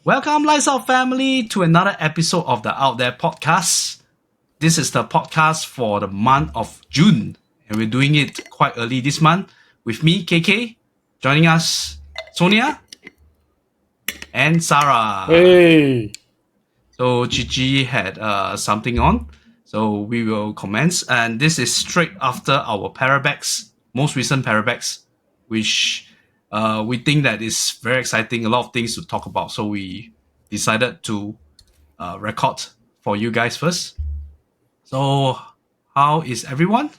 Welcome, Lights Out family, to another episode of the Out There podcast. This is the podcast for the month of June, and we're doing it quite early this month with me, KK, joining us, Sonia, and Sara. Hey! So Cici had something on, so we will commence, and this is straight after our Parabex, most recent Parabex, which we think that is very exciting, a lot of things to talk about, so we decided to record for you guys first. So how is everyone?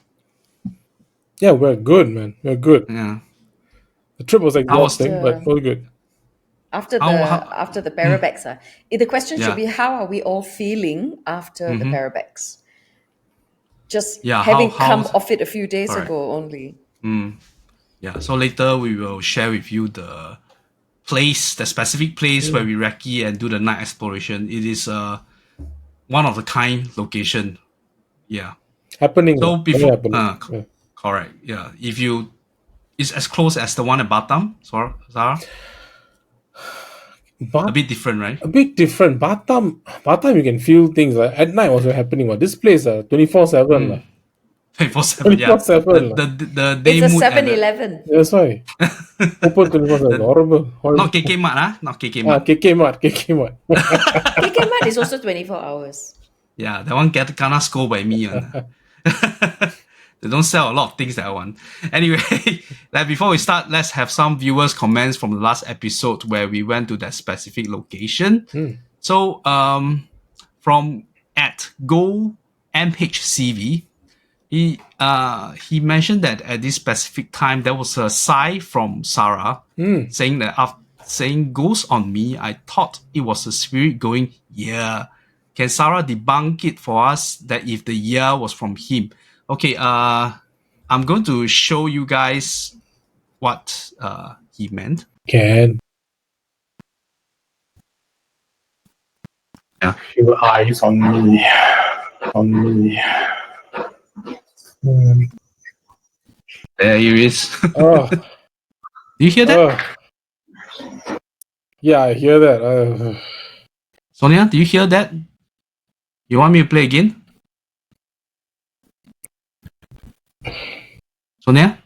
Yeah, we're good, man. We're good. Yeah. The trip was exhausting, but we're good. After the Parabex, the question should be, how are we all feeling after the Parabex? Just having come off it a few days ago only. Yeah, so later we will share with you the place, the specific place where we recce and do the night exploration. It is one of a kind location. Yeah. Happening. So before, happening. Correct. Yeah. If you, it's as close as the one at Batam, Sara. A bit different, right? A bit different. Batam, you can feel things. Like, at night also happening. This place, 24/7. 24/7, yeah. 24/7. The day it's a mood 7-Eleven. That's why. Open 24/7. Horrible. Not KK Mart, Not KK Mart. KK Mart. KK Mart is also 24 hours. Yeah, that one gonna scold by me. They don't sell a lot of things that I want. Anyway, before we start, let's have some viewers' comments from the last episode where we went to that specific location. So, from @GoMHCV, he mentioned that at this specific time there was a sigh from Sara saying that after saying "ghost on me," I thought it was a spirit going "yeah." Can Sara debunk it for us that if the "yeah" was from him? Okay, I'm going to show you guys what he meant. Can. Yeah. Your eyes on me. On me. There he is. Oh. Do you hear that? Yeah, I hear that. Sonia, do you hear that? You want me to play again? Sonia?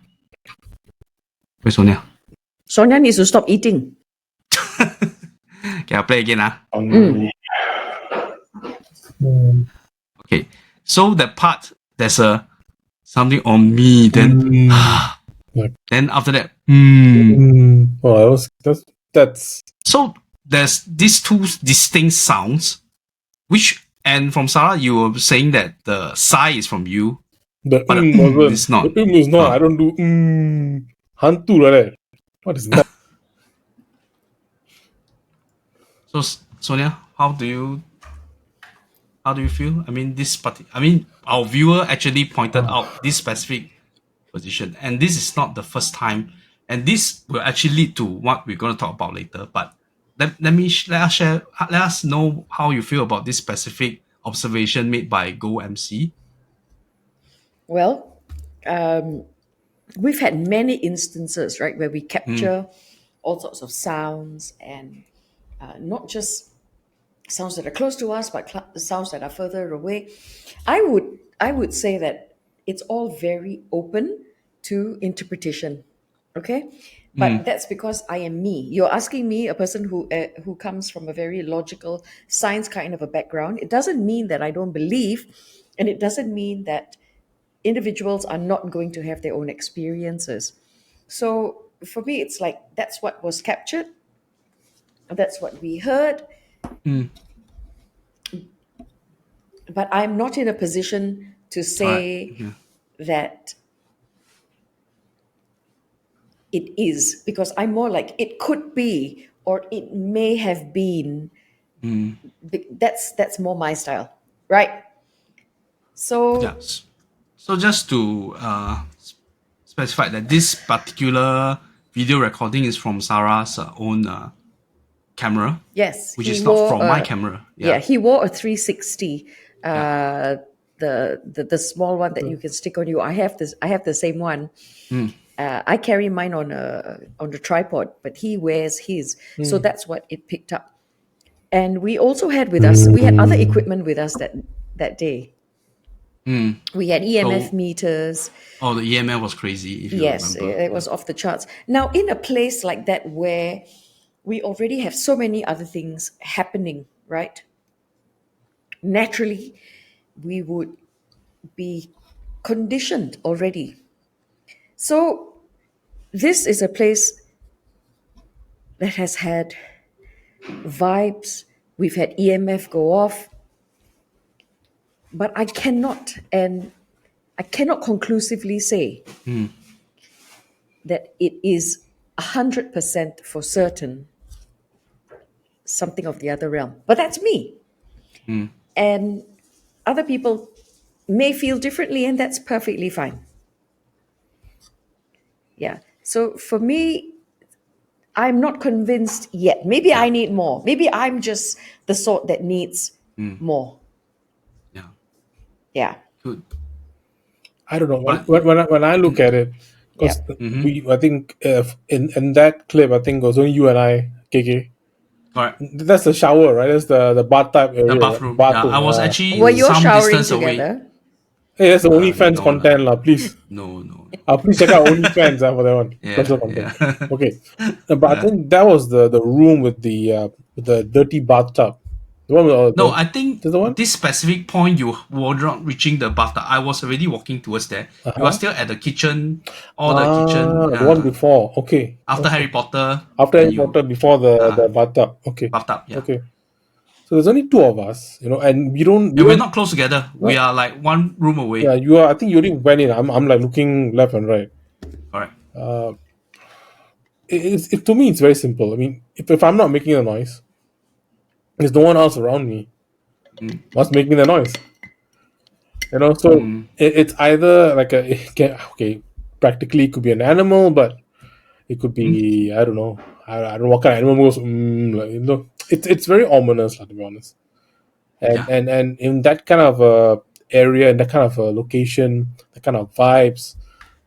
Where's Sonia? Sonia needs to stop eating. Okay, I'll play again. Okay, so that part, there's a something on me, then then after that, Oh, that's so there's these two distinct sounds, and from Sara, you were saying that the sigh is from you. But it's not. The is not. I don't do hantu like that. What is that? So Sonia, how do you feel? I mean, our viewer actually pointed out this specific position, and this is not the first time, and this will actually lead to what we're going to talk about later. But let us know how you feel about this specific observation made by GoMC. Well, we've had many instances, right, where we capture all sorts of sounds, and not just sounds that are close to us, but sounds that are further away. I would say that it's all very open to interpretation. Okay, but that's because I am me. You're asking me, a person who comes from a very logical science kind of a background. It doesn't mean that I don't believe, and it doesn't mean that individuals are not going to have their own experiences. So for me, it's like that's what was captured, that's what we heard. But I'm not in a position to say that it is, because I'm more like it could be or it may have been. That's more my style, right? So Yes. So just to specify that this particular video recording is from Sara's own camera. Yes, which is not from my camera. Yeah, he wore a 360. The small one that you can stick on you. I have the same one. I carry mine on the tripod, but he wears his. So that's what it picked up. And we also had with us, we had other equipment with us that day. We had EMF So- meters. Oh, the EMF was crazy, if you Yes, remember. it was off the charts. Now, in a place like that where we already have so many other things happening, right? Naturally, we would be conditioned already. So, this is a place that has had vibes. We've had EMF go off. But I cannot conclusively say that it is 100% for certain something of the other realm. But that's me. And other people may feel differently, and that's perfectly fine. Yeah. So for me, I'm not convinced yet. Maybe I need more. Maybe I'm just the sort that needs more. Yeah. Yeah. Good. I don't know. But- When I look at it, because I think in that clip, I think it was only you and I, KK. Correct. That's the shower, right? That's the bathtub area. The right? bathroom. Bathroom, I was yeah. actually Were you some showering distance away. together? Hey, that's the OnlyFans no, content, lah. Please. No. Please check out OnlyFans for that one. Yeah, Special content. yeah. Okay, but I think that was the room with the dirty bathtub. The one with No, I think the one? this specific point you were not reaching the bathtub. I was already walking towards there. You are still at the kitchen, the kitchen. the one before. Okay. After Harry Potter. After Harry you- Potter, before the bathtub. Okay. Bathtub, yeah. Okay. So there's only two of us, and we don't. And we're not close together. We are like one room away. Yeah, you are. I think you already went in. I'm like looking left and right. Correct. To me, it's very simple. I mean, if I'm not making a noise, there's no one else around me. What's making the noise? So it's either like practically it could be an animal, but it could be I don't know. I don't know what kind of animal goes. It's very ominous, to be honest. And in that kind of area, in that kind of location, that kind of vibes,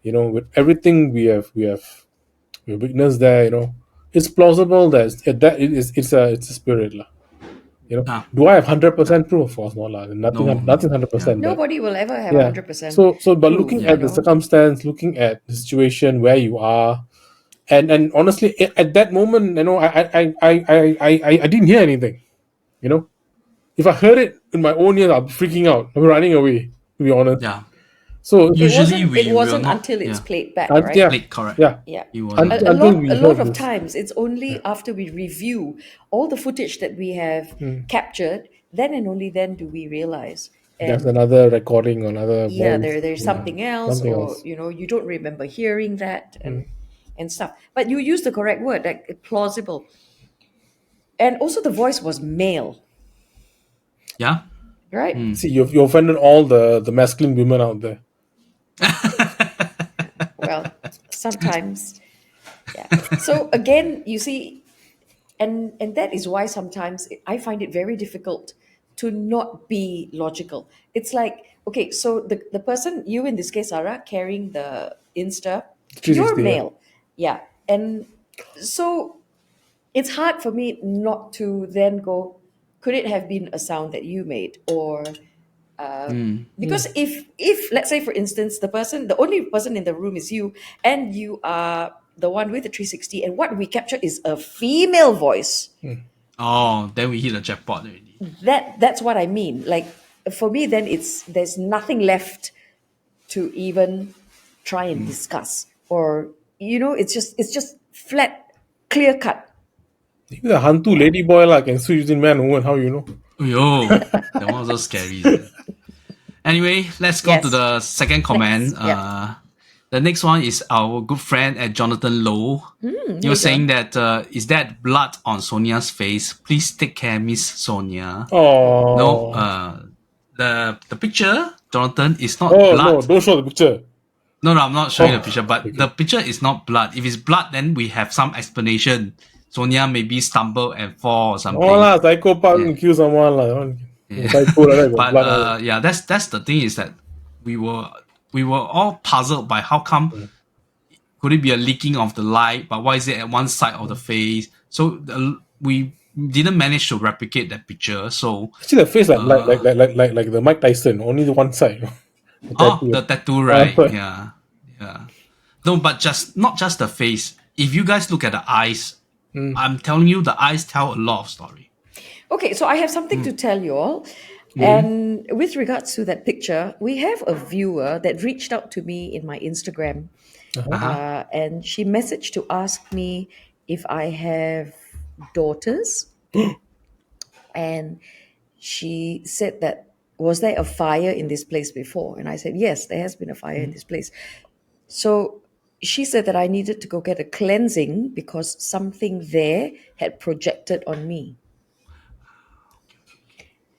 with everything we have witnessed there, it's plausible that it's a spirit, lah. Do I have 100% proof? Of course not, lah. Nothing 100%. Nobody will ever have 100%. So, but proof, looking at the circumstance, looking at the situation where you are, and honestly, at that moment, I didn't hear anything. If I heard it in my own ears, I'll be freaking out. I'll be running away. To be honest. Yeah. So Usually it wasn't will not, until it's played back, And- right? yeah. Played, correct. Yeah. Yeah. It was And- A until we lot heard of this. times, it's only after we review all the footage that we have captured, then and only then do we realize. There's And another recording, another yeah, voice. there's something else, something or else. you don't remember hearing that and stuff. But you used the correct word, like plausible. And also, the voice was male, yeah. right? See, you offended all the masculine women out there. Well, sometimes, yeah. So again, you see, and that is why sometimes I find it very difficult to not be logical. It's like, okay, so the person, you in this case, Sara, carrying the Insta, 360, you're yeah. male, yeah, and so it's hard for me not to then go, could it have been a sound that you made, or because if let's say, for instance, the only person in the room is you, and you are the one with the 360, and what we capture is a female voice. Oh, then we hit the jackpot already. That's what I mean. Like, for me, then there's nothing left to even try and discuss, or it's just flat, clear cut. He's a hantu lady boy, can switch between man and woman. How you know? Yo, that one was so scary. Anyway, let's go Yes. to the second comment. Next, yeah. The next one is our good friend at Jonathan Low. You're saying that is that blood on Sonia's face? Please take care, Miss Sonia. Oh No, the picture, Jonathan, is not no! blood. Don't show the picture. No, I'm not showing the picture, but the picture is not blood. If it's blood, then we have some explanation. Sonia maybe stumble and fall or something. Oh lah, psychopath can kill someone lah. Psycho like that, got blood all. But that's the thing, is that we were all puzzled by how come could it be a leaking of the light, but why is it at one side of the face? So we didn't manage to replicate that picture. So See the face like the Mike Tyson, only the one side. The tattoo. the tattoo, right? Yeah. No, but just not just the face. If you guys look at the eyes, I'm telling you, the eyes tell a lot of story. Okay, so I have something to tell you all. And with regards to that picture, we have a viewer that reached out to me in my Instagram. And she messaged to ask me if I have daughters. And she said that, was there a fire in this place before? And I said, yes, there has been a fire in this place. So she said that I needed to go get a cleansing because something there had projected on me.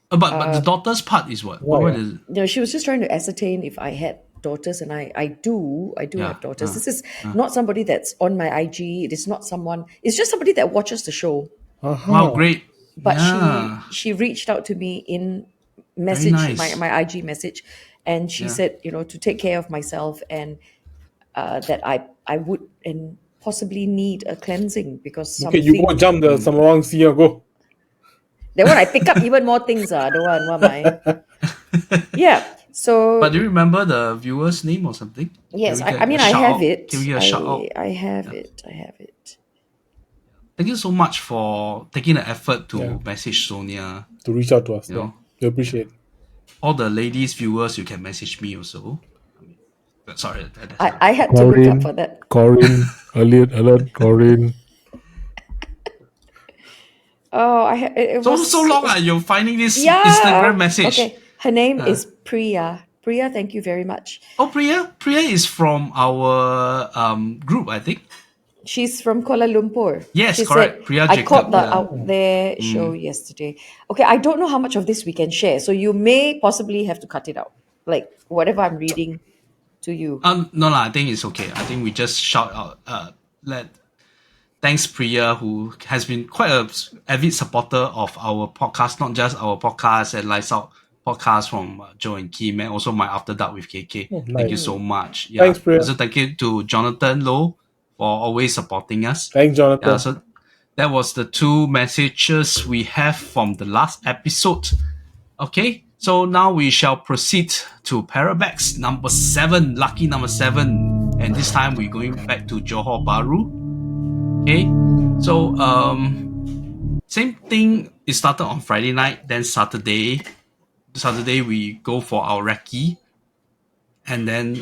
But the daughter's part is what? What is it? No, she was just trying to ascertain if I had daughters, and I do have daughters. This is not somebody that's on my IG. It is not someone. It's just somebody that watches the show. Wow, great! But she reached out to me in message, nice. my IG message, and she said, to take care of myself and that I would and possibly need a cleansing because something. Okay, you go jump the Saravanan Sea or go. That one I pick up even more things. Don't want what my. Yeah. So. But do you remember the viewer's name or something? Yes, I have it. Can we get a shout out? I have it. Thank you so much for taking the effort to message Sonia. To reach out to us. You know. We appreciate. All the ladies viewers, you can message me also. Sorry. I had to look up for that. Corinne, alert, Corinne. Oh, it was so long. You're finding this Instagram message. Okay, her name is Priya. Priya, thank you very much. Oh, Priya is from our group, I think. She's from Kuala Lumpur. Yes, she correct. Said, Priya I Jacob, caught the Out There show yesterday. Okay, I don't know how much of this we can share, so you may possibly have to cut it out. Like whatever I'm reading to you. No, I think it's okay. I think we just shout out. Thanks, Priya, who has been quite an avid supporter of our podcast, not just our podcast and Lights Out podcast from Joe and Kim, and also my After Dark with KK. Oh, nice. Thank you so much. Yeah. Thanks, Priya. Also, thank you to Jonathan Low for always supporting us. Thanks, Jonathan. Yeah, so that was the two messages we have from the last episode. Okay, so now we shall proceed to Parabex number 7, lucky number 7. And this time we're going back to Johor Bahru. Okay, so same thing. It started on Friday night, then Saturday we go for our recce, and then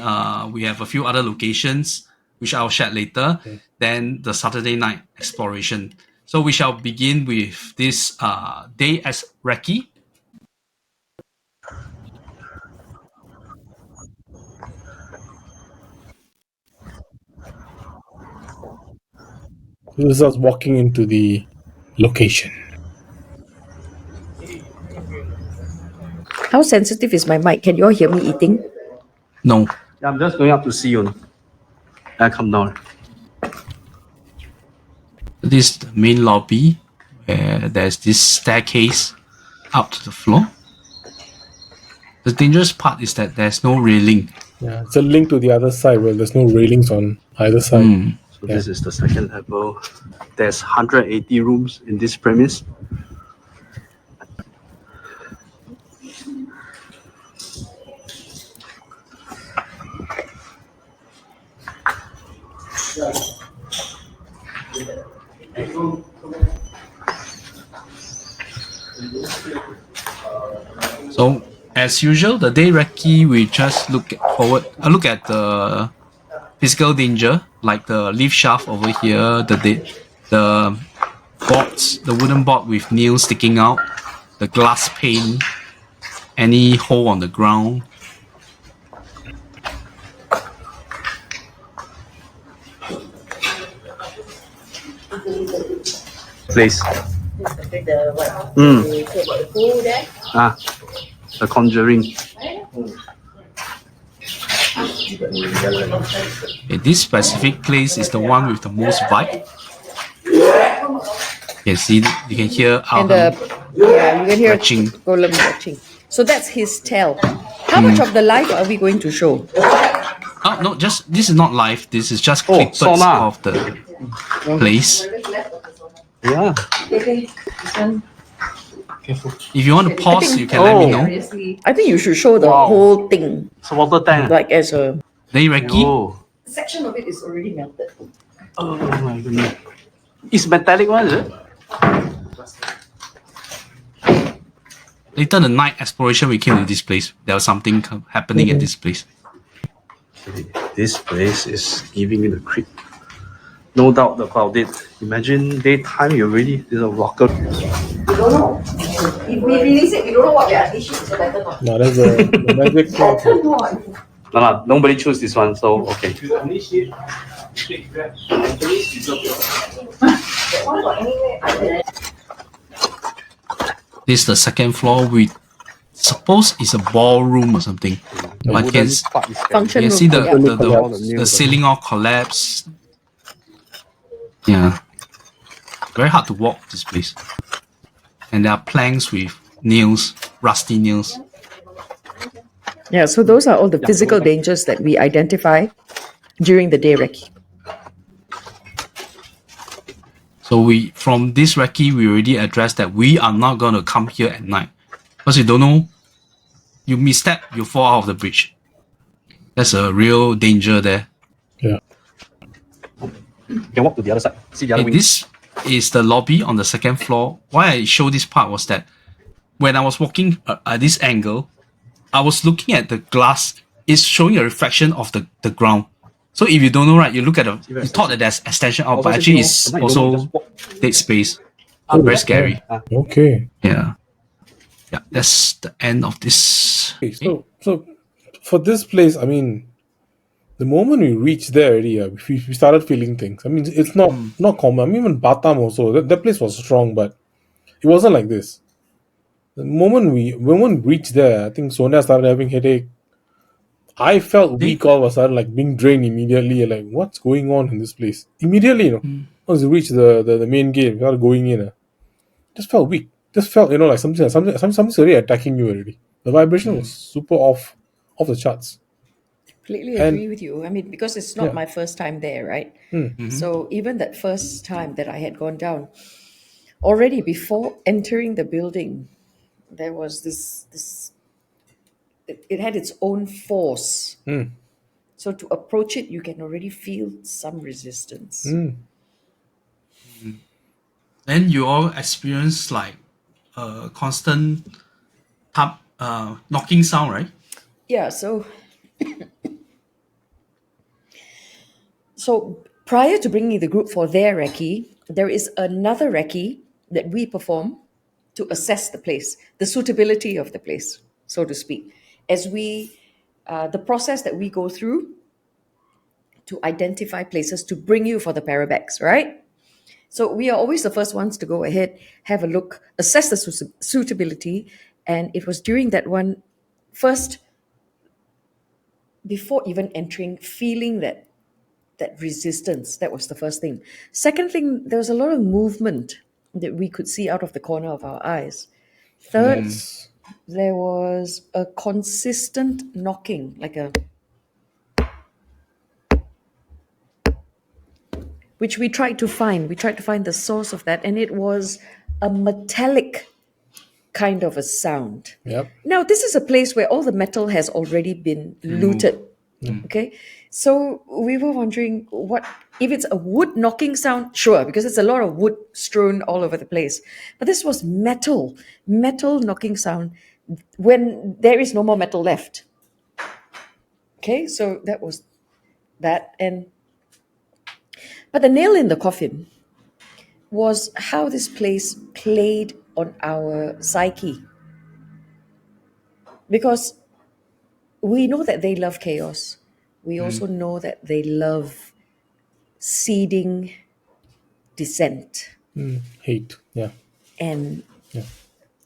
we have a few other locations which I'll share later. Okay. Then the Saturday night exploration. So we shall begin with this day as recce. This is us walking into the location. How sensitive is my mic? Can you all hear me eating? No. I'm just going up to see you. I come down. This is the main lobby where there's this staircase up to the floor. The dangerous part is that there's no railing. Yeah, it's a link to the other side where there's no railings on either side. So this is the second level. There's 180 rooms in this premise. So as usual, the day recce we just look at the physical danger, like the lift shaft over here, the boards, the wooden board with nails sticking out, the glass pane, any hole on the ground. Place. The Conjuring. Okay, this specific place is the one with the most vibe. You can hear you can hear retching. Golem retching. So that's his tell. How much of the live are we going to show? Oh no, this is not live. This is just clips Sona. of the place. Yeah. Okay, this one. Careful. If you want to pause, you can let me know. I think you should show the Wow. whole thing, It's a water tank. like as a Then Recce, Oh. section of it is already melted. Oh my goodness. It's metallic one, is it? later the night exploration we came to this place. There was something happening at this place. Okay. This place is giving me the creep. No doubt about it. Imagine daytime, you already is a rocker. We don't know. If we release it, we don't know what we are unleashing, so better not. No, that's the magic cloth. Better not. No, nobody choose this one, so okay. That one got anywhere. This is the second floor. We suppose it's a ballroom or something. But you can, Function you can room. see Yeah. the ceiling all collapsed. Yeah. Very hard to walk this place. And there are planks with nails, rusty nails. Yeah, so those are all the physical dangers that we identify during the day recce. So from this recce, we already addressed that we are not going to come here at night. Because you don't know, you misstep, you fall out of the bridge. That's a real danger there. Yeah. You can walk to the other side. See the other And wing. this is the lobby on the second floor. Why I show this part was that when I was walking at this angle, I was looking at the glass. It's showing a reflection of the ground. So if you don't know, right, you look at you thought that there's extension out, but actually it's also dead space. Very scary. Okay. Yeah. Yeah, that's the end of this. Okay, so for this place, I mean, the moment we reached there already, we started feeling things. I mean, it's not common. I mean, even Batam also, that place was strong, but it wasn't like this. The moment we reached there, I think Sonia started having headache. I felt weak all of a sudden, like being drained immediately. Like, what's going on in this place? Immediately, once you reach the main gate, we started going in. Just felt weak. Just felt, like something's already attacking you already. The vibration was super off the charts. Completely And- agree with you. I mean, because it's not Yeah. my first time there, right? So even that first time that I had gone down, already before entering the building, there was this it had its own force. So to approach it, you can already feel some resistance. Then you all experience like a constant knocking sound, right? Yeah, so so prior to bringing the group for their recce, there is another recce that we perform to assess the place, the suitability of the place, so to speak, as we the process that we go through to identify places to bring you for the Parabex, right? So we are always the first ones to go ahead, have a look, assess the suitability, and it was during that one first, before even entering, feeling that resistance. That was the first thing. Second thing, there was a lot of movement that we could see out of the corner of our eyes. Third, there was a consistent knocking, like a, which we tried to find. We tried to find the source of that, and it was a metallic kind of a sound. Yep. Now, this is a place where all the metal has already been looted. Okay, so we were wondering what if it's a wood knocking sound. Sure, because it's a lot of wood strewn all over the place. But this was metal knocking sound when there is no more metal left. Okay, so that was that, but the nail in the coffin was how this place played on our psyche, because we know that they love chaos. We also know that they love seeding dissent, Hate. Yeah. and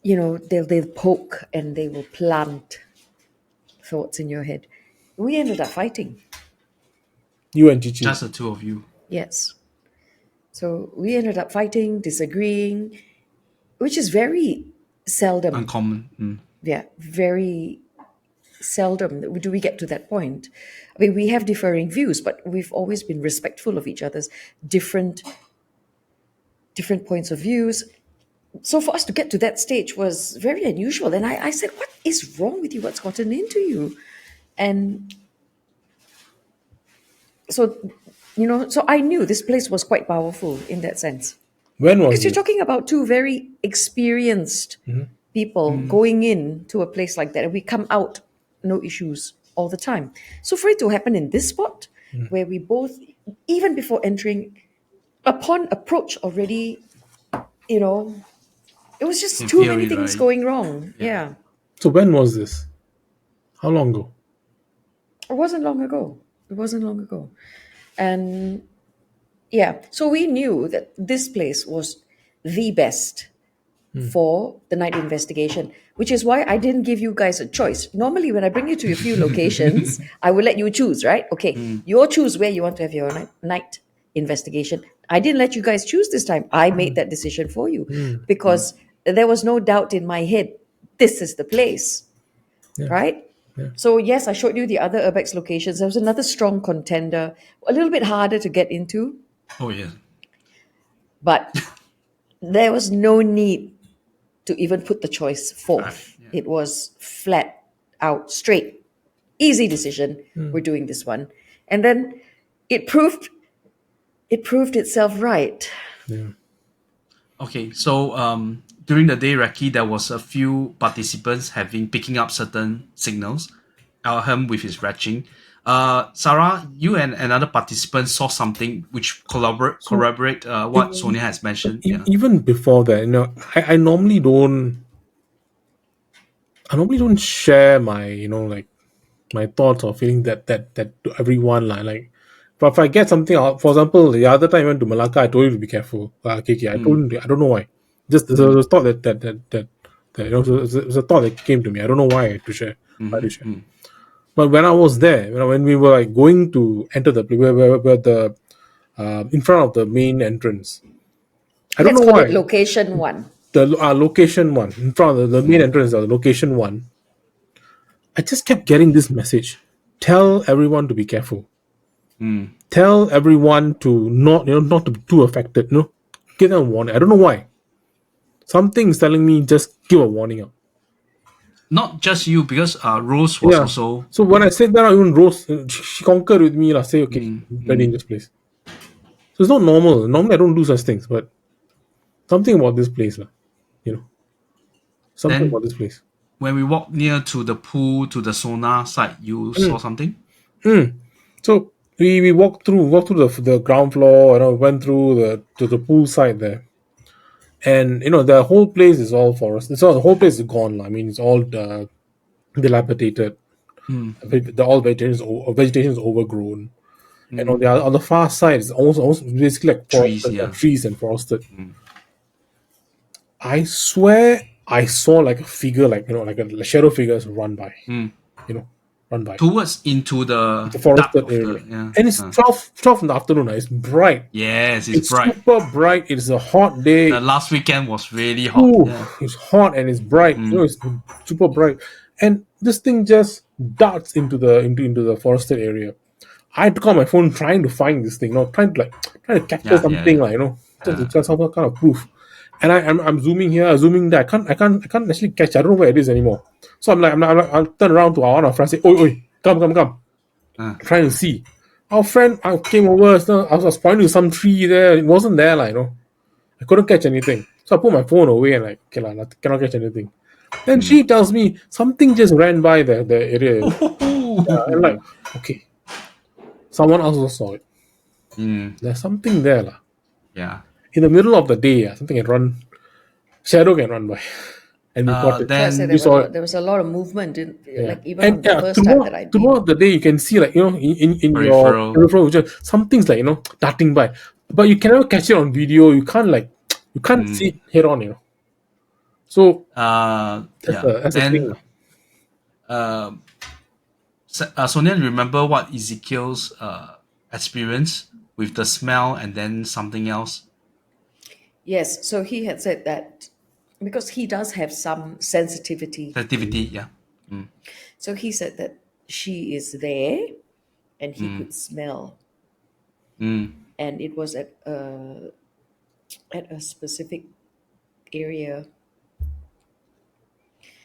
Yeah. they'll poke and they will plant thoughts in your head. We ended up fighting. You and Cici. Just the two of you. Yes. So we ended up fighting, disagreeing, which is very seldom. Uncommon. Yeah, very seldom do we get to that point. I mean, we have differing views, but we've always been respectful of each other's different different points of views. So for us to get to that stage was very unusual. And I said, what is wrong with you? What's gotten into you? And so, so I knew this place was quite powerful in that sense. When was Because you're it? talking about two very experienced people going in to a place like that, and we come out no issues all the time. So for it to happen in this spot, where we both, even before entering, upon approach already, it was just In too many theory, things right? going wrong. Yeah. So when was this? How long ago? It wasn't long ago. And yeah, so we knew that this place was the best for the night investigation, which is why I didn't give you guys a choice. Normally, when I bring you to a few locations, I will let you choose, right? Okay, you choose where you want to have your night investigation. I didn't let you guys choose this time. I made that decision for you because there was no doubt in my head, this is the place, Yeah. right? Yeah. So yes, I showed you the other urbex locations. There was another strong contender, a little bit harder to get into, Oh yeah. but there was no need to even put the choice forth. Right, yeah. It was flat out, straight, easy decision. We're doing this one, and then it proved itself right. Yeah. Okay, so during the day, Recce, there was a few participants picking up certain signals. Him with his retching. Sara, you and another participant saw something which corroborate what Sonia has mentioned. Yeah. Even before that, I normally don't share my, like my thoughts or feeling that to everyone like. But if I get something out, for example, the other time I went to Malacca, I told you to be careful. KK, I told you, I don't know why. Just there was a thought that it was a thought that came to me. I don't know why I had to share. I had to share. But when I was there, when we were like going to enter the where the in front of the main entrance, I don't Let's know call why it location one. the location one in front of the main entrance of the location one. I just kept getting this message: tell everyone to be careful. Tell everyone to not to be too affected. Give them a warning. I don't know why. Something is telling me just give a warning out. Not just you, because Rose was Yeah. also. So when I said that, even Rose, she concurred with me. Say, okay, very dangerous place. So it's not normal. Normally, I don't do such things, but something about this place, something about Then this place. when we walked near to the pool, to the sauna side, you saw something? So we walked through the ground floor, went through to the pool side there, and the whole place is all forest. The whole place is gone. I mean, it's all dilapidated. All vegetation is overgrown, and on the far side, it's almost basically like Trees, forested, yeah. trees and forested. I swear I saw like a figure, like a shadow figures run by, run by Towards into the the dark forested of area. the, yeah. And it's 12 in the afternoon. It's bright. Yes, it's It's bright. super bright. It's a hot The day. last weekend was really hot. Ooh, Yeah. it's hot and it's bright. It's super bright. And this thing just darts into the forested area. I had to call my phone trying to find this thing, trying to capture Yeah, something, just to get some kind of proof. And I'm zooming here, zooming there. I can't actually catch. I don't know where it is anymore. So I'll turn around to one of our friends, say, "Oi, oi, come!" Uh, Trying to see. Our friend came over. So I was pointing to some tree there. It wasn't there, I couldn't catch anything. So I put my phone away and okay, cannot catch anything. Then she tells me something just ran by the area. I'm like, okay, someone else also saw it. There's something there, lah. yeah. In the middle of the day, something can run, shadow can run by, and we caught it. So I said Then We saw it. there was a lot of movement, Yeah, like even and on the first time that I'd been. throughout the day, you can see in your Peripheral. peripheral vision, something's darting by, but you can never catch it on video. You can't see it head on. So that's yeah. the thing. Then Sonia, remember what Ezekiel's experience with the smell and then something else? Yes, so he had said that because he does have some sensitivity. Activity, yeah. So he said that she is there and he could smell. And it was at at a specific area.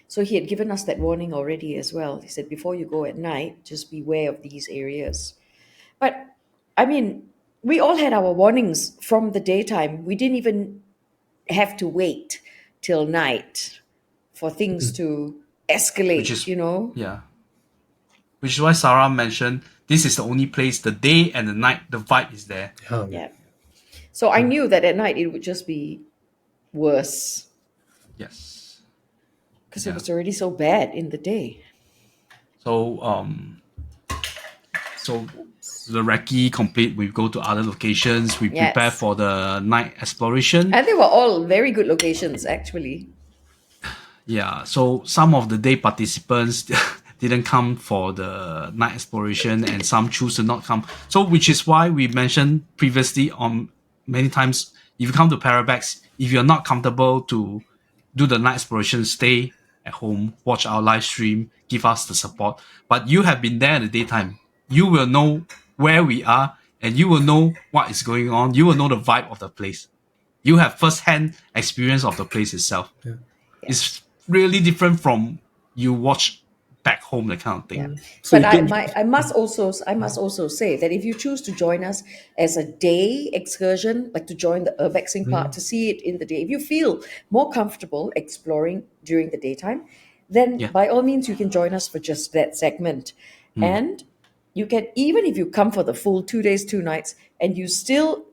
So he had given us that warning already as well. He said, before you go at night, just beware of these areas. But I mean, we all had our warnings from the daytime. We didn't even have to wait till night for things to escalate, Which is you know. which is why Sarah mentioned this is the only place the day and the night the vibe is there. Yeah. So I knew that at night it would just be worse Yes. because it was already so bad in the day. So the recce complete, we go to other locations, we Yes. prepare for the night exploration. And they were all very good locations, actually. Yeah, so some of the day participants didn't come for the night exploration and some choose to not come. So which is why we mentioned previously on many times, if you come to Parabex, if you're not comfortable to do the night exploration, stay at home, watch our live stream, give us the support. But you have been there in the daytime. You will know where we are and you will know what is going on. You will know the vibe of the place. You have first-hand experience of the place itself. Yeah. It's really different from you watch back home, that kind of thing. Yeah. So But you can- I must also say that if you choose to join us as a day excursion, like to join the urbexing part, to see it in the day, if you feel more comfortable exploring during the daytime, then Yeah. by all means you can join us for just that segment. And you can, even if you come for the full 2 days, 2 nights, and you still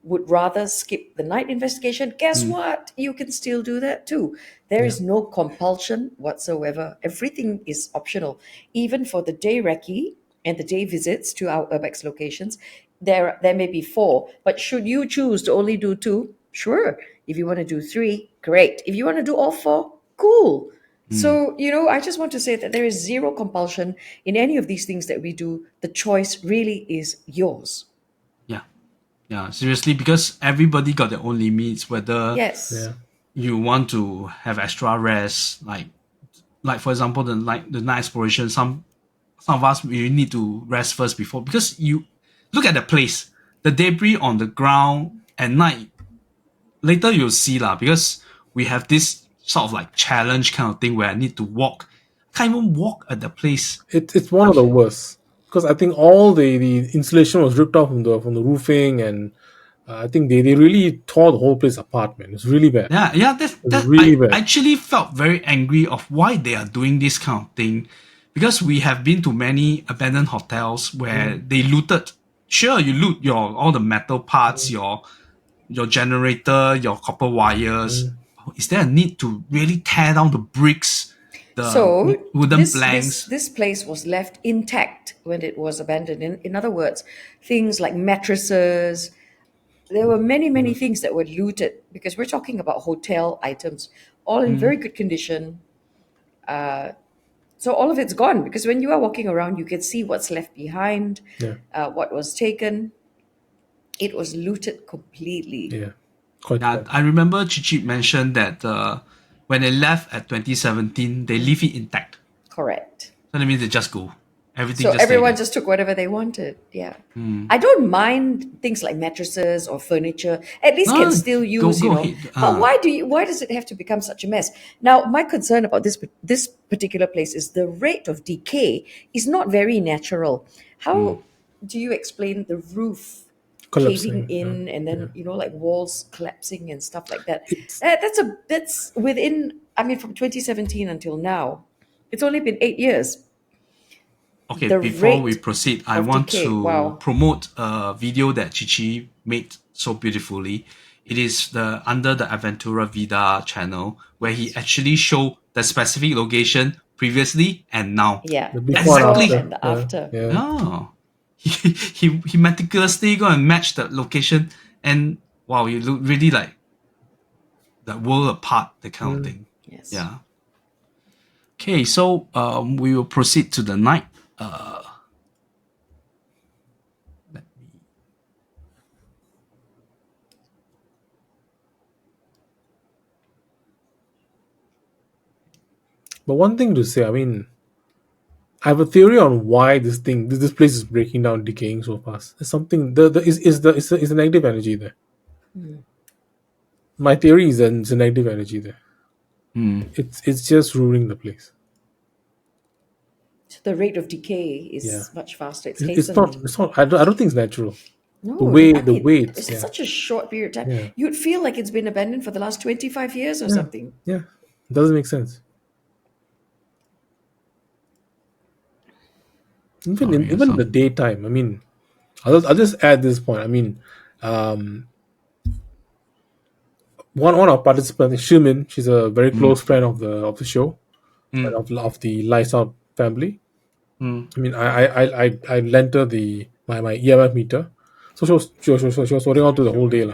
would rather skip the night investigation, guess what? You can still do that too. There is no compulsion whatsoever. Everything is optional. Even for the day recce and the day visits to our urbex locations, there may be 4. But should you choose to only do 2, sure. If you want to do 3, great. If you want to do all 4, cool. So, I just want to say that there is zero compulsion in any of these things that we do. The choice really is yours. Yeah, seriously, because everybody got their own limits, whether Yes. Yeah. you want to have extra rest, like for example the night exploration, some of us we need to rest first before, because you look at the place, the debris on the ground at night, later you'll see lah, because we have this sort of like challenge kind of thing where I need to walk. I can't even walk at the place. It's one of the worst because I think all the insulation was ripped off from the roofing, and I think they really tore the whole place apart, man. It's really bad. Yeah, that really I bad. actually felt very angry of why they are doing this kind of thing, because we have been to many abandoned hotels where they looted. Sure, you loot all the metal parts, your generator, your copper wires. Is there a need to really tear down the bricks, the So wooden planks? this place was left intact when it was abandoned. In other words, things like mattresses. There were many things that were looted because we're talking about hotel items, all in very good condition. So all of it's gone because when you are walking around, you can see what's left behind, Yeah. what was taken. It was looted completely. Yeah. Quite Yeah, bad. I remember Chichi mentioned that when they left at 2017, they leave it intact. Correct. So that means they just go. Everything So just stay everyone there. just took whatever they wanted. Yeah. I don't mind things like mattresses or furniture. At least can still use, go you know. ahead. But why does it have to become such a mess? Now, my concern about this particular place is the rate of decay is not very natural. How do you explain the roof Collapsing, caving in and then like walls collapsing and stuff like that? It's- That's within, I mean, from 2017 until now. It's only been 8 years. Okay, the before we rate proceed, I of want decay, to wow. promote a video that Chichi made so beautifully. It is under the Adventura Vida channel, where he actually showed the specific location previously and now. Yeah, The the before and before after. and the after. Yeah. Oh. He meticulously go and match the location, and wow, you look really like the world apart, that kind of thing. Yes. Yeah. Okay, so we will proceed to the night. Let me. But one thing to say, I mean, I have a theory on why this place is breaking down, decaying so fast. There's something. Is the negative energy there? My theory is that it's a negative energy there. It's just ruining the place. So the rate of decay is Yeah. much faster. It's It's hastened. not. I don't think it's natural. No, The way it's it's such a short period of time. Yeah. You'd feel like it's been abandoned for the last 25 years or yeah. something. Yeah, it doesn't make sense. Even in the daytime, I mean, I'll just add this point. I mean, one of our participants, Shumin, she's a very close friend of the show, and of the Lights Out family. I mean, I lent her my EMF meter, so she was holding on to the whole day.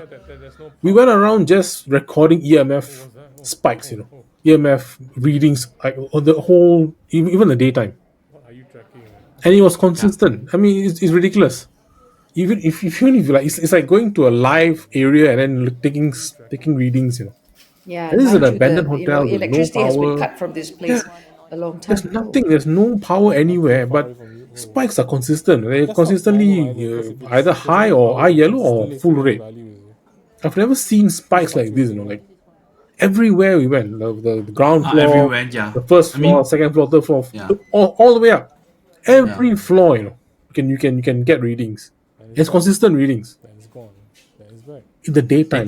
We went around just recording EMF spikes, EMF readings like on the whole, even the daytime, and it was consistent. I mean, it's ridiculous. Even if you like, it's like going to a live area and then taking readings. Yeah, And this is an mind you, abandoned hotel with no electricity has been power. cut from this place a long time There's ago. nothing. There's no power anywhere. But spikes are consistent. They're consistently either high or high yellow or full red. I've never seen spikes like this. Like everywhere we went, the ground floor, everywhere, yeah. the first I mean, floor, second floor, third floor, Yeah. all the way up. Every floor, you can get readings. It's consistent readings in the daytime.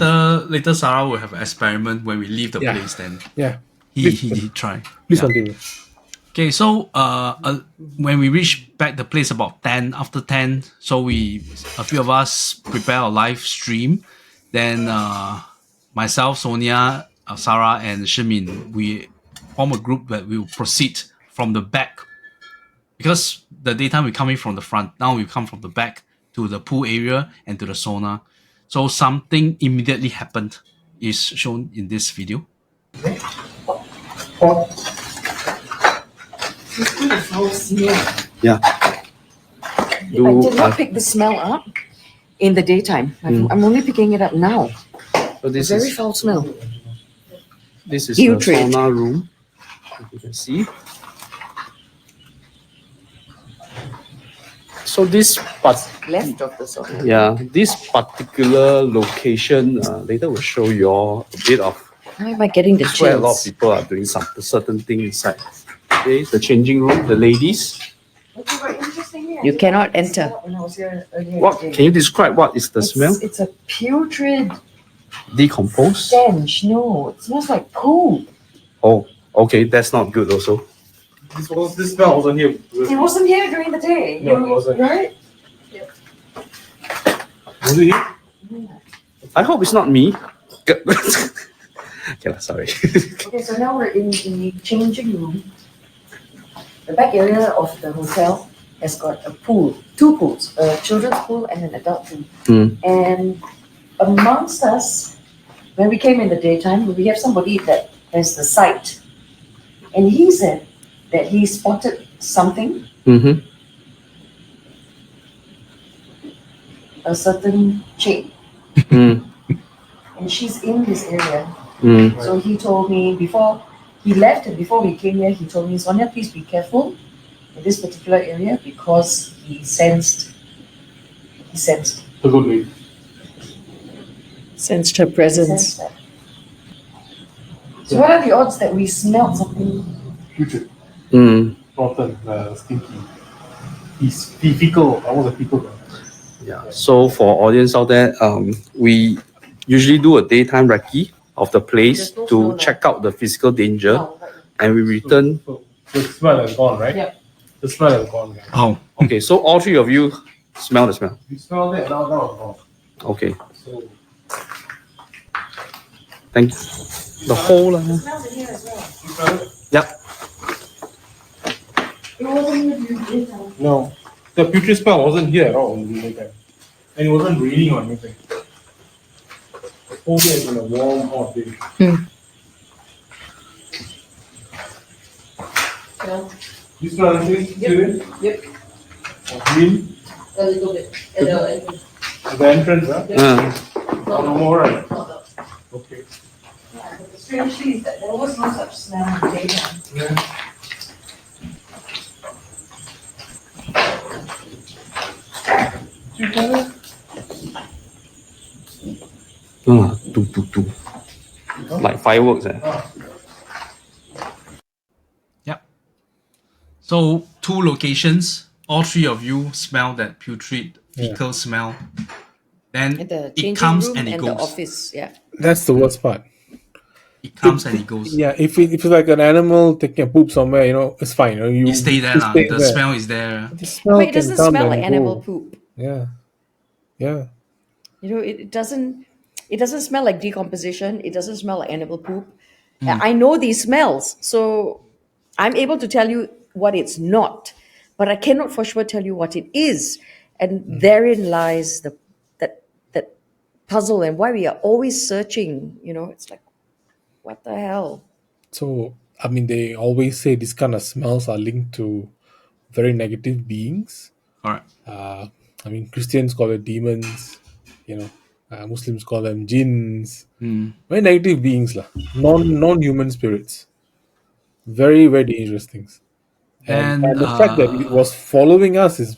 Later Sarah will have an experiment when we leave the Yeah. place. Then Yeah. he try. Please Yeah. continue. Okay, so when we reach back the place about 10 after 10, so a few of us prepare a live stream. Then myself, Sonia, Sara, and Shimin, we form a group that will proceed from the back, because the daytime we coming from the front. Now we come from the back to the pool area and to the sauna. So something immediately happened is shown in this video. Yeah. I did not pick the smell up in the daytime. I'm only picking it up now. So this Very is foul smell. the Putrid. sauna room. You can see. So this Left of the sauna. this particular location later will show you all a bit of Why am I getting the where a lot of chills? people are doing some certain thing inside. Okay, the changing room, the ladies. You cannot enter. What can you describe? What is the smell? It's a putrid Decomposed. stench. No, it smells like poo. Oh, okay, that's not good. Also, This smell wasn't here. It wasn't here during the day. No, it wasn't. Right? Was it here? I hope it's not me. Okay, sorry. Okay, so now we're in the changing room. The back area of the hotel has got a pool, two pools, a children's pool and an adult pool. And amongst us, when we came in the daytime, we have somebody that has the sight. And he said that he spotted something, Mm-hmm. a certain chick, Mm. and she's in this area. Mm. So he told me before he left and before we came here, he told me, Sonia, please be careful in this particular area because he sensed A good way. sensed her presence. So what are the odds that we smelled something? Putrid, Mm. rotten, stinky. He's fecal. I was a fecal. Yeah. So for audience out there, we usually do a daytime recce of the place There's no to smell check out the physical danger, Oh, right. and we return. So the smell is gone, right? Yep. The smell is gone. Guys. Oh, Okay, so all three of you smell the smell. You smell that now it's gone. Okay. So Thank the whole. It smells in here as well. you smell it? Yep. It wasn't here during the daytime. No, the putrid smell wasn't here at all in the daytime, and it wasn't raining or anything. The whole day has been a warm, hot day. Yeah. You smell anything? Yep. Yep. Green. A little bit. The entrance, huh? No more, right? Okay. Strangely, is that there was no such smell in the daytime. Yeah. Do. like fireworks. Yep. So 2 locations, all 3 of you smell that putrid fecal smell. Then The it changing comes room and it and goes. the office. Yeah. That's the worst part. It comes and it goes. Yeah, if it's like an animal taking a poop somewhere, it's fine. You stay there. The smell is there. The smell But it can doesn't come smell and like animal go. poop. Yeah. It doesn't smell like decomposition. It doesn't smell like animal poop. I know these smells, so I'm able to tell you what it's not, but I cannot for sure tell you what it is. And therein lies that puzzle and why we are always searching. It's like, what the hell? So, they always say these kind of smells are linked to very negative beings. All right. Christians call it demons, Muslims call them jinns. Very negative beings, non-human spirits. Very, very dangerous things. And Then the fact that it was following us is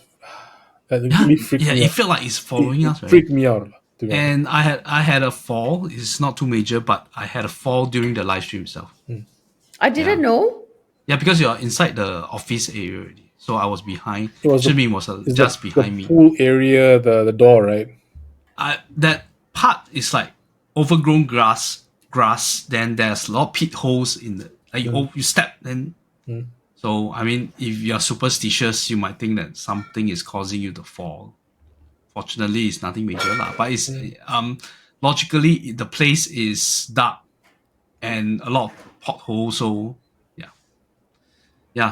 that really freaked me it out. felt like it's following us, It right? freaked me out. To be honest. And I had a fall. It's not too major, but I had a fall during the live stream itself. I didn't know. Yeah, because you're inside the office area already. So I was behind. It was Shimin was It's just the behind me. pool area, the door, right? That part is like overgrown grass. Then there's a lot of pit holes in the you step then. So if you're superstitious, you might think that something is causing you to fall. Fortunately, it's nothing major lah. But it's logically the place is dark and a lot of potholes. So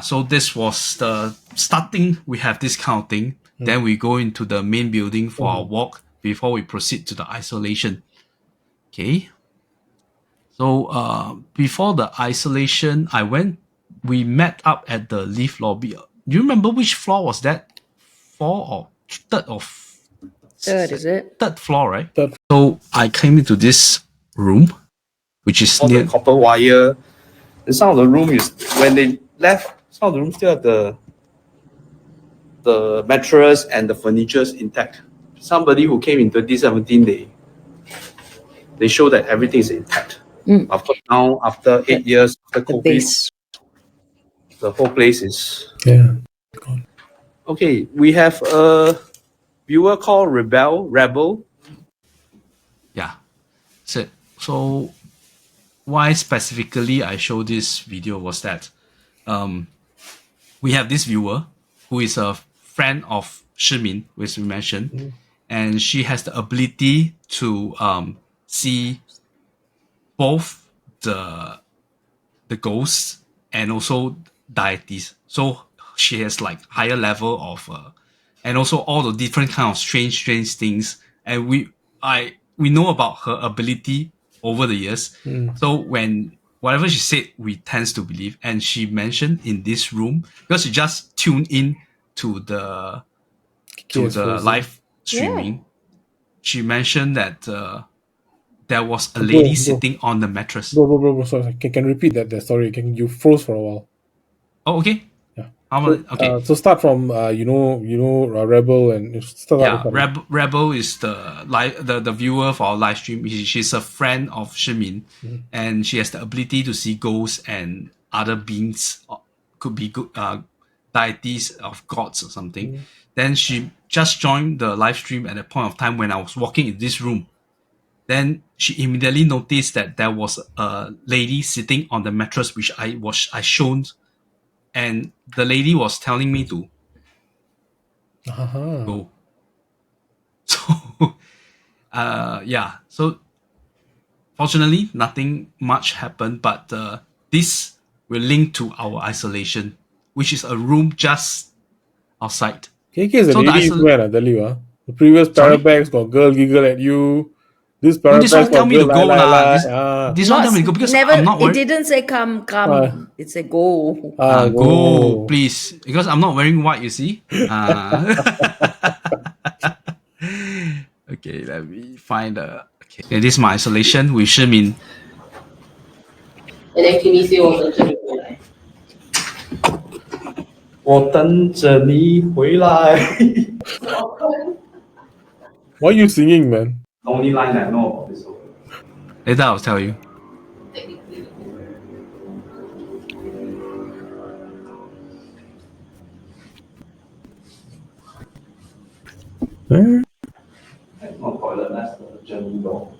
so this was the starting. We have this kind of thing. Then we go into the main building for our walk before we proceed to the isolation. Okay. So before the isolation, we met up at the lift lobby. Do you remember which floor was that? 4 or 3rd or Third, is it? 3rd floor, right? Third. So I came into this room, which is All near the copper wire. And some of the room is when they left. Some of the rooms still have the mattress and the furniture intact. Somebody who came in 2017, they show that everything is intact. Of course, now after 8 years after The COVID, base. the whole place is Gone. okay. We have a viewer called Rebel. Yeah. So why specifically I show this video was that we have this viewer who is a friend of Shimin, which we mentioned, and she has the ability to see both the ghosts and also deities. So she has like higher level of and also all the different kind of strange things. And we know about her ability over the years. So when whatever she said, we tends to believe. And she mentioned in this room, because she just tuned in to the live streaming, she mentioned that there was a lady sitting on the mattress. Bro, sorry. Can you repeat that story? You froze for a while. Oh, okay. Yeah. Okay. So start from Rebel and start. Rebel is the viewer for our live stream. She's a friend of Shimin, and she has the ability to see ghosts and other beings. Could be deities of gods or something. Then she just joined the live stream at a point of time when I was walking in this room. Then she immediately noticed that there was a lady sitting on the mattress, which I shown, and the lady was telling me to go. So, So, fortunately, nothing much happened, but this will link to our isolation, which is a room just outside. KK is a ladies' man, I tell you. The previous Parabex got girl giggle at you. This This one Parabex tell got me to girl go lah. This one Not- tell me to go because never. I'm not It wearing. didn't say come. It said go. Go, please, because I'm not wearing white. You see. Okay, let me find the. Okay, this is my isolation with Shimin. And then Kimi say 我等着你回来。我等着你回来。 Why are you singing, man? The only line I know about this song. Later I'll tell you. Eh? That's not toilet, that's the journey door.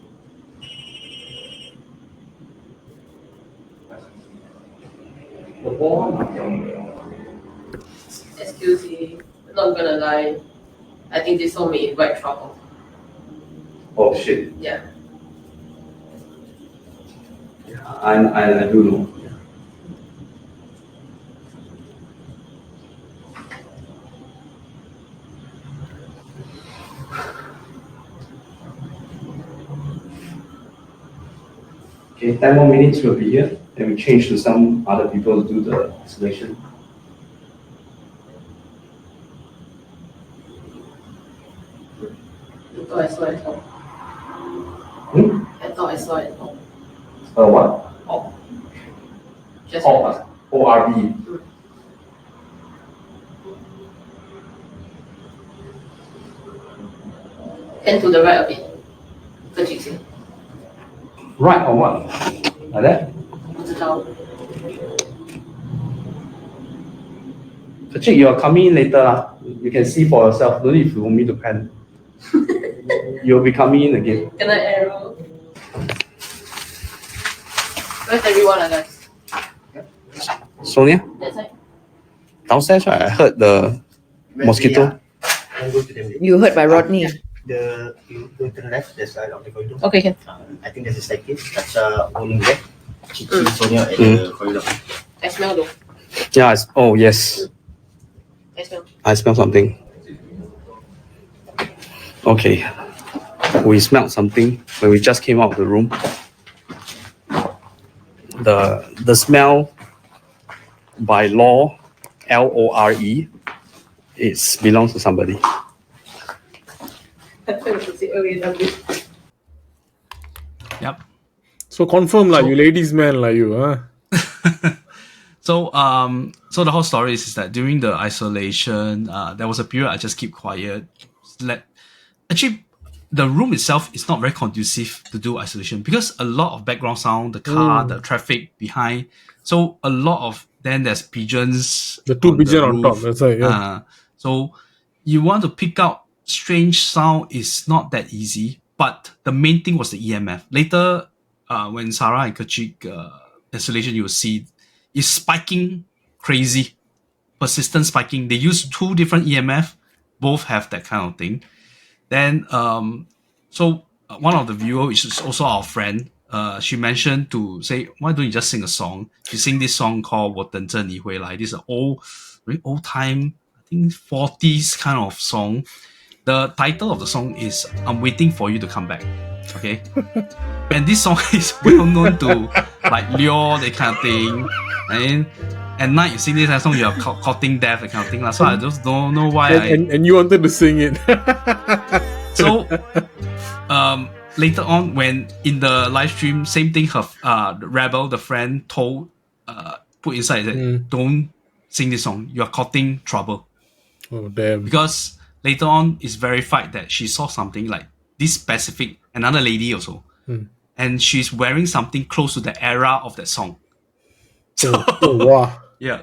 The wall Excuse me, not gonna lie. I think this one may invite trouble. Oh shit. Yeah. Yeah, I do know. Okay, 10 more minutes we'll be here. Then we change to some other people to do the installation. I thought I saw it all. I thought I saw it all. What? Oh. Just ORB. and to the right of it. Kechik say. Right or what? Like that? 不知道. Kechik, you are coming in later. You can see for yourself. No need for me to pen. You'll be coming in again. Can I arrow? Where's everyone, guys? Sonia? That side? Downstairs, right? I heard the mosquito. Go to them. You heard by Rodney. You go to the left, there's a of the corridor. Okay, can. I think there's a staircase. That's holding back. Cici, Sonia, and the corridor. I smell though. Yeah, oh yes. I smell. I smell something. Okay. We smelled something when we just came out of the room. The smell by law, LORE, it belongs to somebody. Yep. So confirm like you ladies man like you, huh? So the whole story is that during the isolation, there was a period I just keep quiet. Actually, the room itself is not very conducive to do isolation because a lot of background sound, the car, the traffic behind. So a lot of then there's pigeons. The two pigeons on roof. top. That's right. Yeah. So you want to pick out strange sound is not that easy. But the main thing was the EMF. Later, when Sara and Kechik isolation, you will see is spiking crazy, persistent spiking. They use two different EMF, both have that kind of thing. Then, so one of the viewers, which is also our friend, she mentioned to say, why don't you just sing a song? She sing this song called 我等着你回来. This is an very old time, I think 40s kind of song. The title of the song is I'm Waiting for You to Come Back. Okay? And this song is well known to like lure, that kind of thing. And at night you sing this song, you are courting death, that kind of thing. So I just don't know why. And you wanted to sing it. So later on, when in the live stream, same thing, her Rebel, the friend, told put inside that don't sing this song. You are courting trouble. Oh damn. Because later on, it's verified that she saw something like this specific, another lady also. And she's wearing something close to the era of that song. So, Wow. yeah.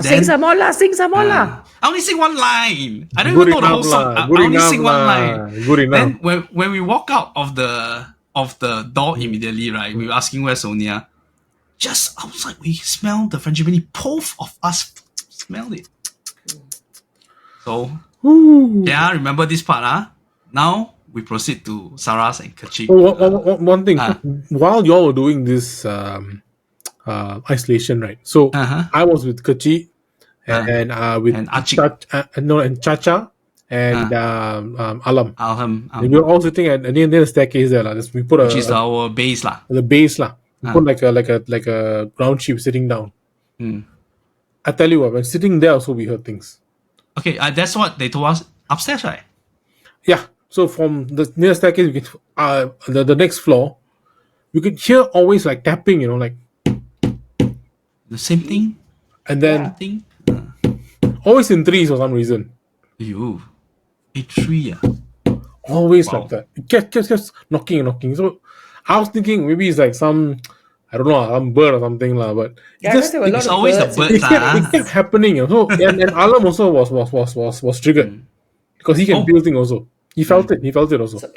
Sing some more lah, sing some more lah. I only sing one line. I don't Good even know the whole enough song. lah. I Good only enough sing one lah. line. Good enough. Then when we walk out of the door immediately, right, we were asking where's Sonia. Just outside, we smelled the frangipani. Both of us smelled it. So, yeah, remember this part, Now, we proceed to Sara's and Kechik. One thing. While y'all were doing this isolation, right? So, I was with Kechik and with and Achik. and Chacha and Alam. And we were all sitting at near the staircase there. We put which is our base. the base. We put like a ground sheep sitting down. I tell you what, when sitting there also we heard things. Okay, that's what they told us upstairs, right? Yeah. So from the near staircase, we could the next floor, we could hear always like tapping, like the same thing. And then Thing. always in threes for some reason. You, A3, Always Wow. like that. It kept knocking. So I was thinking maybe it's like some, I don't know, some bird or something lah. But Yeah, because there were a lot It's of always the birds. birds. it kept happening. So and Alam also was triggered. because he can Oh. feel things also. He felt it. He felt it also. So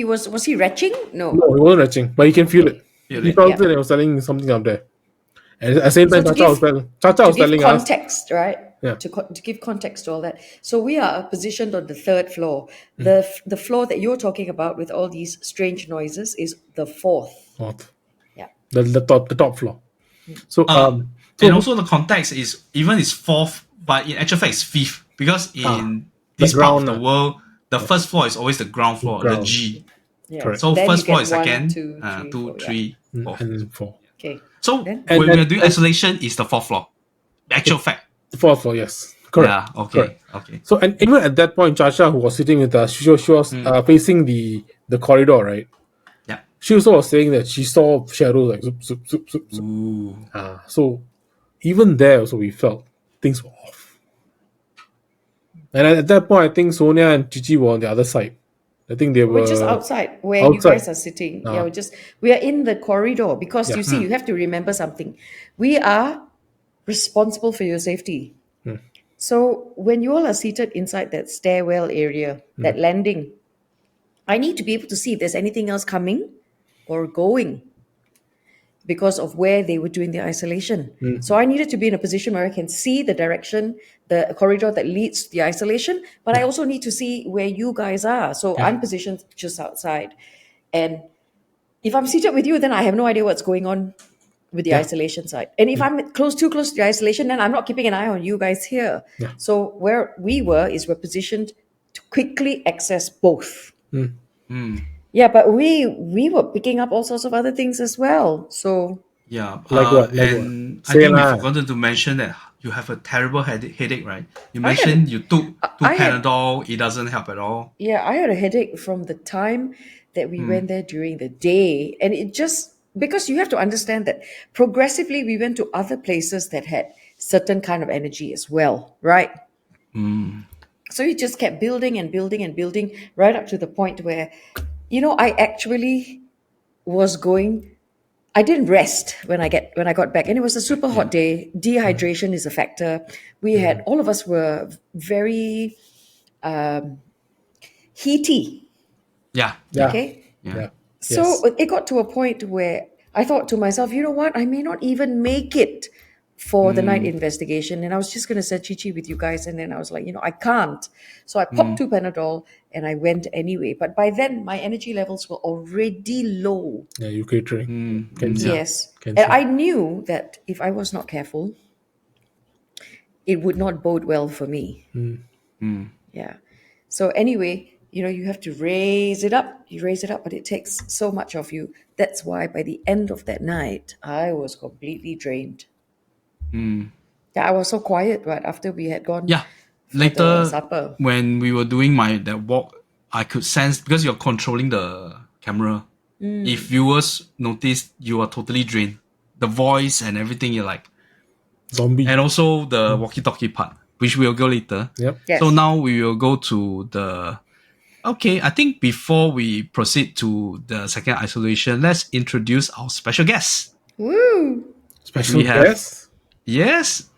was he retching? No. No, he wasn't retching, but he can feel it. Feel He it, felt yeah. it and he was telling something up there. And at the same time, So to Chacha was give telling us. context, right? Yeah. To give context to all that. So we are positioned on the third floor. The floor that you're talking about with all these strange noises is the fourth. Fourth. Yeah. The top floor. So and also the context is even is fourth, but in actual fact it's fifth because in this the part of ground, the world, the first floor is always the ground floor, the ground. G. Yeah. Correct. So Then first you floor get is 1, second, 2, 3, 2, 4, 3, 4. and then 4. Okay. So Then? when we are And- doing isolation, is the fourth floor. The actual fact. The fourth floor, yes. Correct. Yeah. Okay. Correct. Okay. So and even at that point, Chacha, who was sitting with us, she was facing the corridor, right? Yeah. She also was saying that she saw shadows like zoop, zoop, zoop, zoop, zoop. Ooh. So even there, also we felt things were off. And at that point, I think Sonia and Cici were on the other side. I think they were We're just outside where you outside. guys are sitting. Yeah, we are in the corridor because you see, you have to remember something. We are responsible for your safety. So when you all are seated inside that stairwell area, that landing, I need to be able to see if there's anything else coming or going because of where they were doing the isolation. So I needed to be in a position where I can see the direction, the corridor that leads to the isolation, but I also need to see where you guys are. So I'm positioned just outside. And if I'm seated with you, then I have no idea what's going on with the isolation side. And if I'm too close to the isolation, then I'm not keeping an eye on you guys here. Yeah. So where we were is we're positioned to quickly access both. Yeah, but we were picking up all sorts of other things as well. So Yeah. Like what? Like and what? I Say think we lah. forgot to mention that you have a terrible headache, right? You I had- mentioned you took 2 I had- Panadol. It doesn't help at all. yeah, I had a headache from the time that we went there during the day. And it just, because you have to understand that progressively we went to other places that had certain kind of energy as well, right? So it just kept building and building and building right up to the point where, I actually I didn't rest when I got back. And it was a super hot day. Dehydration is a factor. All of us were very heaty. Yeah. Yeah. Okay. Yeah. So it got to a point where I thought to myself, you know what? I may not even make it for the night investigation. And I was just going to set Cici with you guys. And then I was like, I can't. So I popped 2 Panadol and I went anyway. But by then, my energy levels were already low. Yeah, you catering. Can see. Yes. Can And see. I knew that if I was not careful, it would not bode well for me. Yeah. So anyway, you have to raise it up. You raise it up, but it takes so much of you. That's why by the end of that night, I was completely drained. Yeah, I was so quiet right after we had gone. Yeah. the Later, supper. when we were doing that walk, I could sense because you're controlling the camera. If viewers notice, you are totally drained. The voice and everything, you're like, Zombie. and also the walkie-talkie part, which we'll go later. Yep. Yes. So now we will go to the. Okay, I think before we proceed to the second isolation, let's introduce our special guest. Woo! Special we have- guest. Yes,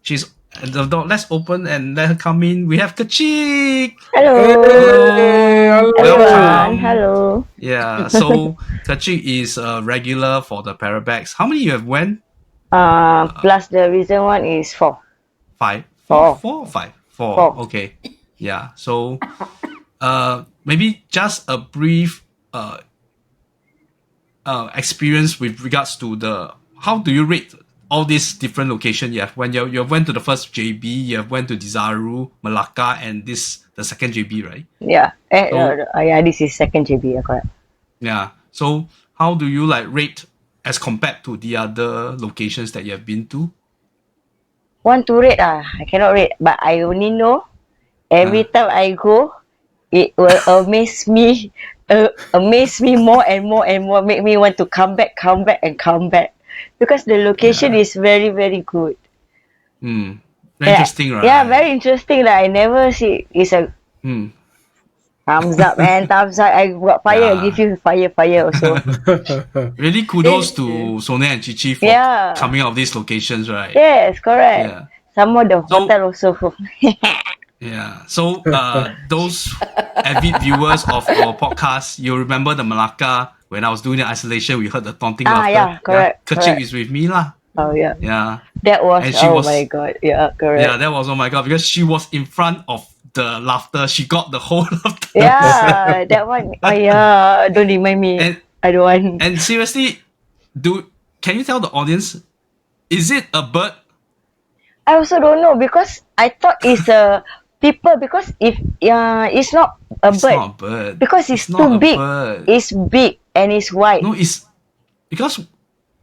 she's the door. Let's open and let her come in. We have Kechik. Hello, Hello. everyone. Hello. Yeah, so Kechik is a regular for the Parabex. How many you have went? Plus the reason one is 4. 5? Four. 4 or 5? 4. Four. Okay. Yeah. So, maybe just a brief experience with regards to how do you rate all these different locations you have? When you went to the first JB, you have went to Desaru, Malacca, and the second JB, right? Yeah. So- Yeah, this is second JB, yeah, correct. Yeah. So how do you rate as compared to the other locations that you have been to? 1 to rate, I cannot rate, but I only know every time I go, it will amaze me more and more and more, make me want to come back, because the location is very, very good. Very interesting, right? Yeah, very interesting. I never see. It's a thumbs up and thumbs up. I got fire. Yeah. I give you fire also. Really kudos to Sonia and Cici for Yeah. coming out of these locations, right? Yes, correct. Yeah. Some more the So- hotel also. Yeah. So those avid viewers of our podcast, you remember the Malacca when I was doing the isolation, we heard the taunting laughter. Yeah, correct. Kechik correct. is with me lah. Oh yeah. Yeah. That was And she oh was- my god. Yeah, correct. Yeah, that was, oh my god, because she was in front of the laughter. She got the whole laughter. Yeah, that one. Oh yeah, don't remind me. And I don't want. and seriously, can you tell the audience, is it a bird? I also don't know because I thought it's a people because if it's not a It's bird not a bird. because it's not too a big. bird. It's big and it's white. No, it's because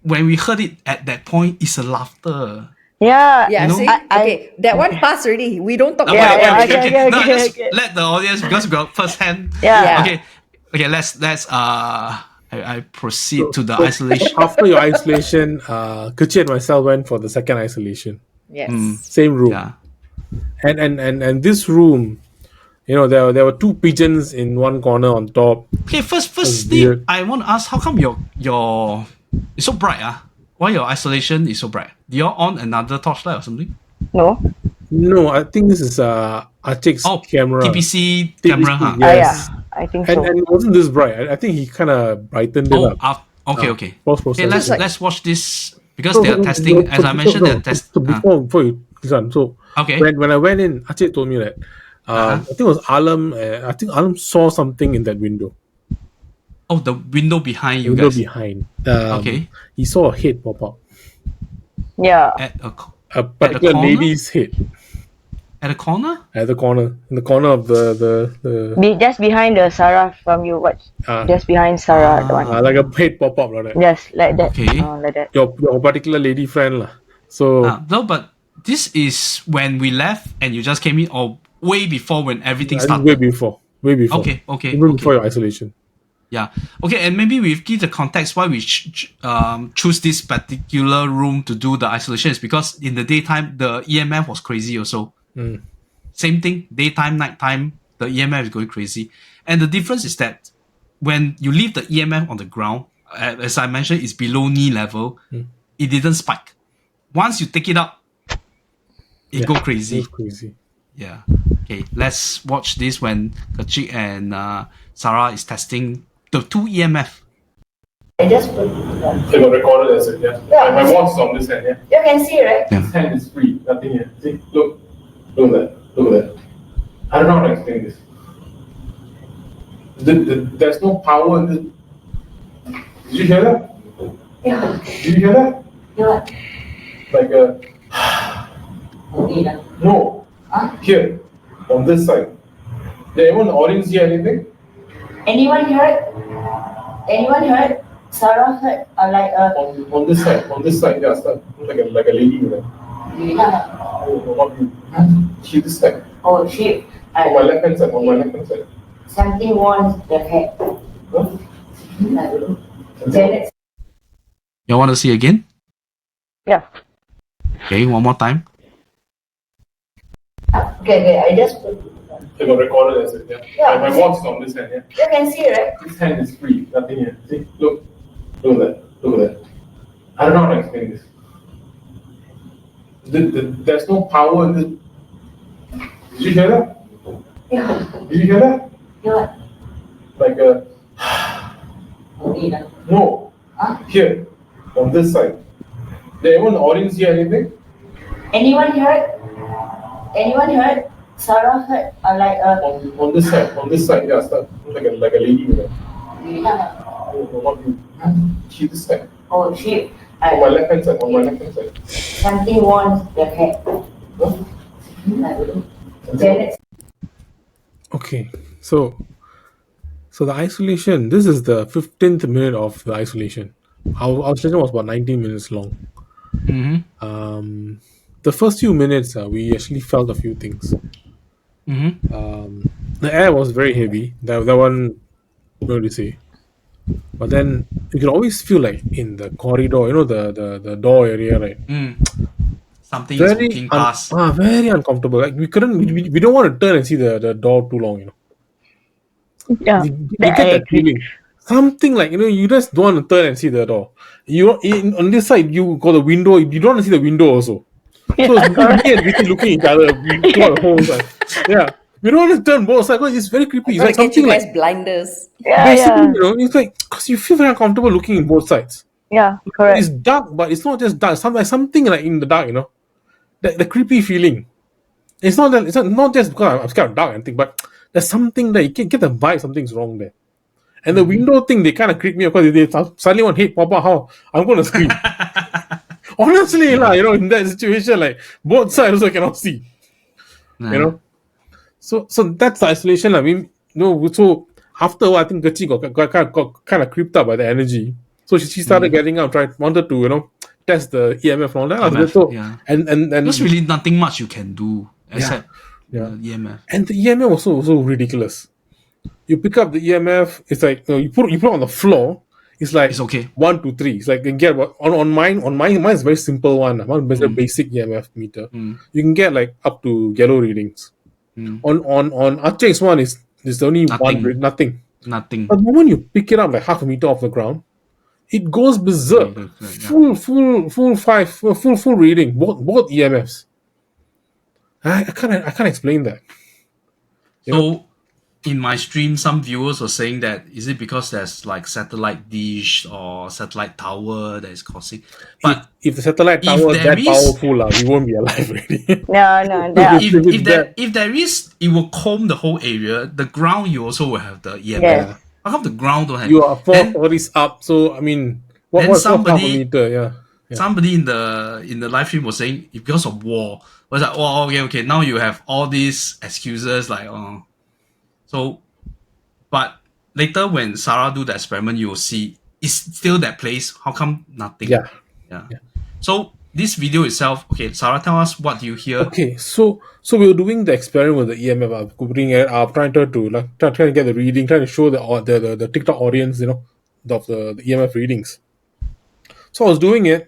when we heard it at that point, it's a laughter. Yeah. Yeah, You know? see? Okay, that one passed already. We don't talk Okay, about Yeah, that. okay. No, just okay. let the audience, because we got first hand. Yeah. Okay. Let's I proceed to the isolation. After your isolation, Kechik and myself went for the second isolation. Yes. Same room. Yeah. And this room, there were two pigeons in one corner on top. Okay, firstly, weird. I want to ask, how come your it's so bright? Why your isolation is so bright? Do you on another torchlight or something? No. No, I think this is Achik's camera. TPC TPC, camera, huh? yeah. Yeah. Yes. I think so. And it wasn't this bright. I think he kind of brightened it up. Okay. Post-processing. Okay, let's watch this because they are testing. As I mentioned, they're testing. So before you listen, so Okay. when I went in, Achik told me that I think it was Alam. I think Alam saw something in that window. Oh, the window behind you Window guys. behind. Okay. He saw a head pop up. Yeah. A particular corner? lady's head At the corner? at the corner, in the corner of the Just behind the Sara from you watch. Just behind Sara, the one. like a head pop up like that. Just like that. Okay. Like that. Your particular lady friend lah. So No, but this is when we left and you just came in, or way before when everything I think started. way before. Okay. Even before your isolation. Yeah. Okay, and maybe we give the context why we choose this particular room to do the isolation is because in the daytime the EMF was crazy also. Same thing, daytime, nighttime, the EMF is going crazy. And the difference is that when you leave the EMF on the ground, as I mentioned, it's below knee level, it didn't spike. Once you take it up, it go crazy. It's crazy. Yeah. Okay, let's watch this when Kechik and Sara is testing the two EMF. I just put. They got recorded as it, yeah. My watch is on this hand, yeah. You can see, right? This hand is free, nothing here. See, look at that. I don't know how to explain this. There's no power in this. Did you hear that? Yeah. Did you hear that? Yeah. Like a no. Here, on this side. Did anyone in the audience hear anything? Anyone heard? Sarah heard like a. On this side, yeah, start like a lady with that. Not you. She this side. Oh shit! On my left hand side. Something wants the head. Huh? Janet. You want to see again? Yeah. Okay, one more time. Okay. I just put. They got recorded as it, yeah. My watch is on this hand, yeah. You can see, right? This hand is free, nothing here. See, look at that. I don't know how to explain this. There's no power in this. Did you hear that? Yeah. Did you hear that? Yeah. Like a no. Here, on this side. Did anyone in the audience hear anything? Anyone heard? Sarah heard like a. On this side, yeah, start like a lady with that. Not you. She this side. Oh shit! On my left hand side. Something wants the head. Huh? Janet. Okay, so the isolation. This is the 15th minute of the isolation. Our isolation was about 19 minutes long. The first few minutes, we actually felt a few things. The air was very heavy. That one, what do you say? But then you can always feel like in the corridor, the door area, right? Something is walking past. Very uncomfortable. Like we don't want to turn and see the door too long, Yeah. You get that feeling. Something like, you just don't want to turn and see the door. On this side, you got the window. You don't want to see the window also. So it's me and Vicky looking at each other. We got the whole side. Yeah. We don't want to turn both sides because it's very creepy. It's Gotta like get you something guys like blinders. basically, it's like because you feel very uncomfortable looking in both sides. Yeah, It's correct. dark, but it's not just dark. Sometimes something like in the dark, the creepy feeling. It's not just because I'm scared of dark and anything, but there's something that you can get the vibe. Something's wrong there. And the window thing, they kind of creep me up because they suddenly want hate pop out. How I'm going to scream. Honestly, in that situation, like both sides also cannot see. So that's the isolation. I mean, so after a while, I think Kechik got kind of creeped up by the energy. So she started getting up, wanted to, test the EMF and all that. EMF, So, yeah. and There's really nothing much you can do except yeah. the EMF. And the EMF was so ridiculous. You pick up the EMF, it's like you put it on the floor. It's like It's okay. 1 to 3. It's like you can get on mine is a very simple one. One is a basic EMF meter. You can get like up to yellow readings. On Archie's one is only Nothing. nothing. Nothing. But the moment you pick it up like half a meter off the ground, it goes berserk. Yeah. Full reading. Both EMFs. I can't explain that. So in my stream, some viewers were saying that is it because there's like satellite dish or satellite tower that is causing? But if the satellite tower is that powerful, we won't be alive already. No. if there is, it will comb the whole area. The ground you also will have the EMF. Yes. How come the ground don't have? You are 4 stories up, so I mean, what's half a meter? Yeah. Somebody in the live stream was saying if because of war, was like, oh, okay. Now you have all these excuses like, so, but later when Sara do the experiment, you will see it's still that place. How come nothing? Yeah. So this video itself, okay, Sara, tell us what you hear. Okay, so we were doing the experiment with the EMF, putting it up, trying to get the reading, trying to show the TikTok audience, of the EMF readings. So I was doing it.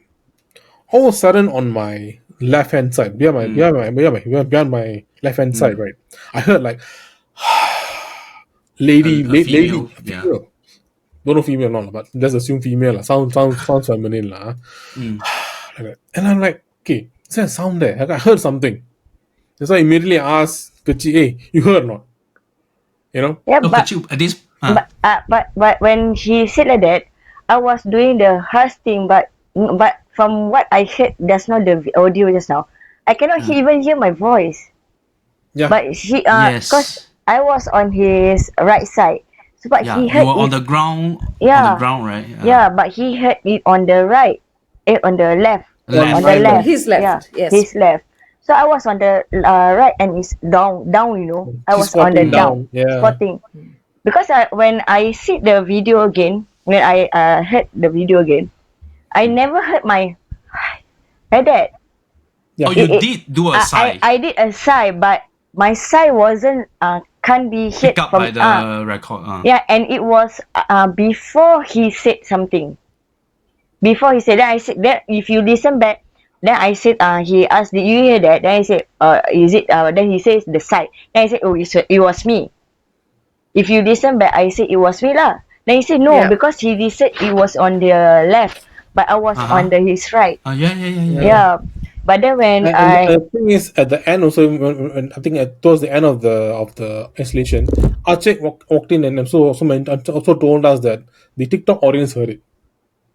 All of a sudden, on my left hand side, beyond my left hand side, right, I heard like lady, female, yeah. female. Don't know female or not, but let's assume female. Sounds feminine. Like that. And I'm like, okay, is there a sound there? Like, I heard something. That's why I immediately asked Kechik, hey, you heard or not? Yeah, Oh, but Kechik, at this, but when he said like that, I was doing the hush thing, but from what I heard, that's not the audio just now. I cannot even hear my voice. Yeah. But he, yes. because I was on his right side, so but he heard you were on the ground. On the ground, right? Yeah, but he heard it on the right, on the left. On the left. His left. Yes. His left. So I was on the right, and it's down. I was on the down, spotting. Because when I see the video again, when I heard the video again, I never heard my like that. Yeah. Oh, you did do a sigh. I did a sigh, but my sigh wasn't can't be heard Pick up from by the record. Yeah, and it was before he said something. Before he said that, I said that if you listen back, then I said he asked, did you hear that? Then I said, is it then he says the side. Then I said, oh, it was me. If you listen back, I said it was me lah. Then he said no, because he said it was on the left, but I was on his right. Yeah. But then when the thing is, at the end also, when I think towards the end of the installation, Archie walked in and also told us that the TikTok audience heard it.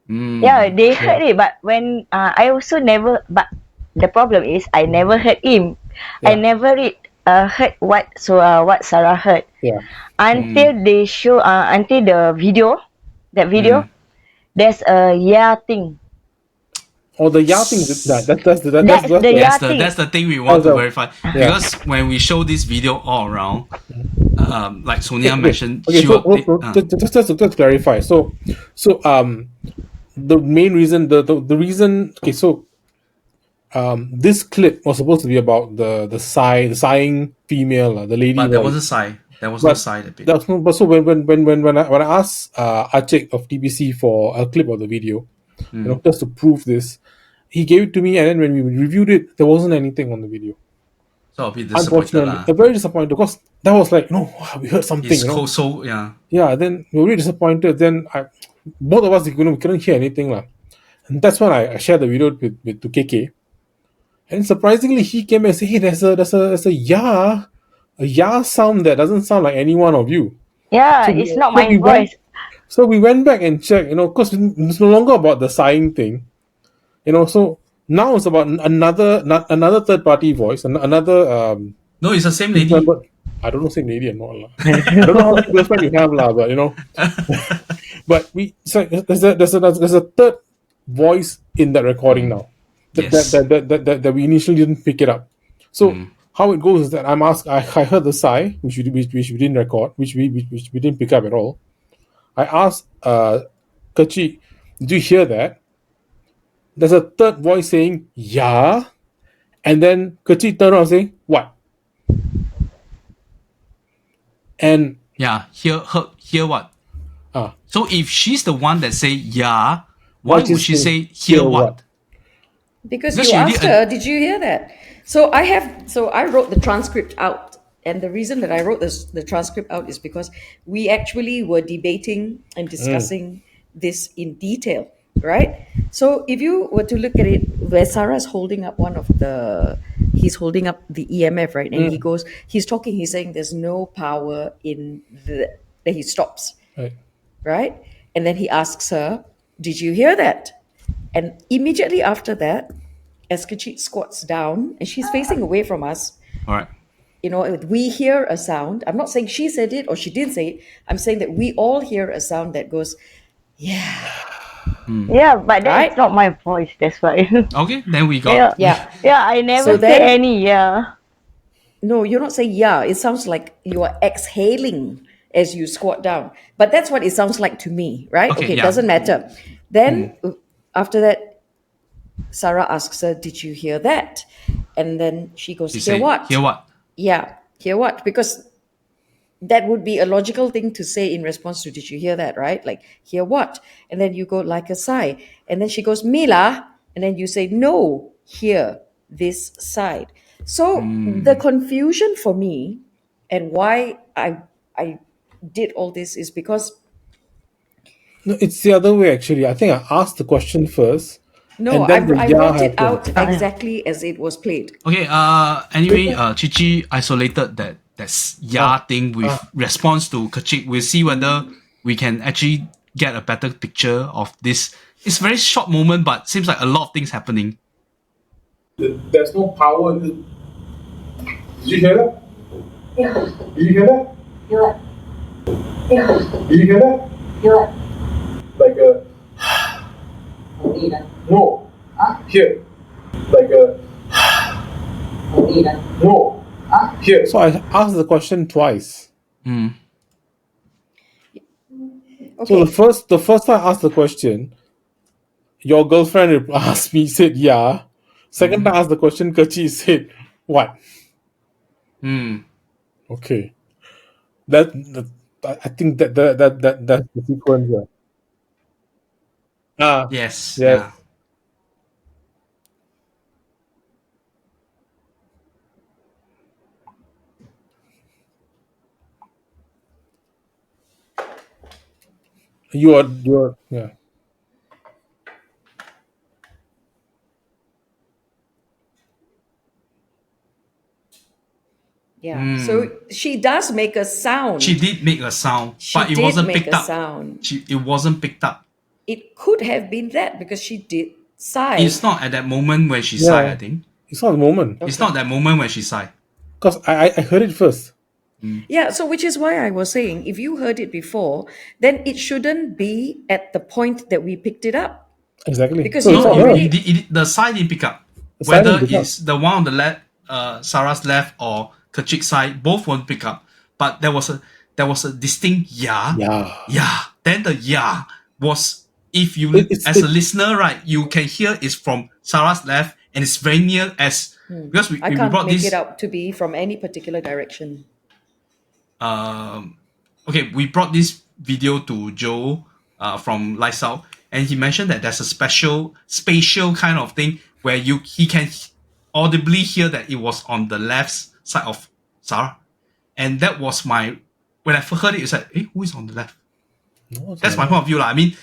Yeah, they heard it, but when I also never. But the problem is, I never heard him. I never heard what Sara heard. Yeah. Until they show until the video, there's a thing. Or the thing. That's the thing we want to verify. Because when we show this video all around, like Sonia mentioned, just to clarify. So the main reason, the reason. Okay, so this clip was supposed to be about the sighing female, the lady. But there was a sigh. There was no sigh. But so when I asked Archie of TBC for a clip of the video, just to prove this, he gave it to me, and then when we reviewed it, there wasn't anything on the video. So a bit disappointed. Unfortunately, very disappointed because that was like, we heard something. It's so yeah. Yeah, then we were really disappointed. Then both of us, we couldn't hear anything lah. And that's when I shared the video with KK. And surprisingly, he came and said, "Hey, there's a ya sound that doesn't sound like any one of you." Yeah, So, it's not so my we went voice. so we went back and checked, because it's no longer about the sighing thing, So now it's about another third party voice, another No, it's the same team lady. member. I don't know, same lady or not lah. I don't know how many girlfriend you have lah, but but there's a third voice in that recording now. Yes. That we initially didn't pick it up. So how it goes is that I heard the sigh, which we didn't record, which we didn't pick up at all. I asked Kechik, did you hear that? There's a third voice saying, yeah. And then Kechik turned around saying, what? And Yeah, hear what? ah, So if she's the one that say yeah, why What you would she say, say hear what? Because Because you she already asked her, did you hear that? So I wrote the transcript out. And the reason that I wrote the transcript out is because we actually were debating and discussing this in detail, right? So if you were to look at it, where Sarah's holding up he's holding up the EMF, right? And he's talking, he's saying there's no power in then he stops, right. right? And then he asks her, did you hear that? And immediately after that, as Kechik squats down and she's facing away from us, All right. we hear a sound. I'm not saying she said it or she didn't say it. I'm saying that we all hear a sound that goes, yeah. Yeah, but that's Right? not my voice. That's why. Okay, then we got yeah. Yeah. Yeah, I never So say then- any. Yeah. No, you're not saying yeah. It sounds like you are exhaling as you squat down. But that's what it sounds like to me, right? Okay, It yeah. doesn't matter. Then after that, Sarah asks her, did you hear that? And then she goes, you hear say what? hear what? Yeah, hear what? Because that would be a logical thing to say in response to, did you hear that, right? Like, hear what? And then you go like a sigh. And then she goes, Mila. And then you say, no, hear this side. So the confusion for me and why I did all this is because, No, it's the other way actually. I think I asked the question first. no, and then the I yeah wrote it happened. out exactly as it was played. Okay, anyway, Cici isolated that yeah thing with response to Kechik. We'll see whether we can actually get a better picture of this. It's a very short moment, but seems like a lot of things happening. There's no power. Did you hear that? Did you hear that? Did you hear that? Like a no. Here. Like a no. Here. So I asked the question twice. Okay. So the first time I asked the question, your girlfriend asked me, said yeah. Second time I asked the question, Kachi said what? Okay. I think that's the sequence. Yeah. Yes. Yes. Yeah. You're yeah. Yeah. So she does make a sound. She did make a sound, She but it did wasn't make picked a up. sound. It wasn't picked up. It could have been that because she did sigh. It's not at that moment when she sighed, I think. It's not the moment. It's not that moment when she sighed. Because I heard it first. Yeah, so which is why I was saying, if you heard it before, then it shouldn't be at the point that we picked it up. Exactly. Because So you it's No, not her. already- the side didn't pick up. The side Whether didn't pick up. it's the one on the left, Sarah's left, or Kechik's side, both won't pick up. But there was a distinct yeah. Yeah. Then the yeah was, if you It's- as a listener, right, you can hear it's from Sarah's left and it's very near as because we I can't brought make this it out to be from any particular direction. okay, we brought this video to Joe from Lysal, and he mentioned that there's a spatial kind of thing where he can audibly hear that it was on the left side of Sarah, and that was when I first heard it, it's like, who is on the left? No, it's That's not. my point of view, I mean,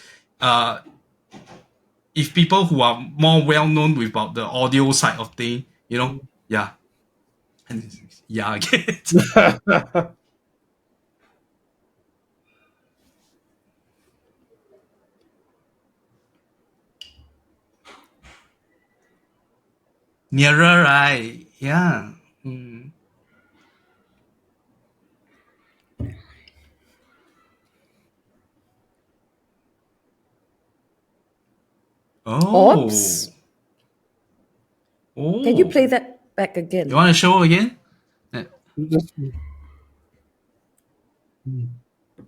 if people who are more well known about the audio side of thing Yeah. And yeah, again. Nearer, right? Yeah. Mm. Oh. Orbs. Oh. Can you play that back again? You want to show again? Just-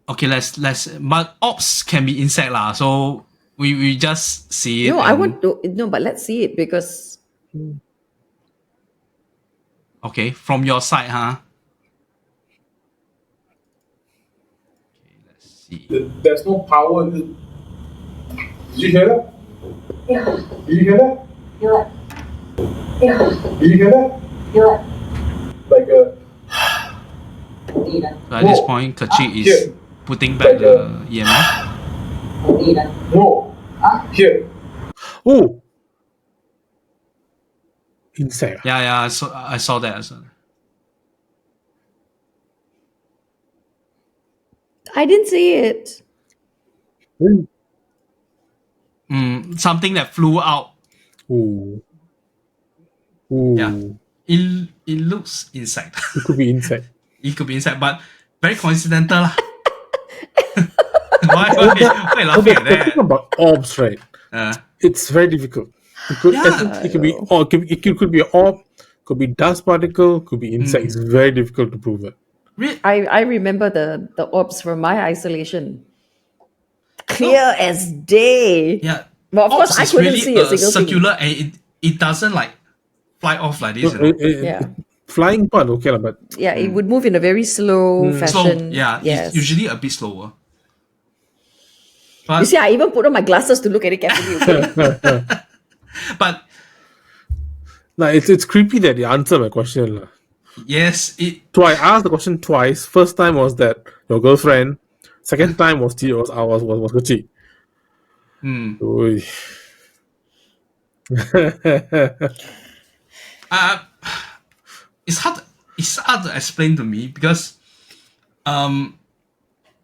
Okay, let's. But ops can be insect lah. So we just see it. No, I and- want to. No, but let's see it because Okay, from your side, huh? Okay, let's see. There's no power. Did you hear that? Yeah. Did you hear that? Yeah. Yeah. Did you hear that? Yeah. Like a. So at this point, Kechik is Here. putting back the EMF. No. Here. Oh. Insect. Yeah. So I saw that as well. I didn't see it. Something that flew out. Ooh. Ooh. Yeah. It looks insect. It could be insect. It could be insect, but very coincidental lah. Why you laughing at The thing that? about orbs, right? It's very difficult. It could, Yeah. it could be orb, it could be an orb, could be dust particle, could be insect. It's very difficult to prove it. I remember the orbs from my isolation. Clear as day. Yeah. But of course, I Ops is couldn't really see a single thing. circular, and it doesn't like fly off like this. Yeah. Flying part, okay, but Yeah, it would move in a very slow Slow. fashion. Yeah. Yes. It's usually a bit slower. You But see, I even put on my glasses to look at it carefully. Okay? but like, it's creepy that you answer my question. lah. yes, it So I asked the question twice. First time was that your girlfriend. Second time was Kechik. Oy. it's hard to explain to me because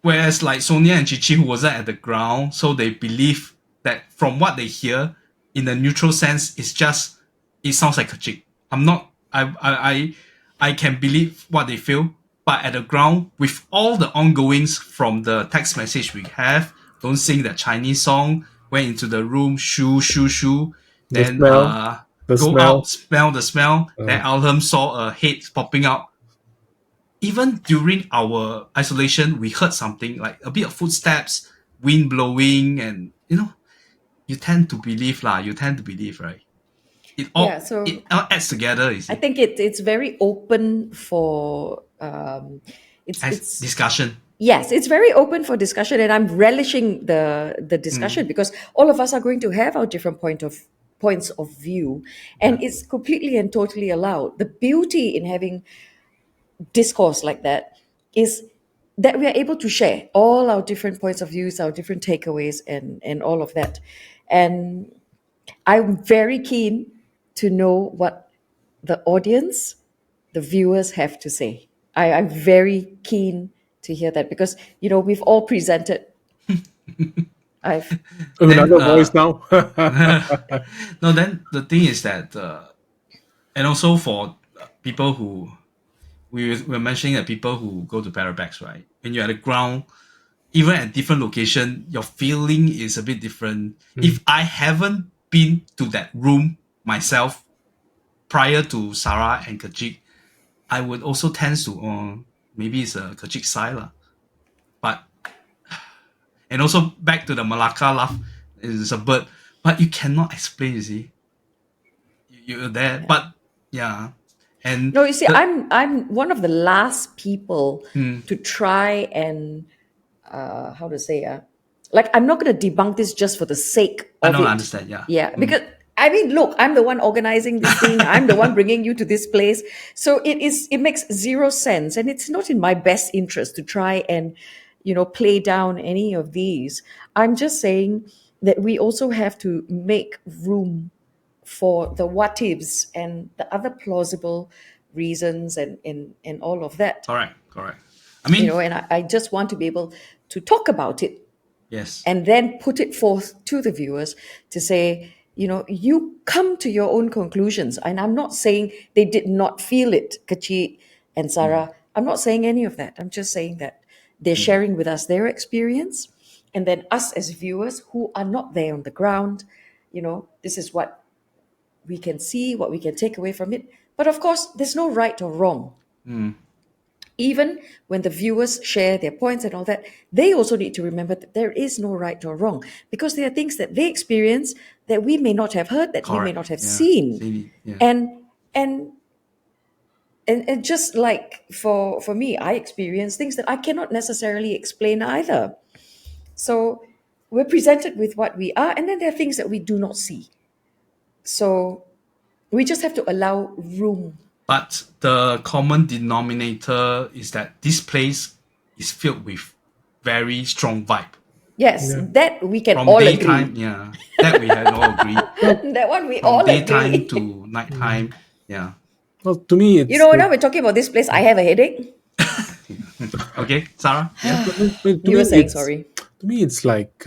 whereas like Sonia and Cici who wasn't at the ground, so they believe that from what they hear in the neutral sense, it sounds like Kechik. I can believe what they feel, but at the ground with all the ongoings from the text message we have, don't sing that Chinese song, went into the room, shoo, The then smell. The go smell. out, smell the smell. Then Alham saw a head popping out. Even during our isolation, we heard something like a bit of footsteps, wind blowing, and you tend to believe, right? It all Yeah, so- it all adds together. You see, I think it's very open for it's discussion. yes, it's very open for discussion, and I'm relishing the discussion because all of us are going to have our different points of view, and it's completely and totally allowed. The beauty in having discourse like that is that we are able to share all our different points of views, our different takeaways, and all of that. And I'm very keen to know what the audience, the viewers have to say. I'm very keen to hear that because we've all presented. I've Another Then, voice now. No, then the thing is that, and also for people who we were mentioning that people who go to Parabex, right? When you're at the ground, even at different location, your feeling is a bit different. If I haven't been to that room myself prior to Sara and Kechik, I would also tend to maybe it's a Kechik side lah. But and also back to the Malacca laugh, it's a bird, but you cannot explain. You see, you're there, but yeah, and No, you see, I'm one of the last people to try and how to say like I'm not going to debunk this just for the sake I of don't it. understand. Yeah, Yeah, because I mean, look, I'm the one organizing this thing. I'm the one bringing you to this place. So it makes zero sense, and it's not in my best interest to try and play down any of these. I'm just saying that we also have to make room for the what ifs and the other plausible reasons and all of that. Correct. I mean, And I just want to be able to talk about it yes. and then put it forth to the viewers to say, you come to your own conclusions. And I'm not saying they did not feel it, Kechik and Sara. I'm not saying any of that. I'm just saying that they're sharing with us their experience. And then us as viewers who are not there on the ground, this is what we can see, what we can take away from it. But of course, there's no right or wrong. Even when the viewers share their points and all that, they also need to remember that there is no right or wrong, because there are things that they experience that we may not have heard, that we may Correct. not have Yeah. seen. Yeah. And just like for me, I experience things that I cannot necessarily explain either. So we're presented with what we are, and then there are things that we do not see. So we just have to allow room. But the common denominator is that this place is filled with very strong vibe. Yes, that we can From all daytime, agree. yeah, that we had all agreed. That one we From all daytime agree. to nighttime, yeah. Well, to me, it's Now we're talking about this place. I have a headache. Okay, Sarah. Yeah. You were saying, sorry. To me, it's like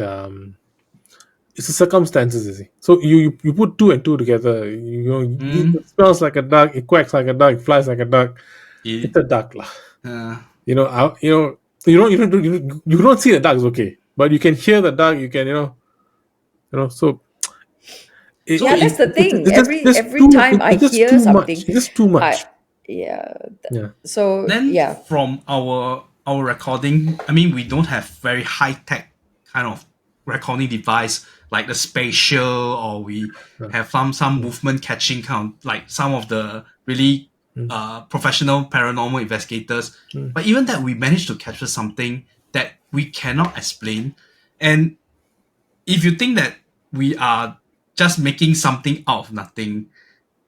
it's the circumstances, you see. So you put two and two together. It smells like a duck. It quacks like a duck. It flies like a duck. It's a duck, lah. You don't see the duck, it's okay, but you can hear the duck. You can so. That's the thing. It's just Every time I just hear too something, much. It's just too much. yeah. Yeah. So Then yeah, from our recording, I mean, we don't have very high tech kind of recording device like the spatial, or we have some movement catching kind of, like some of the really professional paranormal investigators. But even that, we managed to capture something that we cannot explain. And if you think that we are just making something out of nothing,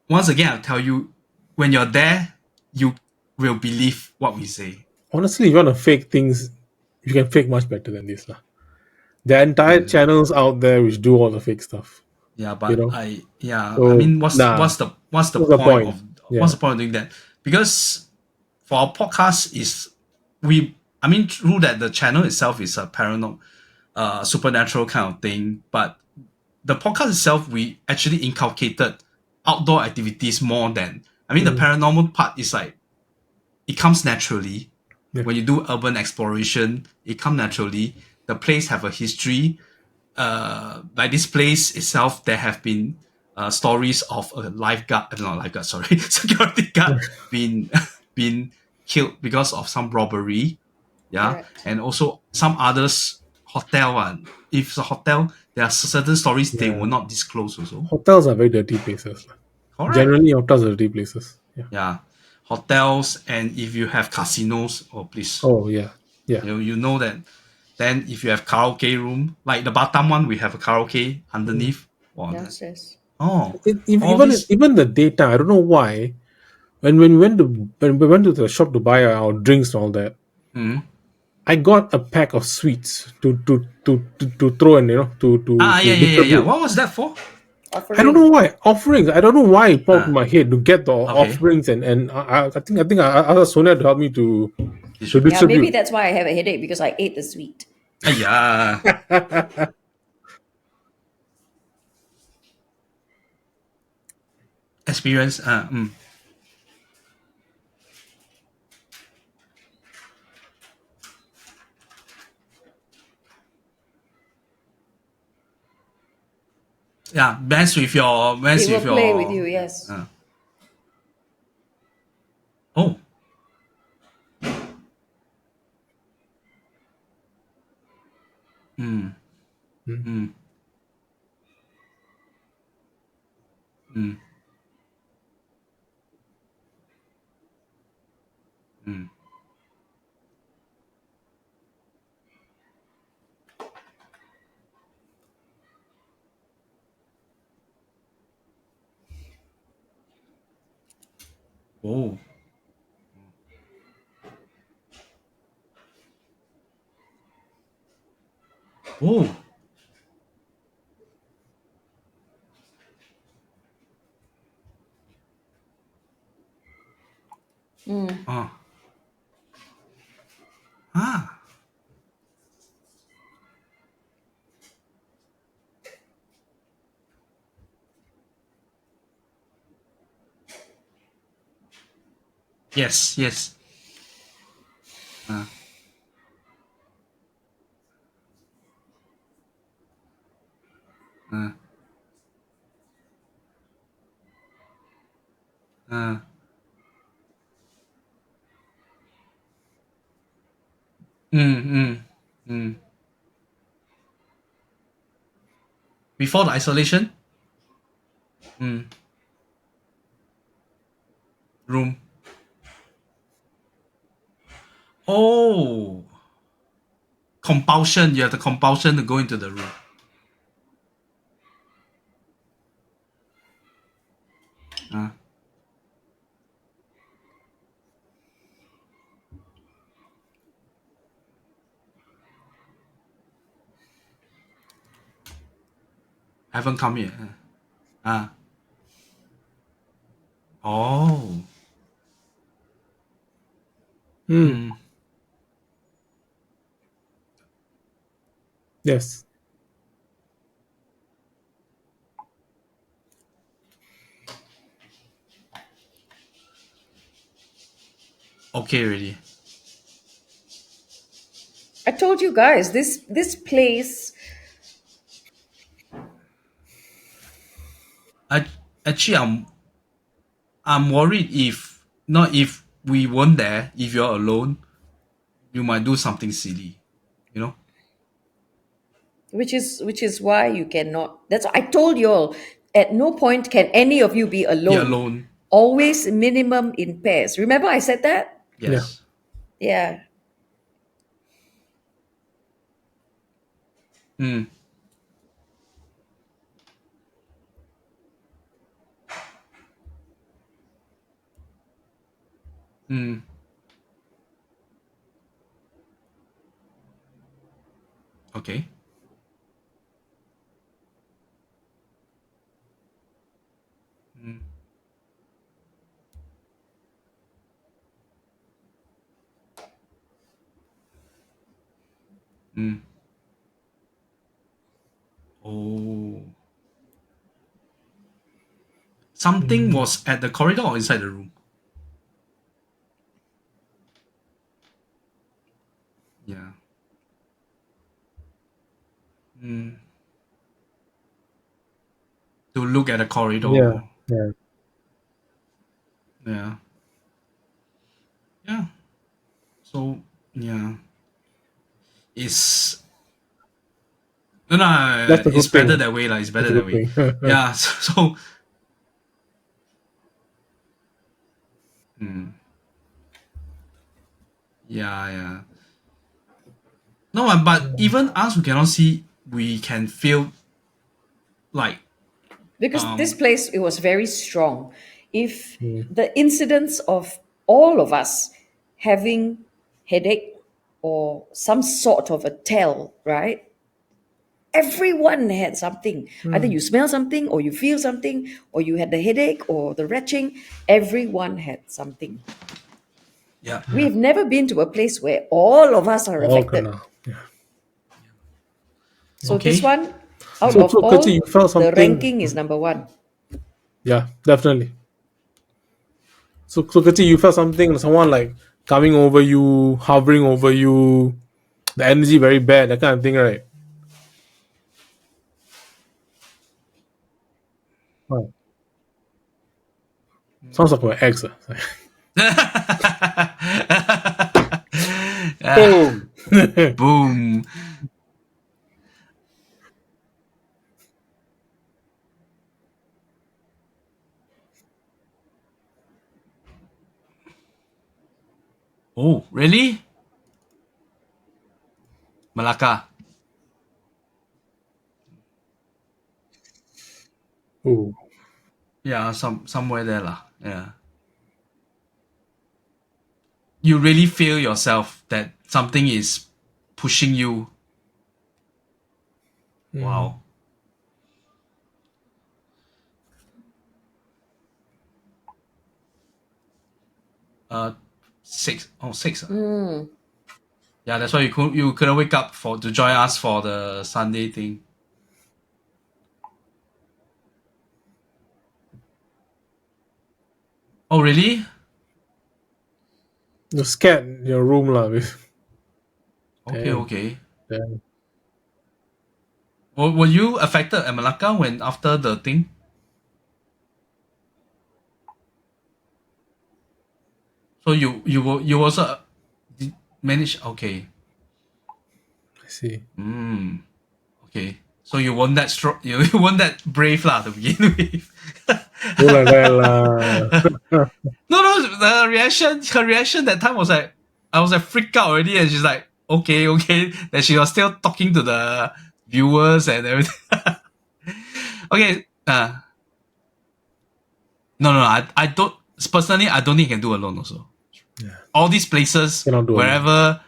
once again, I'll tell you, when you're there, you will believe what we say. Honestly, if you want to fake things, you can fake much better than this, lah. There are entire channels out there which do all the fake stuff. Yeah, but So, I mean, what's the what's the point point? of what's the point of doing that? Because for our podcast through that the channel itself is a paranormal, supernatural kind of thing, but the podcast itself, we actually inculcated outdoor activities more than, the paranormal part is like, it comes naturally. Yeah. When you do urban exploration, it comes naturally. The place have a history. Like this place itself, there have been stories of a security guard being killed because of some robbery. Yeah. Correct. And also some others hotel. If it's a hotel, there are certain stories they will not disclose also. Hotels are very dirty places. Correct. Generally, hotels are dirty places. Yeah. Yeah. Hotels, and if you have casinos, please. Oh yeah. Yeah. You know that. Then if you have karaoke room, like the Batam one, we have a karaoke underneath. Yes. Oh, Even the daytime, I don't know why. When we went to the shop to buy our drinks and all that, I got a pack of sweets to throw in, to yeah. What was that for? Offering. I don't know why offerings. I don't know why it popped in my head to get the offerings, and I think I asked Sonia to help me to distribute. Yeah, maybe that's why I have a headache, because I ate the sweet. Yeah. Experience. Yeah, mess with your. It will play with you. Yes. Oh. Oh. Oh. Ah. Yes, yes. Uh, uh, mm, mm, mm. Before the isolation? Mm. Room. Oh. Compulsion. You have the compulsion to go into the room. Uh, haven't come yet. Oh. Hmm. Mm. Yes. Okay, already. I told you guys this place. I, actually, I'm worried if we weren't there, if you're alone, you might do something silly. You know? Which is why you cannot. That's I told you all. At no point can any of you be Be alone. alone. Always minimum in pairs. Remember I said that? Yeah. Yes. Yeah. Mm. Mm. Okay. Mm. Mm. Oh. Something Mm. was at the corridor or inside the room? Yeah. Mm. To look at the Yeah. corridor. Yeah. Yeah. Yeah. So yeah. It's no, That's a it's good better thing. that way, like it's That's better a that good way. thing. Yeah. So mm, yeah, yeah. No, but even us who cannot see, we can feel like Because this um place it was very strong. If Mm. the incidence of all of us having headache or some sort of a tell, right? Everyone had something. Either Mm. you smell something, or you feel something, or you had the headache or the retching. Everyone had something. yeah. We've never been to a place where all of us are All affected. gonna. Yeah. So this Okay. one, out So, of Mm, so Kachi, you all, felt the something. ranking is number one. Yeah, definitely. So Kachi, you felt something, someone like coming over you, hovering over you, the energy very bad, that kind of thing, right? Right. Sounds like my ex. yeah. Boom. Boom. Oh, really? Malacca. Ooh. Yeah, somewhere there lah. Yeah. You really feel yourself that something is pushing you. Mm. Wow. Uh, six. Oh, six. Ah. Yeah, that's why you couldn't wake up to join us for the Sunday thing. Oh really? You're scared in your room lah. Okay, Damn. okay. Damn. Were you affected at Malacca when after the thing? So you also managed. Okay. I see. Okay. So you weren't that strong. You weren't that brave lah to begin with. Don't like that lah. No. Her reaction that time was like, I was like freaked out already, and she's like, okay. Then she was still talking to the viewers and everything. Okay. No. I don't personally. I don't think you can do alone. Also, all these places, Cannot do wherever,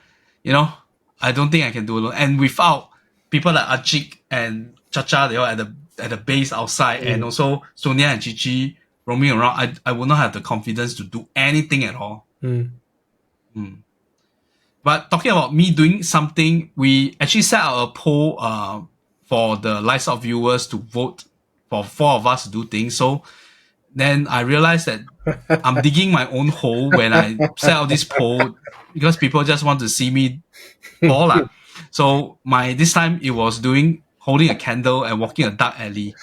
I don't think I can do alone. And without people like Kechik and Chacha, they all at the base outside, and also Sonia and Cici roaming around, I would not have the confidence to do anything at all. But talking about me doing something, we actually set out a poll for the lights out viewers to vote for 4 of us to do things. So then I realized that I'm digging my own hole when I set out this poll because people just want to see me fall. So this time it was holding a candle and walking a dark alley.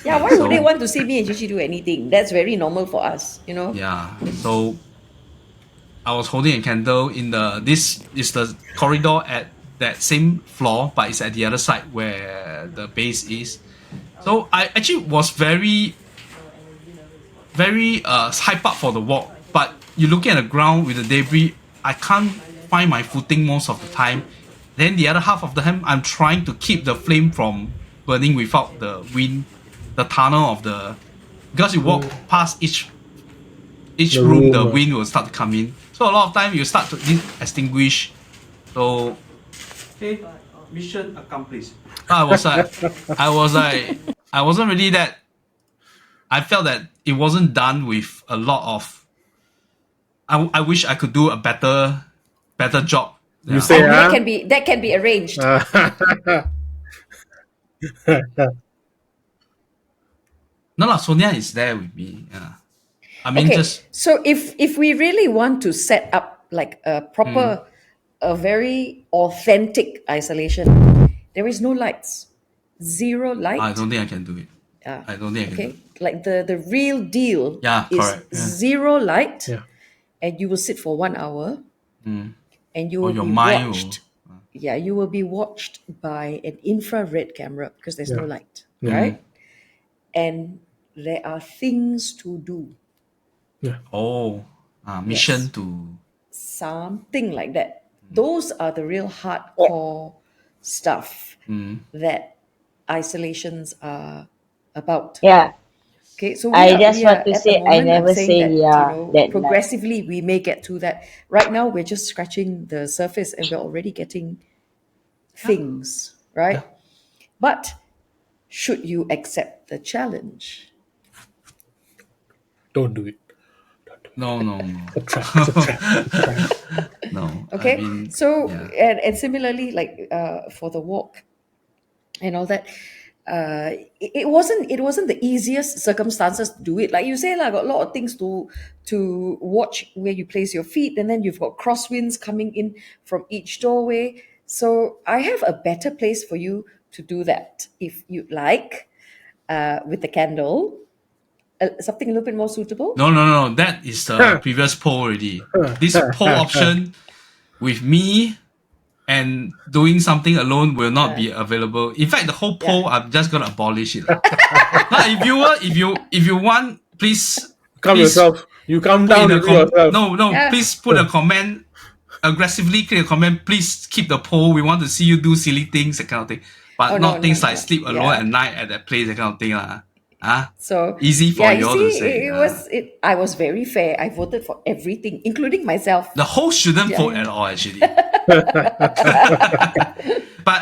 Yeah, why would they want to see me and Cici do anything? That's very normal for us, Yeah. So I was holding a candle this is the corridor at that same floor, but it's at the other side where the base is. So I actually was very hype up for the walk, but you're looking at the ground with the debris, I can't find my footing most of the time. Then the other half of the time, I'm trying to keep the flame from burning without the wind, the tunnel of because you walk past each room, the wind will start to come in. So a lot of time you start to extinguish. So, okay, mission accomplished. I wasn't really that. I felt that it wasn't done with a lot of. I wish I could do a better job. You say that can be arranged. No, Sonia is there with me. Yeah. I mean, so if we really want to set up like a proper, a very authentic isolation, there is no lights, 0 light. I don't think I can do it. I don't think I can do it. Like the real deal is correct. 0 light, and you will sit for 1 hour, and you will your be mind watched. You will be watched by an infrared camera because there's no light, right? And there are things to do. Mission to something like that. Those are the real hardcore stuff that isolations are about. Yeah. Okay, so I just want to say I never say that progressively we may get to that. Right now we're just scratching the surface and we're already getting things, right? But should you accept the challenge? Don't do it. No. No. Okay, I mean, and similarly, like for the walk and all that, it wasn't the easiest circumstances to do it. Like you say, like got a lot of things to watch where you place your feet, and then you've got crosswinds coming in from each doorway. So I have a better place for you to do that if you'd like, with the candle. Something a little bit more suitable? No. That is the previous poll already. This poll option with me and doing something alone will not be available. In fact, the whole poll, I'm just gonna abolish it. Now, if you want, please yourself. You come down and do yourself. No. Please put a comment. Aggressively click a comment. Please keep the poll. We want to see you do silly things, that kind of thing. But not things like sleep alone at night at that place, that kind of thing. So easy for you all to say. I was very fair. I voted for everything, including myself. The host shouldn't vote at all, actually. But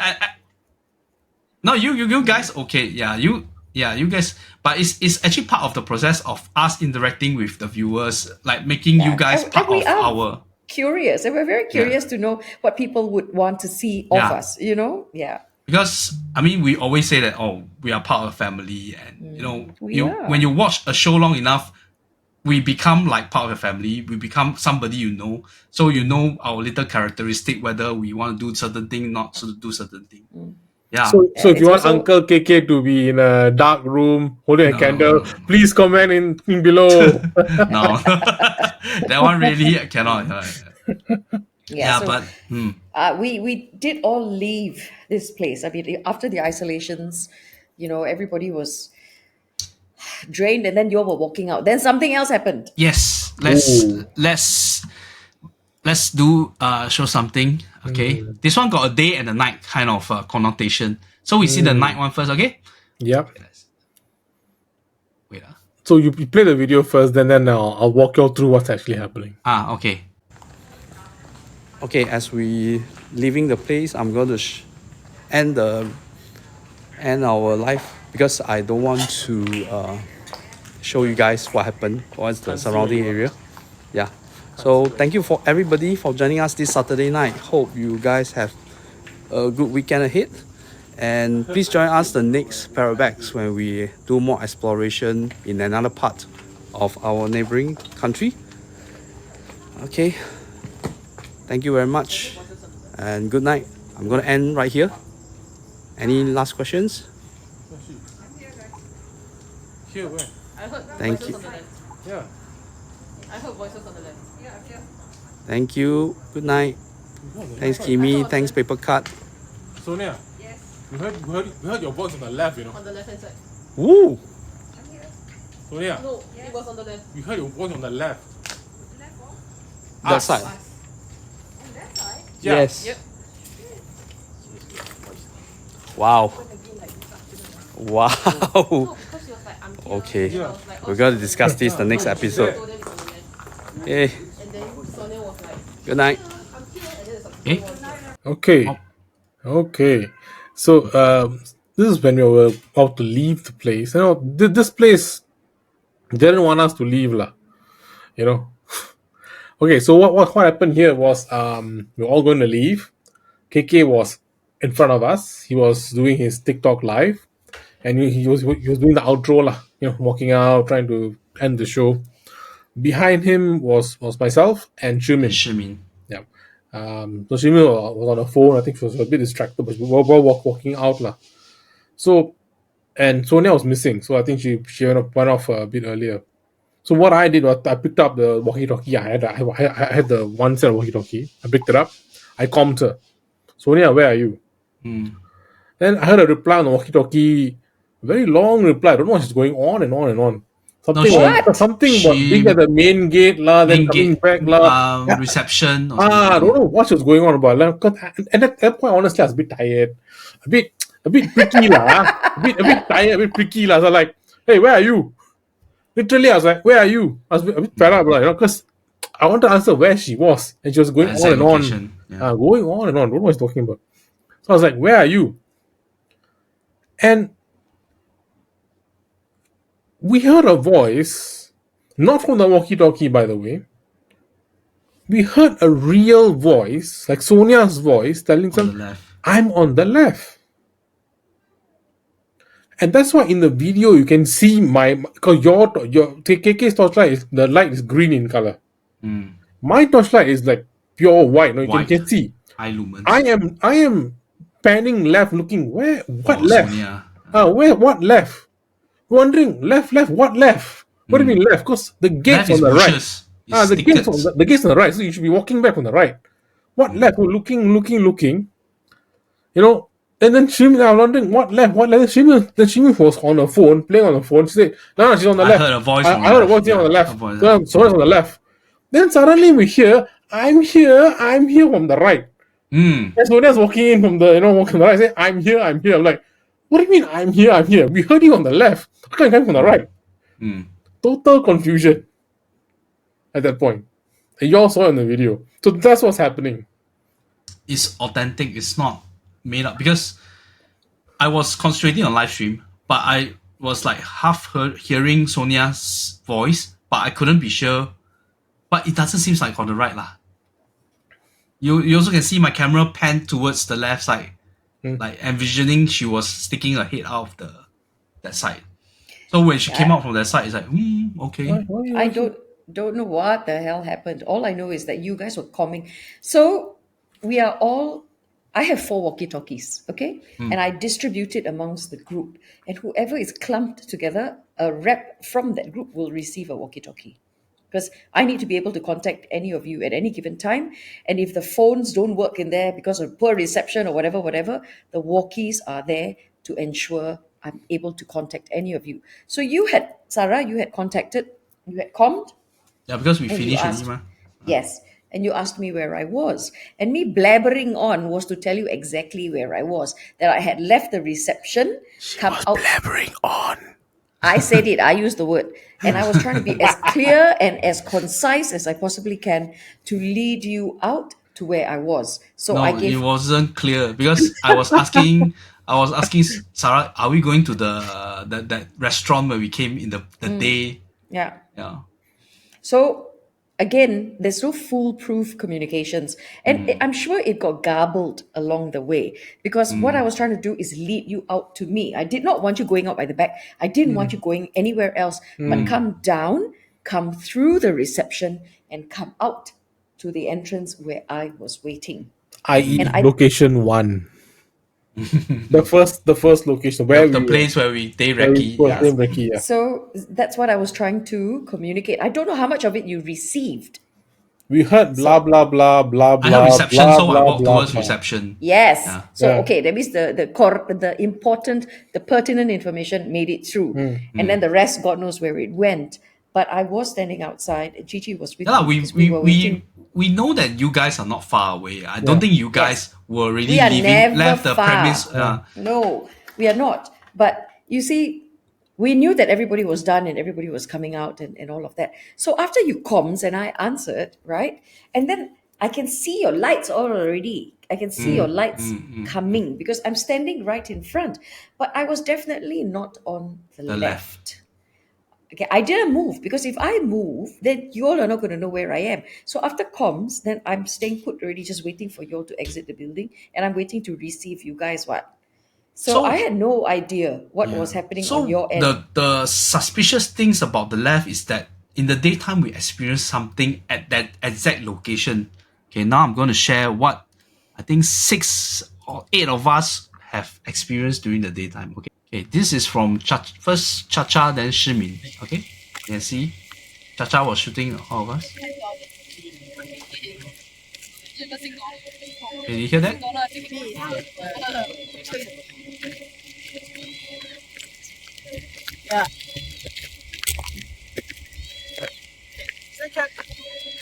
no, you guys, okay, you guys. But it's actually part of the process of us interacting with the viewers, like making you guys part of our. curious, and we're very curious to know what people would want to see of Yeah. us. You know, yeah. Because I mean, we always say that we are part of a family, and We are. when you watch a show long enough, we become like part of a family. We become somebody so you know our little characteristic, whether we want to do certain thing, not to do certain thing. Yeah. So if It's you want also- Uncle KK to be in a dark room holding a No. candle, please comment in below. No, that one really cannot. Yeah, so, but we did all leave this place. I mean, after the isolations, everybody was drained, and then you all were walking out. Then something else happened. yes, Ooh. let's do show something. Okay, this one got a day and a night kind of connotation. So we see the night one first. Okay, Yep. wait. So you play the video first, then I'll walk you all through what's actually happening. Okay. Okay, as we leaving the place, I'm going to end our live because I don't want to show you guys what happened, what's the surrounding area. Yeah. So thank you for everybody for joining us this Saturday night. Hope you guys have a good weekend ahead. And please join us the next Parabex when we do more exploration in another part of our neighboring country. Okay. Thank you very much and good night. I'm going to end right here. Any last questions? Here, where? I heard Thank voices you. on the left. Yeah. I heard voices on the left. Thank you. Good night. Thanks, Kimi. Thanks, Paper Cut. Sonia. Yes. We heard your voice on the left, On the left hand side. Woo! Sonia, No, it was on the left. we heard your voice on the left. That side. Yes. Yep. Wow. Wow. No, because she was like, I'm here. Okay. I was like, We're going to discuss this the next episode. So then it's on the left. Okay. And then Sonia was like, Good night. I'm here. And then it's like, Eh? Okay. Okay. So this is when we were about to leave the place. This place didn't want us to leave, lah. Okay, so what happened here was we were all going to leave. KK was in front of us. He was doing his TikTok live, and he was doing the outro, lah. Walking out, trying to end the show. Behind him was myself and Shumin. Shimin. Yeah. So Shumin was on the phone. I think she was a bit distracted, but we were walking out, lah. So, and Sonia was missing. So I think she went off a bit earlier. So what I did was I picked up the walkie-talkie. I had the one set of walkie-talkie. I picked it up. I calmed her. Sonia, where are you? Then I heard a reply on the walkie-talkie. Very long reply. I don't know what's going on and on and on. Something she- was being at the main gate lah. Then Main coming gate, back lah. reception. Or I don't know what was going on about lah. And at that point, honestly, I was a bit tired, a bit pricky lah. a bit tired, a bit pricky lah. So like, hey, where are you? Literally, I was like, where are you? I was a bit fed up, because I wanted to answer where she was, and she was going Exact on and on, location, yeah. going on and on. I don't know what he's talking about. So I was like, where are you? And we heard a voice, not from the walkie-talkie, by the way. We heard a real voice, like Sonia's voice, telling on them, the left. I'm on the left. And that's why in the video you can see because your KK's torchlight the light is green in color. My torchlight is like pure white. No, you White. can see. High lumens. I am panning left, looking where what left? Sonia. Where what left? Wondering left, what left? What do you mean left? Because the gate's Left is on the right. bushes. It's The gate's thickets. the gate's on the right, so you should be walking back on the right. What left? We're looking. And then Shimi, I'm wondering what left. Then Shimi was on her phone, playing on the phone. She said, "No, she's on the I left." heard a voice I on the heard a left. voice here on the Yeah, left. a voice. So Sora's on the left. Then suddenly we hear, I'm here from the right. And Sonia's walking in from the, walking on the right. I say, I'm here. I'm like, what do you mean I'm here? We heard you on the left. How come you come from the right? Total confusion at that point. And you all saw it in the video. So that's what's happening. It's authentic. It's not made up, because I was concentrating on live stream, but I was like half hearing Sonia's voice, but I couldn't be sure. But it doesn't seem like on the right lah. you also can see my camera pan towards the left side, like envisioning she was sticking her head out of that side. So when she came out from that side, it's like, okay. I don't know what the hell happened. All I know is that you guys were coming. So we are all. I have 4 walkie-talkies, okay, and I distribute it amongst the group. And whoever is clumped together, a rep from that group will receive a walkie-talkie. Because I need to be able to contact any of you at any given time. And if the phones don't work in there because of poor reception or whatever, the walkies are there to ensure I'm able to contact any of you. So Sarah, you had commed. Yeah, because we And you finished asked, already, yes, and you asked me where I was. And me blabbering on was to tell you exactly where I was. That I had left the reception, come out. Blabbering on. I said it, I used the word. And I was trying to be as clear and as concise as I possibly can to lead you out to where I was. So No, I gave it wasn't clear because I was asking Sarah, are we going to that restaurant where we came in the day? yeah. Yeah. So again, there's no foolproof communications. And I'm sure it got garbled along the way because what I was trying to do is lead you out to me. I did not want you going out by the back. I didn't want you going anywhere else, but come down, come through the reception and come out to the entrance where I was waiting. I.e. And I- location 1. the first location where The we place where we day where recce. we Yeah. stay recce, yeah. So that's what I was trying to communicate. I don't know how much of it you received. We heard blah blah blah blah I blah had reception, blah so I blah walked blah, towards blah. reception. Yes. Yeah. So Yeah. okay, that means the important, the pertinent information made it through, and then the rest, God knows where it went. But I was standing outside, and Gigi was with Yeah, me. we because we, were we waiting. we know that you guys are not far away. I don't Yeah. think you guys were really We are never left the far. premise. No, we are not. But you see, we knew that everybody was done and everybody was coming out and all of that. So after you comms and I answered, right? And then I can see your lights all already. I can see your lights coming because I'm standing right in front. But I was definitely not on the The left. Okay, I didn't move because if I move, then you all are not going to know where I am. So after comms, then I'm staying put already, just waiting for you all to exit the building, and I'm waiting to receive you guys. So So- I had no idea what was happening So on your end. the suspicious things about the left is that in the daytime we experienced something at that exact location. Okay, now I'm going to share what I think 6 or 8 of us have experienced during the daytime. Okay, this is from first Cha-Cha, then Shimin. Okay, you can see Cha-Cha was shooting all of us. Can you hear that?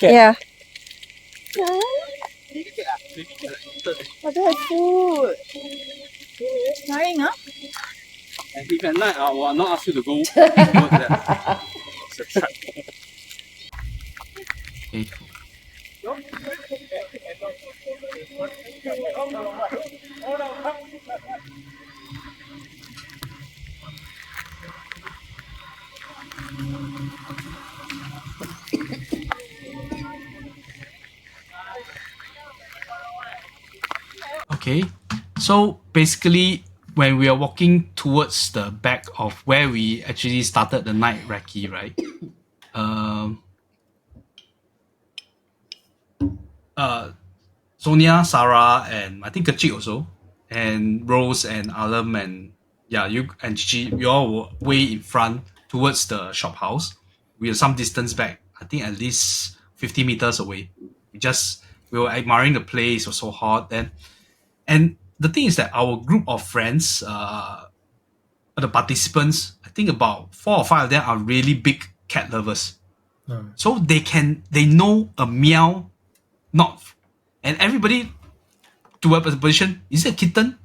Yeah. What the food? Trying, huh? And if at night I will not ask you to go towards that. It's a trap. Okay. Okay, so basically, when we are walking towards the back of where we actually started the night recce, right? Sonia, Sara, and I think Kechik also, and Rose and Alam and you and Cici, we all were way in front towards the shop house. We were some distance back. I think at least 50 meters away. We were admiring the place. It was so hot then. And the thing is that our group of friends, the participants, I think about 4 or 5 of them are really big cat lovers. So they know a meow, not, and everybody to a position, is it a kitten?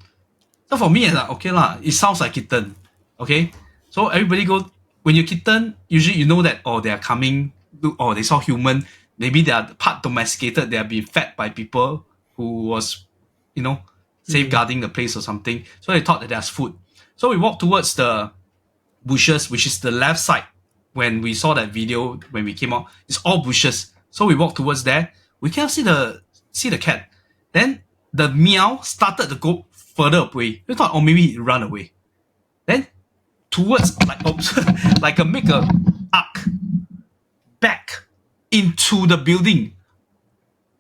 So for me, it's like, okay lah, it sounds like kitten. Okay? So everybody go, when you kitten, usually you know that, they are coming, they saw human, maybe they are part domesticated, they are being fed by people who was, safeguarding the place or something. So they thought that there's food. So we walked towards the bushes, which is the left side. When we saw that video, when we came out, it's all bushes. So we walked towards there. We cannot see the see the cat. Then the meow started to go further away. We thought, oh, maybe it run away. Then towards like make a arc back into the building.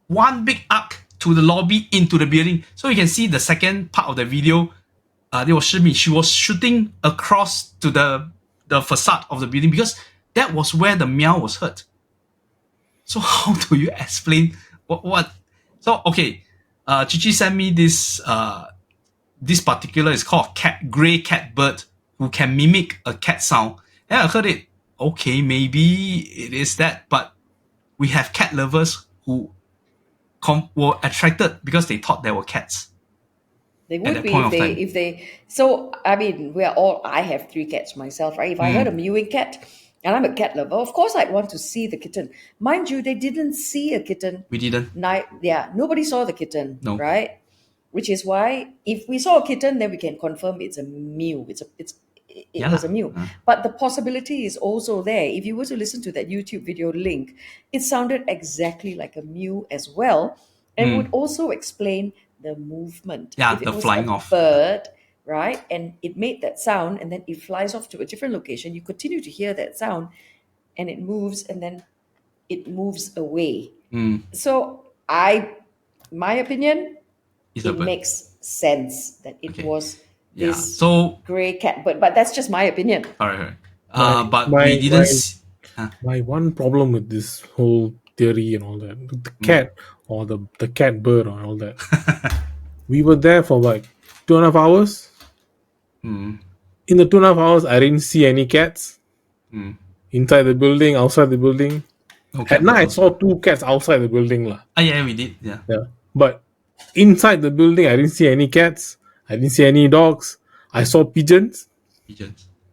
One big arc to the lobby into the building. So you can see the second part of the video. She was shooting across to the facade of the building because that was where the meow was heard. So how do you explain what? So okay, Cici sent me this. This particular is called gray catbird who can mimic a cat sound. And I heard it. Okay, maybe it is that, but we have cat lovers who were attracted because they thought they were cats. They would be if they. So I mean, I have 3 cats myself, right? If I heard a mewing cat, and I'm a cat lover, of course I'd want to see the kitten. Mind you, they didn't see a kitten. We didn't. Nobody saw the kitten, no. Right? Which is why if we saw a kitten, then we can confirm it's a mew. It was a mew. But the possibility is also there. If you were to listen to that YouTube video link, it sounded exactly like a mew as well, and would also explain the movement. Yeah, if it the was flying a off. bird, right? And it made that sound, and then it flies off to a different location. You continue to hear that sound, and it moves, and then it moves away. So my opinion, it makes sense that it was this grey catbird. But that's just my opinion. All right. But we didn't. My one problem with this whole theory and all that, the cat or the catbird or all that, we were there for like 2.5 hours. In the 2.5 hours, I didn't see any cats inside the building, outside the building. At night, I saw 2 cats outside the building. Yeah, we did. Yeah. But inside the building, I didn't see any cats. I didn't see any dogs. I saw pigeons.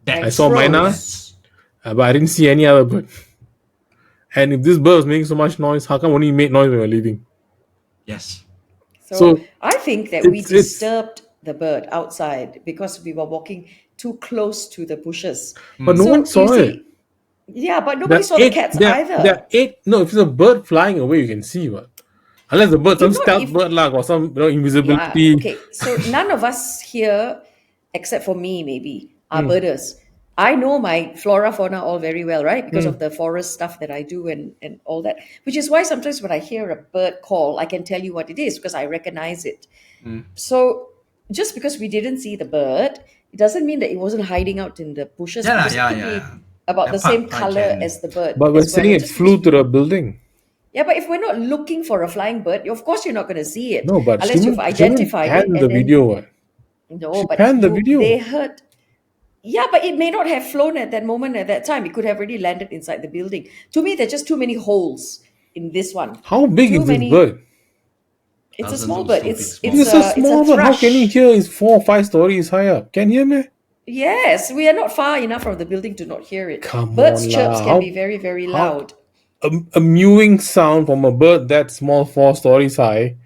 I saw mynas. But I didn't see any other bird. And if this bird was making so much noise, how come only made noise when we were leaving? Yes. So I think that we disturbed the bird outside because we were walking too close to the bushes. But no one saw it. Yeah, but nobody saw the cats either. No, if it's a bird flying away, you can see what. Unless the bird, some stealth bird or some invisibility. Yeah, okay, so none of us here, except for me maybe, are birders. I know my flora, fauna all very well, right? Because of the forest stuff that I do and all that. Which is why sometimes when I hear a bird call, I can tell you what it is because I recognize it. So just because we didn't see the bird, it doesn't mean that it wasn't hiding out in the bushes. It could be about the same color as the bird. But we're saying it flew to the building. Yeah, but if we're not looking for a flying bird, of course you're not going to see it. No, but unless you've identified it. The video. No, but the video. They heard. Yeah, but it may not have flown at that moment at that time. It could have already landed inside the building. To me, there's just too many holes in this one. How big is this bird? It's a small bird. It's a small bird. How can you hear? It's 4 or 5 stories high up. Can you hear me? Yes, we are not far enough from the building to not hear it. Birds' chirps can be very, very loud. A mewing sound from a bird that small, 4 stories high.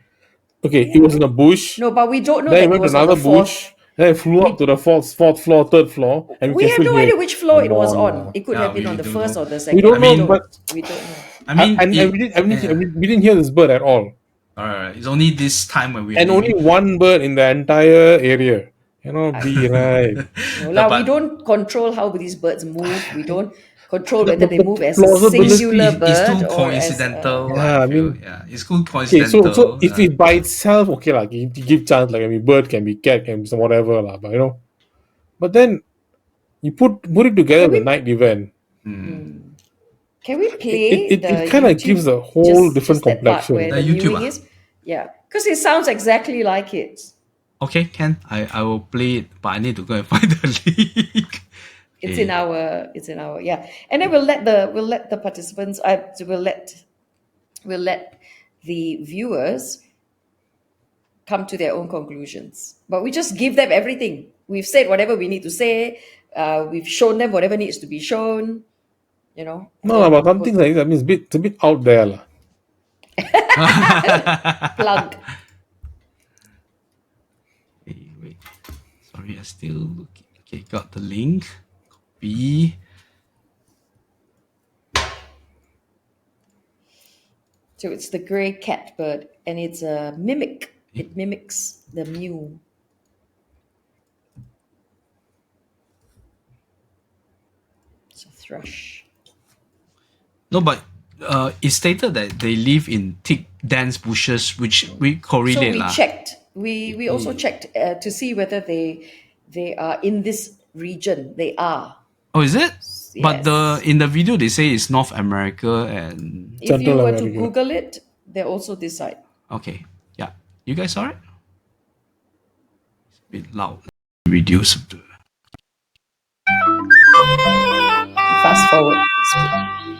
Okay, it was in a bush. No, but we don't know then that it went to another bush. Then it flew up to the fourth floor, 3rd floor. And we have no idea which floor it was on. It could have been on the first or the second. We don't know, but we don't know. I mean, we didn't hear this bird at all. Alright, it's only this time when we only one bird in the entire area. Be right. We don't control how these birds move. We don't control whether they move as a singular bird it's too coincidental. It's too coincidental. Okay, so if it by itself, okay, like you give chance, like bird can be cat, can be some whatever, but But then you put it together with the night event. Can we play it kind of gives a whole different complexion. The YouTube is? Yeah, because it sounds exactly like it. Okay, Ken, I will play it, but I need to go and find the link. It's in our and then we'll let the participants we'll let the viewers come to their own conclusions. But we just give them everything. We've said whatever we need to say. We've shown them whatever needs to be shown. No, but something like that. I mean, it's a bit out there, Plug. Wait. Sorry, I'm still looking. Okay, got the link. Copy. So it's the grey catbird, and it's a mimic. It mimics the mew. It's a thrush. No, but it's stated that they live in thick, dense bushes, which we correlate. So we checked. We also checked to see whether they are in this region. They are. Oh, is it? Yes. But in the video they say it's North America and If you Central were to America. Google it, they're also this side. okay, yeah. You guys alright? It's a bit loud. Reduce. Fast forward.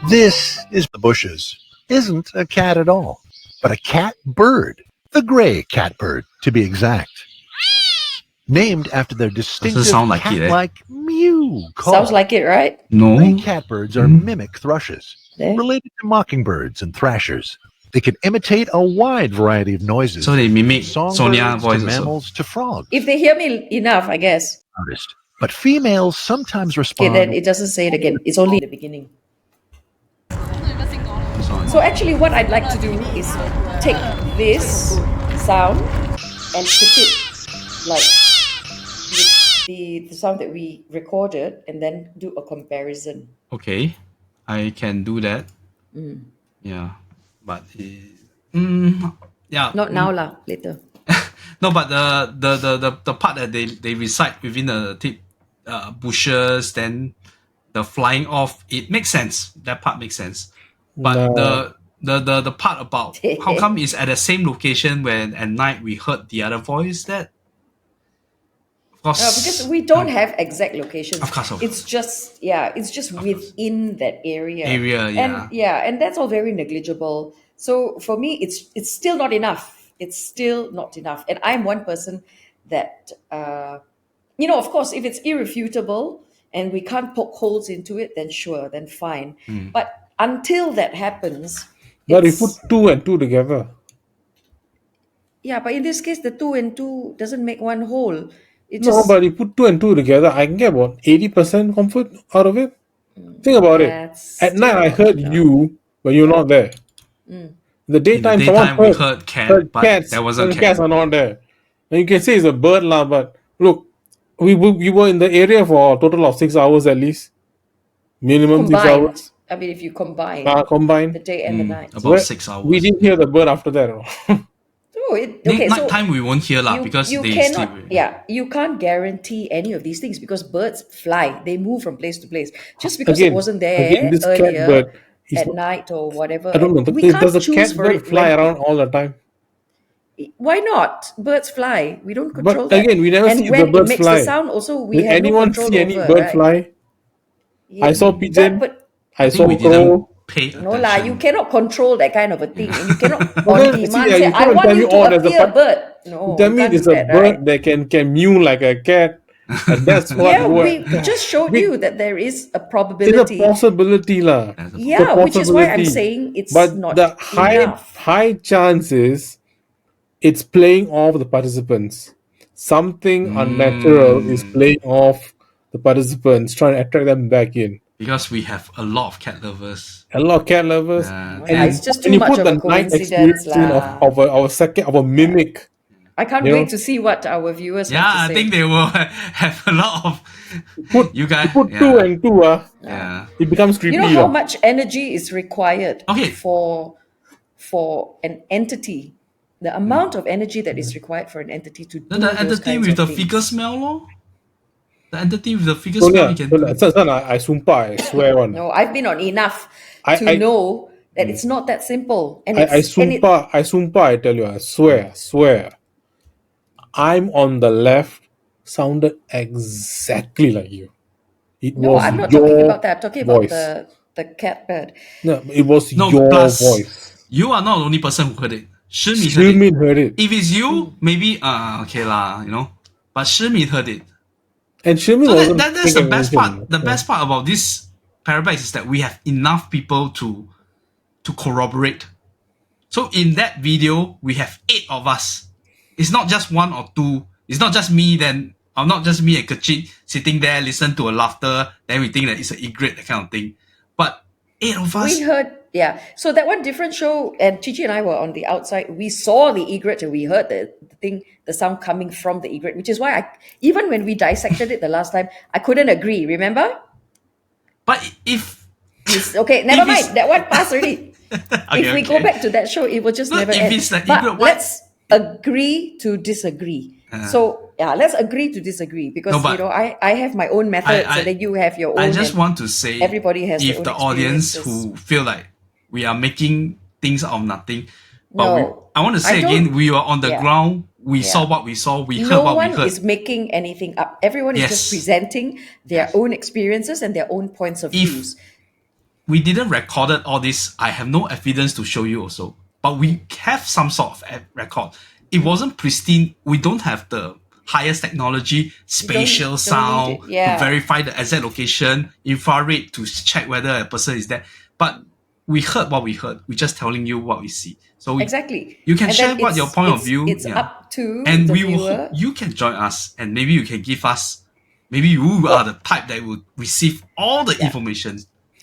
This is the bushes. Isn't a cat at all, but a catbird. The gray catbird, to be exact. Named after their distinctive sound like it, eh? cat-like mew call. Sounds like it, right? No. Gray catbirds are mimic thrushes, There. related to mockingbirds and thrashers. They can imitate a wide variety of noises. So they mimic Songbirds Sonia to voice also. mammals to frogs. If they hear me enough, I guess. Artist. But females sometimes Okay, respond. then it doesn't say it again. It's only the beginning. So actually what I'd like to do is take this sound and put it like with the sound that we recorded and then do a comparison. Okay, I can do that. Yeah, but yeah. Not now lah, later. No, but the part that they reside within the thick bushes, then the flying off, it makes sense. That part makes sense. But No. the part about how come it's at the same location when at night we heard the other voice, that of course Because we don't have exact locations. Of course. It's just within that area. And that's all very negligible. So for me, it's still not enough. It's still not enough. And I'm one person that of course, if it's irrefutable and we can't poke holes into it, then sure, then fine. But until that happens, But you it's- put 2 and 2 together. yeah, but in this case, the 2 and 2 doesn't make one whole. It No, just but you put 2 and 2 together, I can get about 80% comfort out of it. Think about it. that's At night, I still heard not you when you're not there. In the daytime, In the someone daytime we heard cat, but cats. there wasn't and cat. cats are not there. And you can say it's a bird, lah. But look, we were in the area for a total of 6 hours at least, minimum 6 combined. hours I mean, if you combine the combined. day and the night. about Where- 6 hours. We didn't hear the bird after that. Oh, okay. So Night time we won't hear lah because you they cannot, sleep. you can't guarantee any of these things because birds fly. They move from place to place. Just because it wasn't there this earlier catbird is at not- night or whatever. I don't know. and we can't Does a choose for catbird it. fly when- around all the time? Why not? Birds fly. We don't control But again, that. we never and see when the birds it makes fly. the sound, also we Did have anyone no control see any over, bird right? fly? I saw pigeon. But I think saw we didn't crow. pay attention. no lah, you cannot control that kind of a thing, and you cannot Well, on see, demand yeah, say, you "I can't want tell you me, to there's a appear a bird." No, Tell you me can't it's do a that, bird right? that can mew like a cat. And that's what. Yeah, what we just showed we- you that there is a it's a probability. possibility, lah. There's a Yeah, which is why I'm possibility. saying it's But not the high enough. high chance is it's playing off the participants. Something unnatural is playing off the participants, trying to attract them back in. because we have a lot of cat lovers. A lot of cat lovers. Yeah. Yeah, it's just and too you much put of the a night coincidence experience in lah. of a mimic. I can't you wait know? to see what our viewers Yeah, have to I say. think they will have a lot of you guys. Put yeah. 2 and 2, yeah. it becomes creepy. You know how lah. much energy is required Okay. for an entity. The amount of energy that is required for an entity to do Then the those entity kinds with the of things. fecal smell, lor. The entity with the fecal smell, you can do. I sumpah, I swear one. No, I've been on enough I- to I- know that it's not that simple. And I it's and it- sumpah, I tell you, I swear. I'm on the left, sounded exactly like you. It no, was I'm not your talking about that. I'm talking about voice. the catbird. No, it was No, your plus voice. you are not the only person who heard it. Shimi heard it. Shilmin heard it. If it's you, maybe okay lah, But Shimi heard it. And Shilmin So wasn't that's the paying best attention. part. The best part about this Parabex is that we have enough people to corroborate. So in that video, we have 8 of us. It's not just 1 or 2. It's not just me or not just me and Kechik sitting there, listen to a laughter, then we think that it's an egret, that kind of thing. But 8 of us. We heard, yeah. So that one different show, and Chichi and I were on the outside. We saw the egret and we heard the sound coming from the egret, which is why even when we dissected it the last time, I couldn't agree. Remember? But if okay, never if it's- mind. That one passed already. If we go back to that show, it will just No, never if end. it's the But egret, why- let's agree to disagree. So yeah, let's agree to disagree because No, but I have my own methods and then you have your own. I just and want to say, everybody has their if own the audience experiences. who feel like we are making things out of nothing, but No, I want to I say don't- again, we were on the yeah. ground. We Yeah. saw what we saw. We heard No what we one heard. is making anything up. Everyone is just Yes. presenting their own experiences and their own points of If- views. We didn't recorded all this. I have no evidence to show you also, but we have some sort of record. It wasn't pristine. We don't have the highest technology, spatial don't sound need it. Yeah. to verify the exact location, infrared to check whether a person is there. But we heard what we heard. We're just telling you what we see. So Exactly. you can And share then what your point of it's- view. It's yeah. up to And the we will viewer. hope you can join us, and maybe you can give us. Maybe you are the type that will receive all the information.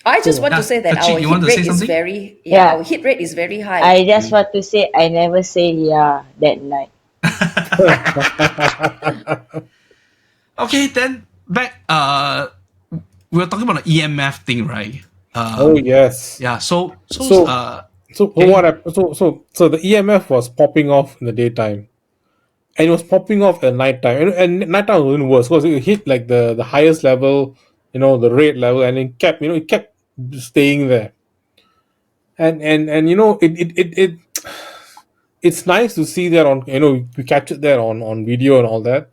I just want Yeah, to say that Kechik, our you hit want to rate say is something? very Yeah. our hit rate is very high. I just want to say I never say yeah that night. Okay, then back. We were talking about the EMF thing, right? Oh yes. Yeah. So So what happened? So the EMF was popping off in the daytime, and it was popping off at nighttime. And nighttime was even worse because it hit like the highest level, the rate level, and it kept staying there. And it's nice to see that on we captured that on video and all that.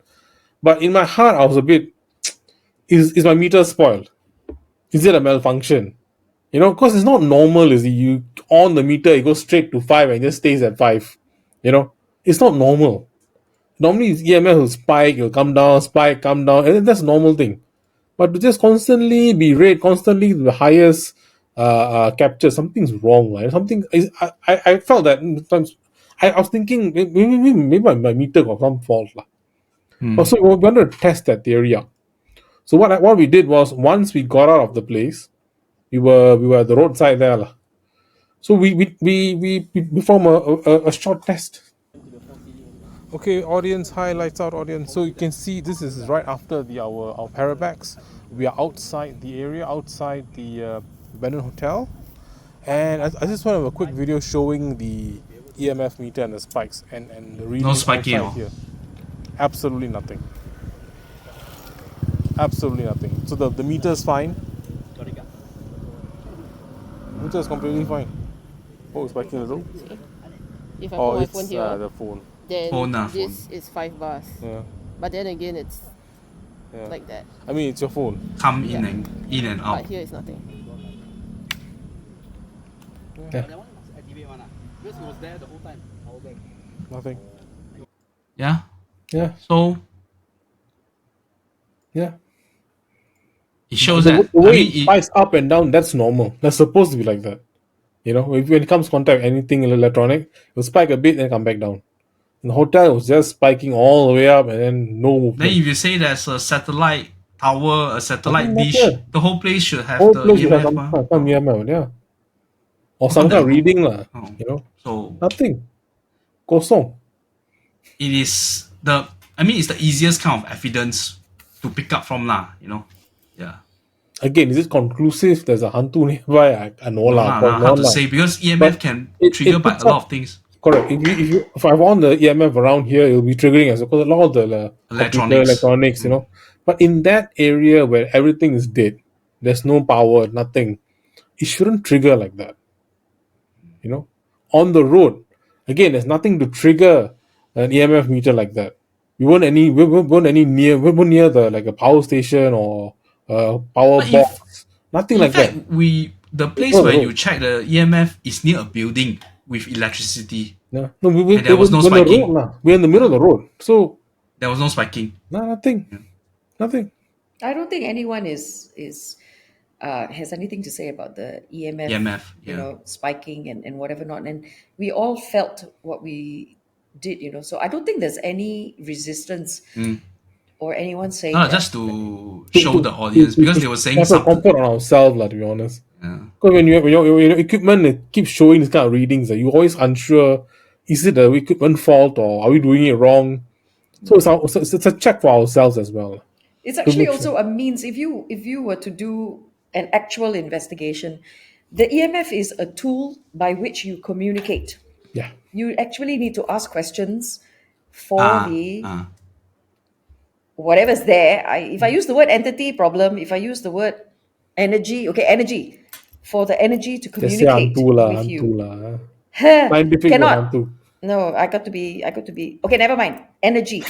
But in my heart, I was a bit, is my meter spoiled? Is it a malfunction? Because it's not normal, is it? You on the meter, it goes straight to 5 and just stays at 5. It's not normal. Normally, it's EMF will spike, it'll come down, spike, come down, and that's a normal thing. But to just constantly be rate, constantly the highest capture, something's wrong, right? Something is. I felt that sometimes. I was thinking maybe my meter got some fault, lah. Also, we wanted to test that theory out. So what we did was once we got out of the place, we were at the roadside there, lah. So we perform a short test. Okay, audience, highlights out, audience. So you can see this is right after our Parabex. We are outside the area, outside the abandoned hotel, and I just want to have a quick video showing the EMF meter and the spikes and the reading No spiking, outside here. Absolutely nothing. Absolutely nothing. So the meter is fine. Meter is completely fine. Oh, it's spiking a little. If I Oh, put my it's phone here, the phone. then Phone lah, this is 5 bars. Yeah. But then again, it's Yeah. like that. I mean, it's your phone. come in and out. But here is nothing. Nothing. Yeah. Yeah. So Yeah. it shows The, that. the way I mean, it spikes up and down, that's normal. That's supposed to be like that. When it comes contact with anything electronic, it'll spike a bit then come back down. In the hotel, it was just spiking all the way up and then no then movement. if you say there's a satellite tower, a satellite Nothing dish, matter. the whole place should have Whole the place should have EMF. some EMF, yeah. Or some kind of reading, lah. Oh. So Nothing. Kosong. it is it's the easiest kind of evidence to pick up from lah. Yeah. Again, is it conclusive? There's a hantu nearby. I know lah. Hard to say because EMF But can it trigger by picks a lot up- of things. Correct. If I want the EMF around here, it'll be triggering as because a lot of the computer electronics, But in that area where everything is dead, there's no power, nothing. It shouldn't trigger like that. On the road, again, there's nothing to trigger an EMF meter like that. We weren't near the like a power station or power But box. Nothing In like fact, that. the place Oh, where oh. you check the EMF is near a building with electricity. Yeah. No, we And there was no we're on the spiking. road, lah. We're in the middle of the road, so There was no spiking. nothing. Nothing. I don't think anyone is has anything to say about the EMF, EMF, yeah. spiking and whatever not. And we all felt what we did, So I don't think there's any resistance or anyone saying No, that. just to show the audience because they were saying have a something. comfort on ourselves, lah. To be honest. Yeah. Because when your equipment it keeps showing this kind of readings, you're always unsure, is it the equipment fault or are we doing it wrong? So it's a check for ourselves as well. It's To actually make also a means. If you were to do an actual investigation, the EMF is a tool by which you communicate. Yeah. You actually need to ask questions for the whatever's there. If I use the word entity, problem. If I use the word energy, okay, energy, for the energy to Just say communicate hantu with you. lah. Scientific word Cannot. hantu. No, I got to be. Okay, never mind. Energy.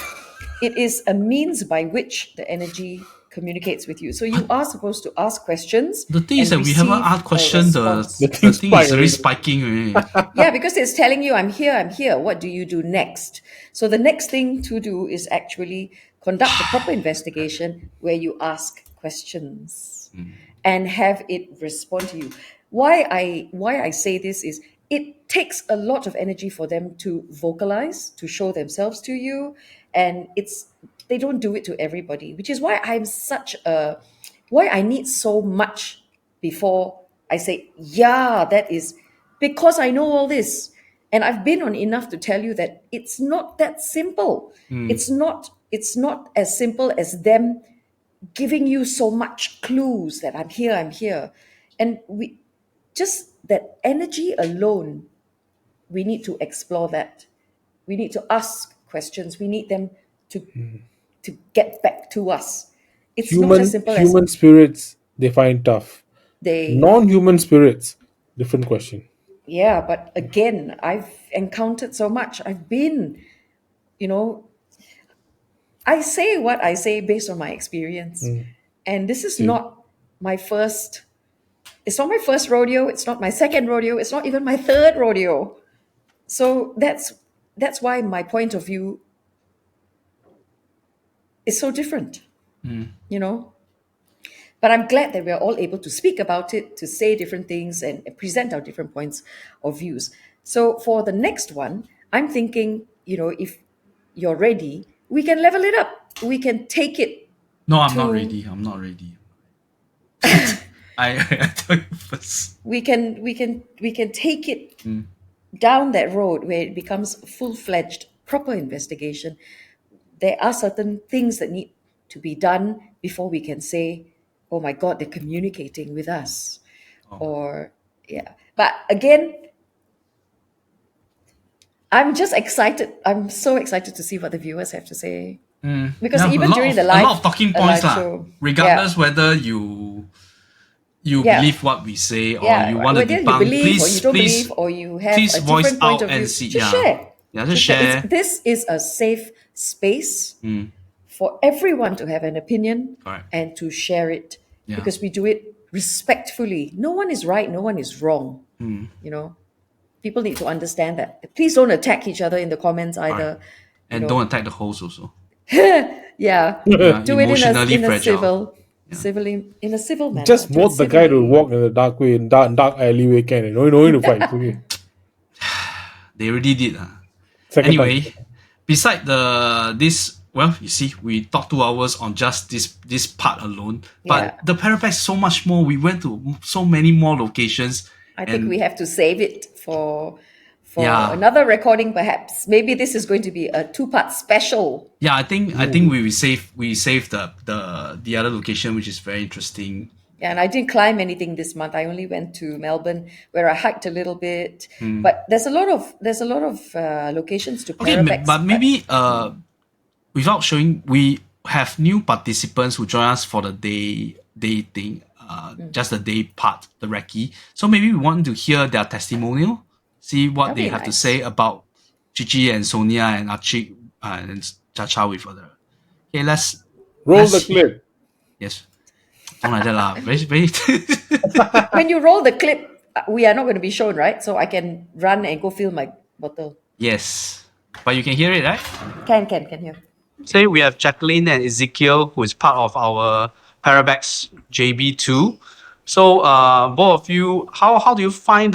It is a means by which the energy communicates with you. So you are supposed to ask questions. The thing is that and we haven't receive asked a question. The response. thing is spike already already. spiking. Already. Yeah, because it's telling you, I'm here. What do you do next? So the next thing to do is actually conduct a proper investigation where you ask questions and have it respond to you. Why I say this is it takes a lot of energy for them to vocalize, to show themselves to you, and they don't do it to everybody, which is why why I need so much before I say, yeah, that is because I know all this. And I've been on enough to tell you that it's not that simple. It's not as simple as them giving you so much clues that I'm here. And we just that energy alone, we need to explore that. We need to ask questions. We need them to get back to us. It's not as simple as Human spirits they find tough. they Non-human spirits, different question. yeah, but again, I've encountered so much. I've been, I say what I say based on my experience. And this is not my first, it's not my first rodeo, it's not my second rodeo, it's not even my third rodeo. So that's why my point of view is so different, But I'm glad that we're all able to speak about it, to say different things and present our different points of views. So for the next one, I'm thinking, if you're ready, we can level it up. We can take it. No, I'm not ready. I tell you first. We can take it down that road where it becomes full-fledged, proper investigation. There are certain things that need to be done before we can say, oh my God, they're communicating with us. Or, yeah. But again, I'm just excited. I'm so excited to see what the viewers have to say. Because Yeah, even during the live, a lot of talking points, show, regardless whether you believe what we say or you want to whether debunk, you believe please, or you don't please, believe or you have please a voice different point out of view, and see. just share. Just share. This is a safe space for everyone to have an opinion Correct. and to share it Yeah. because we do it respectfully. No one is right, no one is wrong. People need to understand that. Please don't attack each other in the comments either. And don't attack the host also. Yeah, Yeah, do it emotionally in a fragile. in a civil manner. Just do it vote the guy to civilly. walk in the dark way, in dark alleyway can. No need to fight. Okay. They already did. Second Anyway, time. beside this, you see, we talked 2 hours on just this part alone. But Yeah. the Parabex so much more. We went to so many more locations. I think and we have to save it for Yeah. another recording, perhaps. Maybe this is going to be a 2-part special. Yeah, I think we save the other location, which is very interesting. Yeah, and I didn't climb anything this month. I only went to Melbourne, where I hiked a little bit. But there's a lot of locations to Okay, Parabex. but maybe without showing, we have new participants who join us for the day thing, just the day part, the recce. So maybe we want to hear their testimonial, see what That'd they be have to nice. say about Cici and Sonia and Achik and Chacha with other. Okay, let's Roll let's the clip. Yes. Don't like that lah. Very When you roll the clip, we are not going to be shown, right? So I can run and go fill my bottle. Yes. But you can hear it, right? Can hear. Say we have Jacqueline and Ezekiel, who is part of our Parabex JB too. So both of you, how do you find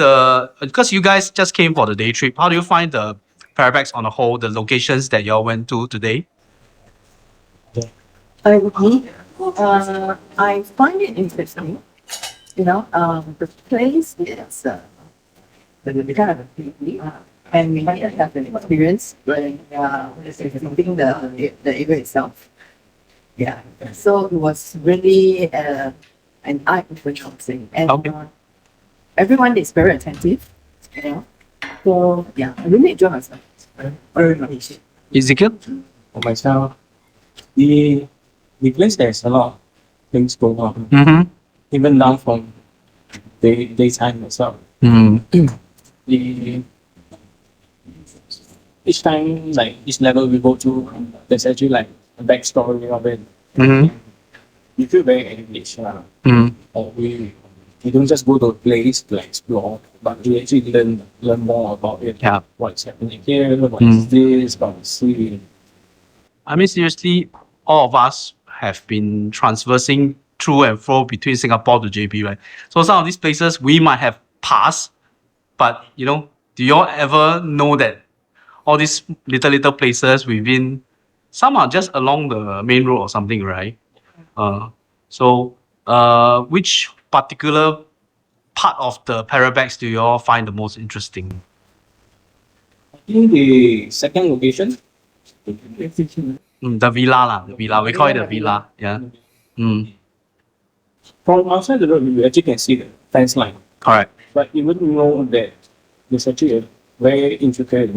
because you guys just came for the day trip, how do you find the Parabex on the whole, the locations that y'all went to today? I find it interesting. the place is the kind of and we didn't have an experience when visiting the area itself. Yeah, so it was really an eye-opener, I would say. And everyone is very attentive, So yeah, I really enjoy myself. Very much. Ezekiel? For myself, the place there's a lot of things going on. Mm-hmm. Even now from daytime itself. Mm. Each time, like each level we go to, there's actually like a backstory of it. Mm-hmm. You feel very engaged. Mm. We don't just go to a place to explore, but we actually learn more about it. Yeah. What's happening here, what is this, what is this. I mean, seriously, all of us have been transversing through and fro between Singapore to JB, right? So some of these places we might have passed, but do you all ever know that all these little places within, some are just along the main road or something, right? So which particular part of the Parabex do you all find the most interesting? I think the second location. The villa. We call it the villa. Yeah. From outside the road, you actually can see the fence line. Correct. But you wouldn't know that there's actually a very intricate,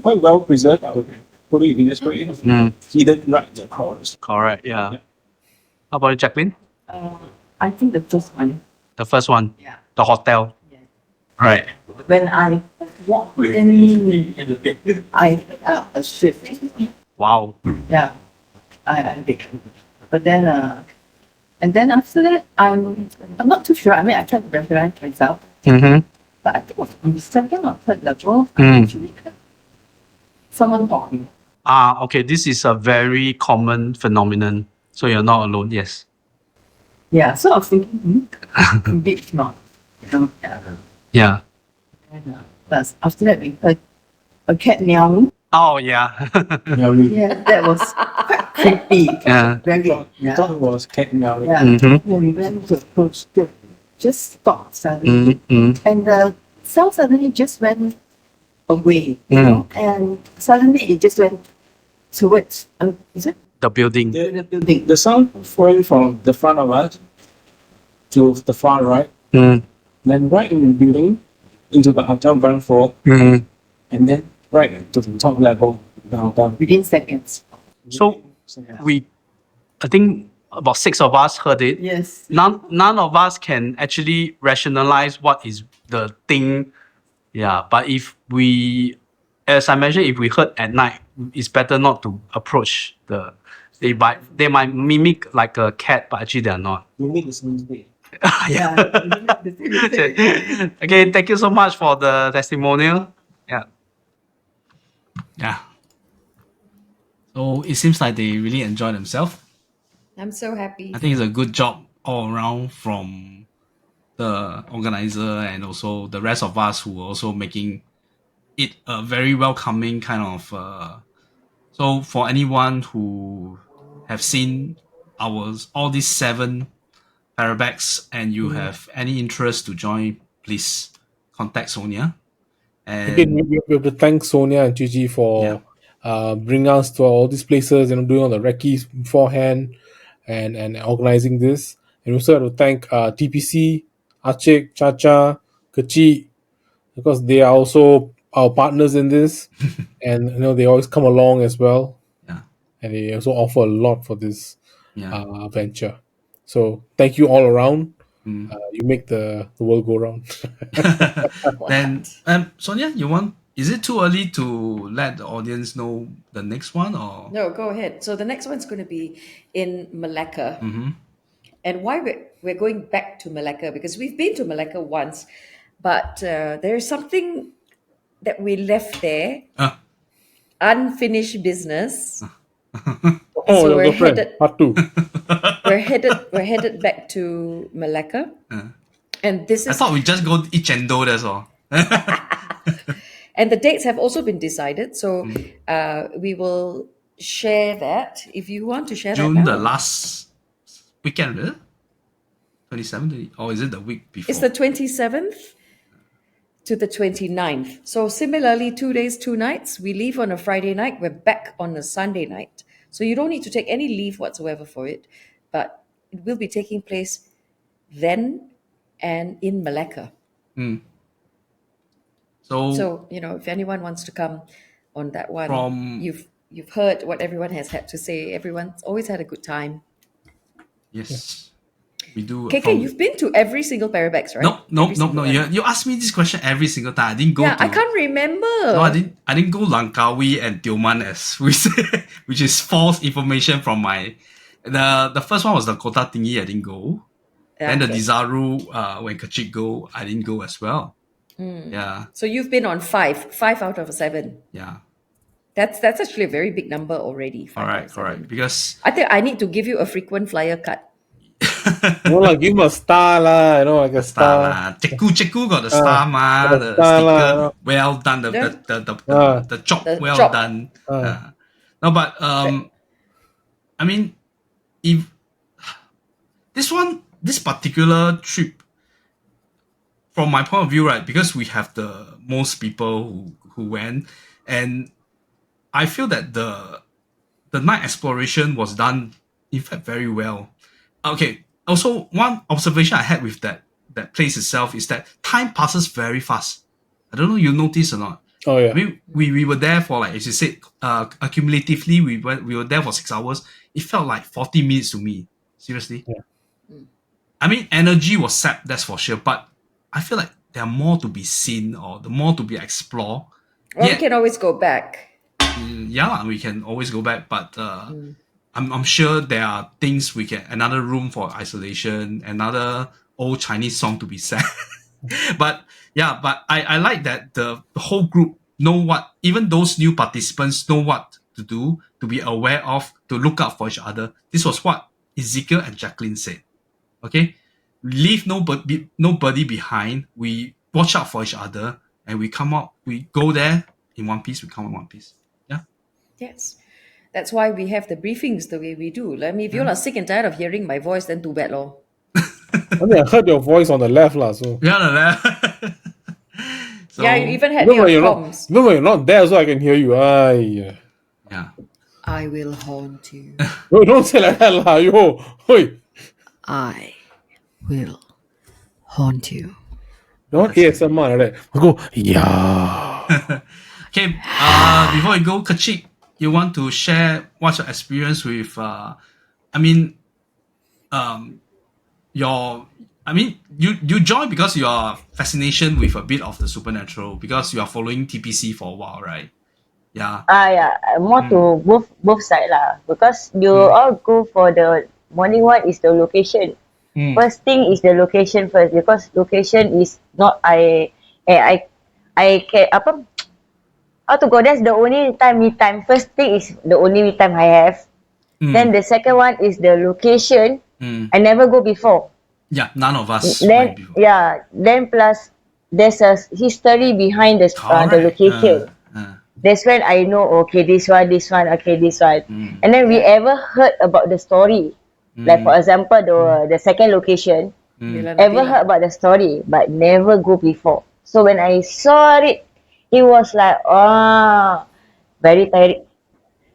quite well preserved, I would put it in this way, hidden right across. Correct, yeah. How about you, Jacqueline? I think the first one. The first one? Yeah. The hotel? Yeah. Right. When I walked in, I felt a shift. Wow. Yeah. I did. But then, and then after that, I'm not too sure. I mean, I tried to recognize myself. Mm-hmm. But I think it was on the second or third level, I actually heard someone talking. Okay. This is a very common phenomenon. So you're not alone. Yes. Yeah, so I was thinking, maybe it's not. Yeah. Yeah. And, but after that, we heard a cat meowing. Oh, yeah. Yeah, that was quite creepy. Yeah. Very, I thought it was cat meowing. Yeah. Mm-hmm. When we went to approach, it just stopped suddenly. And the sound suddenly just went away, and suddenly it just went towards, is it? The building. The building. The sound went from the front of us to the far right, then right in the building into the hotel ground floor, and then right to the top level of the hotel. Within seconds. So I think about 6 of us heard it. Yes. None of us can actually rationalize what is the thing. Yeah, but if we, as I mentioned, if we heard at night, it's better not to approach they might mimic like a cat, but actually they are not. You make the same mistake. Yeah. Okay, thank you so much for the testimonial. Yeah. Yeah. So it seems like they really enjoy themselves. I'm so happy. I think it's a good job all around from the organizer and also the rest of us who are also making it a very welcoming kind of. So for anyone who have seen all these 7 Parabex and you have any interest to join, please contact Sonia. And again, we have to thank Sonia and Cici for bringing us to all these places, doing all the recce's beforehand and organizing this. And we also have to thank TPC, Achik, Chacha, Kechik, because they are also our partners in this. And they always come along as well. Yeah. And they also offer a lot for this venture. So thank you all around. You make the world go round. Then Sonia, is it too early to let the audience know the next one or? No, go ahead. So the next one's going to be in Malacca. And why we're going back to Malacca, because we've been to Malacca once, but there's something that we left there, unfinished business. So we're headed, part 2. we're headed back to Malacca, and this is. I thought we just go each and do, that's all. And the dates have also been decided, so we will share that if you want to share June that. the last weekend, 27th, or is it the week before? It's the 27th to the 29th. So similarly, 2 days, 2 nights. We leave on a Friday night. We're back on a Sunday night. So you don't need to take any leave whatsoever for it. But it will be taking place then and in Malacca. So, if anyone wants to come on that one, you've heard what everyone has had to say. Everyone's always had a good time. Yes. We do. KK, you've been to every single Parabex, right? No. You ask me this question every single time. I didn't go. I can't remember. No, I didn't go Langkawi and Tioman as we say, which is false information from my. The first one was the Kota Tinggi. I didn't go. Then the Dizaru, when Kechik go, I didn't go as well. Yeah. So you've been on 5 out of 7. Yeah. That's actually a very big number already. Correct. Because I think I need to give you a frequent flyer card. Give him a star lah, like a star. Cheku got the star the sticker. Well done. The job well done. No, but I mean, if this particular trip, from my point of view, right, because we have the most people who went, and I feel that the night exploration was done, in fact, very well. Okay. Also, one observation I had with that place itself is that time passes very fast. I don't know you notice or not. Oh yeah. We were there for, like, as you said, accumulatively we were there for 6 hours. It felt like 40 minutes to me. Seriously. Yeah. I mean, energy was sapped, that's for sure. But I feel like there are more to be seen or the more to be explored. Well, we can always go back. Yeah, we can always go back, but I'm sure there are things another room for isolation, another old Chinese song to be sang. but I like that the whole group know what, even those new participants know what to do, to be aware of, to look out for each other. This was what Ezekiel and Jacqueline said. Okay? Leave nobody behind. We watch out for each other, and we go there in one piece, we come in one piece. Yeah? Yes. That's why we have the briefings the way we do. If you all are sick and tired of hearing my voice, then too bad, lor. I heard your voice on the left, lah. So yeah, the left. So, yeah, you even had me on comms. No, you're not there, so I can hear you. Yeah. I will haunt you. No, don't say like that, lah. Yo, oi. I will haunt you. Don't ASMR like that. Go, yeah. Okay, before we go, Kechik, you want to share what's your experience with, you joined because your fascination with a bit of the supernatural, because you are following TPC for a while, right? Yeah. More to both side lah, because you all go for the morning one is the location. First thing is the location first, because location is not I can how to go. That's the only me time. First thing is the only me time I have. Then the second one is the location. I never go before. Yeah, none of us then went before. Yeah, then plus there's a history behind the location. That's when I know, okay, this one, okay, this one. And then we ever heard about the story. Like for example, the second location, ever heard about the story, but never go before. So when I saw it, it was like, very tiring.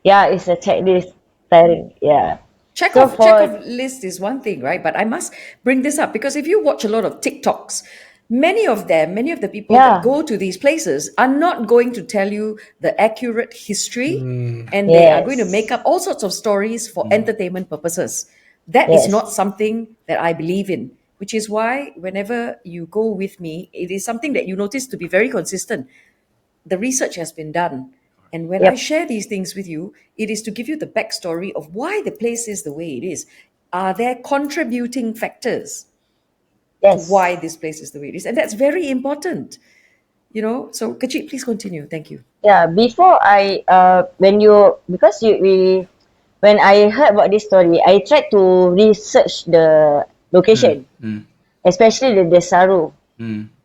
Yeah, it's a checklist tiring. Yeah. Check-off list is one thing, right? But I must bring this up because if you watch a lot of TikToks, many of the people that go to these places are not going to tell you the accurate history, and they are going to make up all sorts of stories for entertainment purposes. That is not something that I believe in, which is why whenever you go with me, it is something that you notice to be very consistent. The research has been done. And when I share these things with you, it is to give you the backstory of why the place is the way it is. Are there contributing factors to why this place is the way it is? And that's very important. So Kechik, please continue. Thank you. Yeah, before when I heard about this story, I tried to research the location, especially the Saru.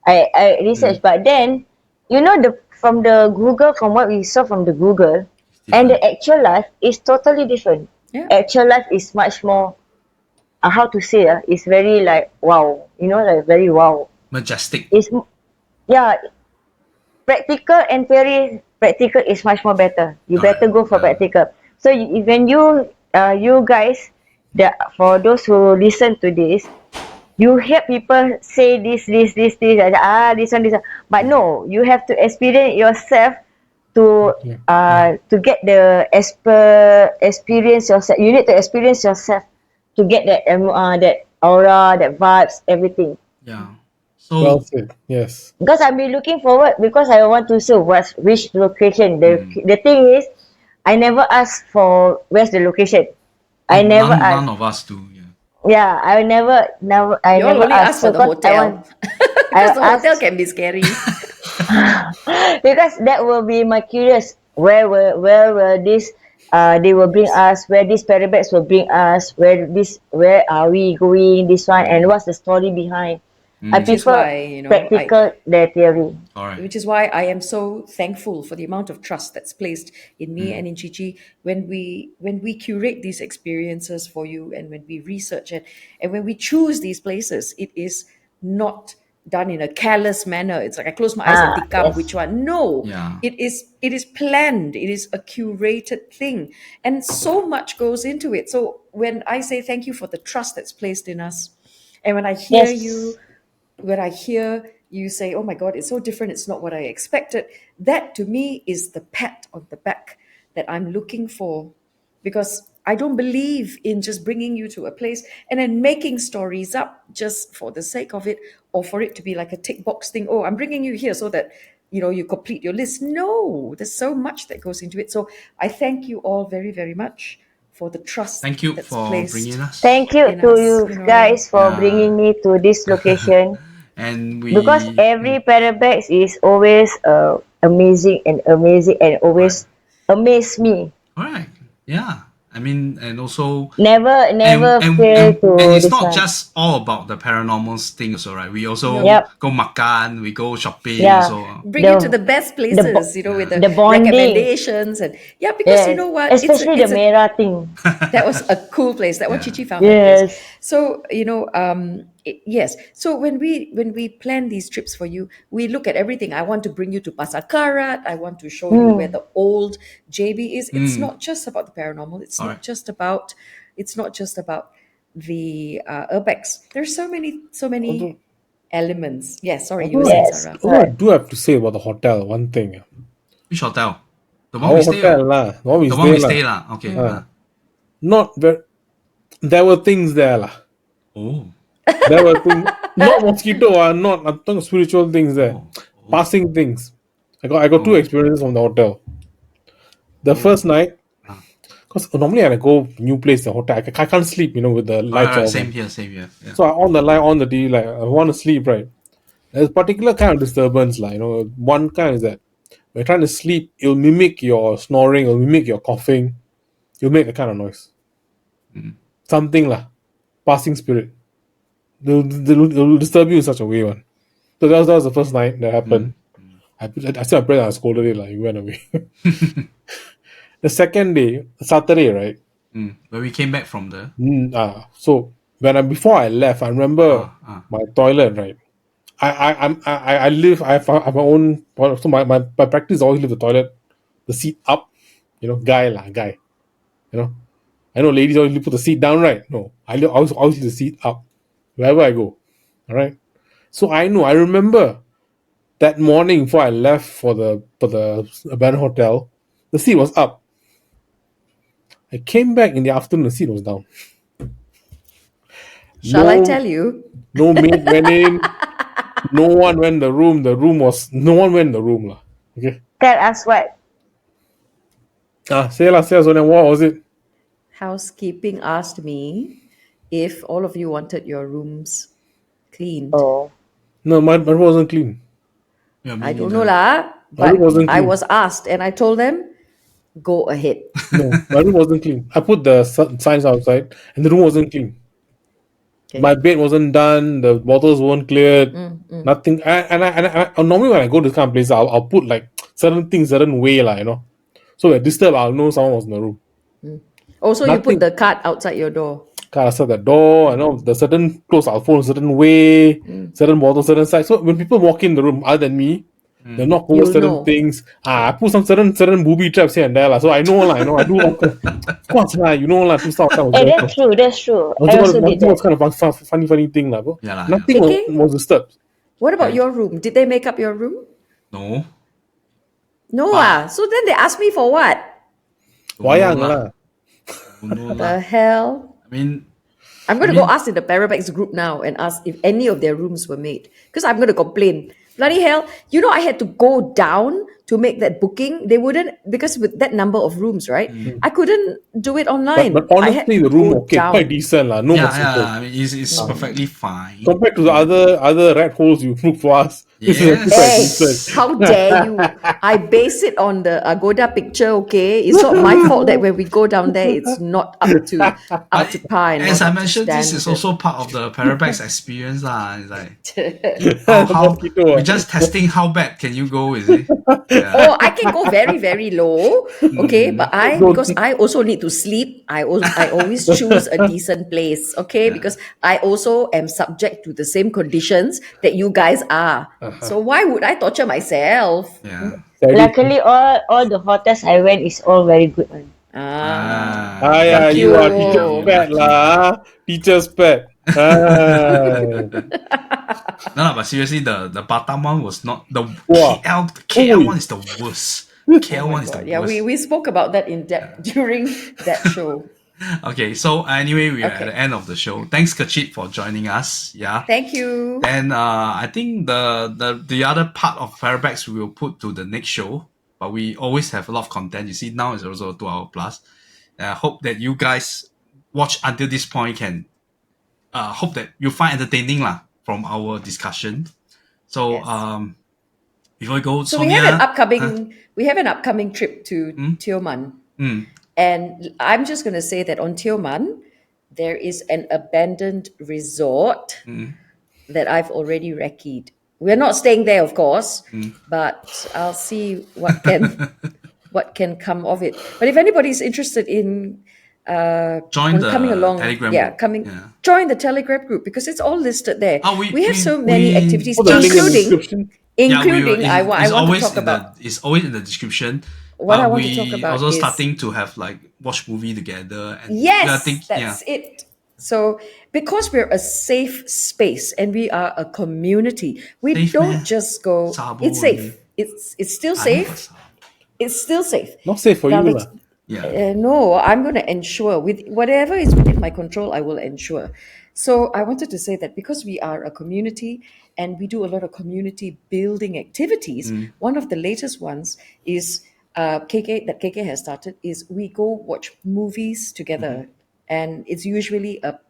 I researched, but then, from what we saw from the Google, and the actual life is totally different. Yeah. Actual life is much more how to say, it's very like wow, like very wow. Majestic. It's yeah, practical and theory. Practical is much more better. You better go for practical. So when you guys, for those who listen to this, you hear people say this, this one. But no, you have to experience yourself to get the experience yourself. You need to experience yourself to get that that aura, that vibes, everything. Yeah. Well said. Yes. Because I've been looking forward because I want to see which location. The thing is, I never asked for where's the location. I never asked. None of us do. Yeah, I never You all only ask for the hotel. Because the hotel can be scary. Because that will be my curious. Where will this they will bring us, where this Parabex will bring us, where are we going, this one, and what's the story behind. I prefer practical than theory. Which is why I am so thankful for the amount of trust that's placed in me and in Cici when we curate these experiences for you, and when we research it, and when we choose these places, it is not done in a careless manner. It's like I close my eyes and pick up which one. No, it is planned. It is a curated thing, and so much goes into it. So when I say thank you for the trust that's placed in us, and when I hear you say, oh my God, it's so different, it's not what I expected, that to me is the pat on the back that I'm looking for. Because I don't believe in just bringing you to a place and then making stories up just for the sake of it, or for it to be like a tick box thing. Oh, I'm bringing you here so that you complete your list. No, there's so much that goes into it. So I thank you all very, very much for the trust. Thank you for bringing us. Thank you to you guys for bringing me to this location. And because every Parabex is always amazing and always amaze me. Alright, yeah. I mean, and also never fail to. And it's not just all about the paranormal things, also, right? We also go makan, we go shopping. So bring you to the best places, with the recommendations and because you know what, especially the Mera thing. That was a cool place. That one Cici found. Yes. So yes. So when we plan these trips for you, we look at everything. I want to bring you to Pasar Karat. I want to show you where the old JB is. It's not just about the paranormal. It's not just about the urbex. There's so many elements. Yes, sorry, you were saying, Sara. I do have to say about the hotel one thing. Which hotel? The one we stay. The one we stay. Okay. Not very. There were things there, lah. Oh. There were things. Not mosquito. I'm talking spiritual things there. Passing things. I got two experiences from the hotel. The first night, because normally when I go new place, the hotel, I can't sleep, with the lights off. Same here. Yeah. So I on the light, on the TV, like I want to sleep, right? There's a particular kind of disturbance, like one kind is that when you're trying to sleep, it'll mimic your snoring, it'll mimic your coughing, you'll make a kind of noise. Something lah, passing spirit. They'll disturb you in such a way, one. So that was the first night that happened. I still prayed and I scolded it, like, he went away. The second day, Saturday, right? When we came back from the... So before I left, I remember my toilet, right? I have my own, so my practice is always leave the toilet, the seat up, guy. I know ladies always put the seat down, right? No, I always leave the seat up wherever I go. All right. So I remember that morning before I left for the abandoned hotel, the seat was up. I came back in the afternoon, the seat was down. Shall I tell you? No maid went in. No one went in the room. No one went in the room. Okay. Tell us what? Say Sonia, what was it? Housekeeping asked me if all of you wanted your rooms cleaned. Oh. No, my room wasn't clean. Yeah, I don't know lah, but I was asked and I told them, go ahead. No, my room wasn't clean. I put the signs outside and the room wasn't clean. Okay. My bed wasn't done. The bottles weren't cleared. Nothing. And I normally when I go to this kind of place, I'll put like certain things certain way, So when I disturb, I'll know someone was in the room. Also, you put the card outside your door. Can't access the door. I know the certain clothes are fold a certain way, certain bottles, certain size. So when people walk in the room, other than me, they're not over You'll certain know. things. I put some certain booby traps here and there. So I know, I know. I do all of course, you know, two stuff. That's true. That's true. I also did Nothing was that. kind of funny thing. Yeah, Nothing KK? was disturbed. What about your room? Did they make up your room? No. No, But- So then they asked me for what? Wayang lah. No The lah. hell? I mean, I'm going to go ask in the Parabex group now and ask if any of their rooms were made. Because I'm going to complain. Bloody hell. You know, I had to go down to make that booking. They wouldn't, because with that number of rooms, right? I couldn't do it online. But I had honestly, to the room go okay, down. quite decent lah. No yeah, mosquito. I mean, it's perfectly fine. Compared to the other rat holes you booked for us, this is actually quite Hey, decent. how dare you? I base it on the Agoda picture, okay? It's not my fault that when we go down there, it's not up to par. And As not I up to mentioned, this is standard. also part of the Parabex experience lah. It's like how Mosquito, we're just testing how bad can you go, is it? Yeah. Oh, I can go very, very low. Okay, but because I also need to sleep, I always choose a decent place. Okay, because I also am subject to the same conditions that you guys are. So why would I torture myself? Yeah. Luckily, all the hotels I went is all very good one. Yeah, Thank you are you. teacher's pet lah. Teacher's pet. No, but seriously, the Batam one was not the Wow. KL one is the worst. KL one is the Yeah, worst. we spoke about that in depth during that show. Okay, so anyway, we are at Okay. the end of the show. Thanks, Kechik, for joining us. Yeah. Thank you. And I think the other part of Parabex we will put to the next show, but we always have a lot of content. You see, now it's also 2 hour plus. I hope that you guys watch until this point can hope that you find entertaining lah from our discussion. So before we go, So Sonia, we have an upcoming trip to Tioman. And I'm just going to say that on Tioman, there is an abandoned resort that I've already recce'd. We're not staying there, of course, but I'll see what can come of it. But if anybody's interested in join the coming along, Telegram group. join the Telegram group because it's all listed there. We have so many activities, Put the link in the description. including I want to talk about. It's always in the description. What I but want to talk about also is- starting to have like watch movie together. And Yes, yeah, that's it. So, because we're a safe space and we are a community, we Safe don't meh? just go. Sabo It's safe. It's still safe. It's still safe. Not safe for Now you the- lah. Yeah. No, I'm going to ensure with whatever is within my control, I will ensure. So I wanted to say that because we are a community and we do a lot of community building activities, one of the latest ones is KK has started is we go watch movies together, and it's usually a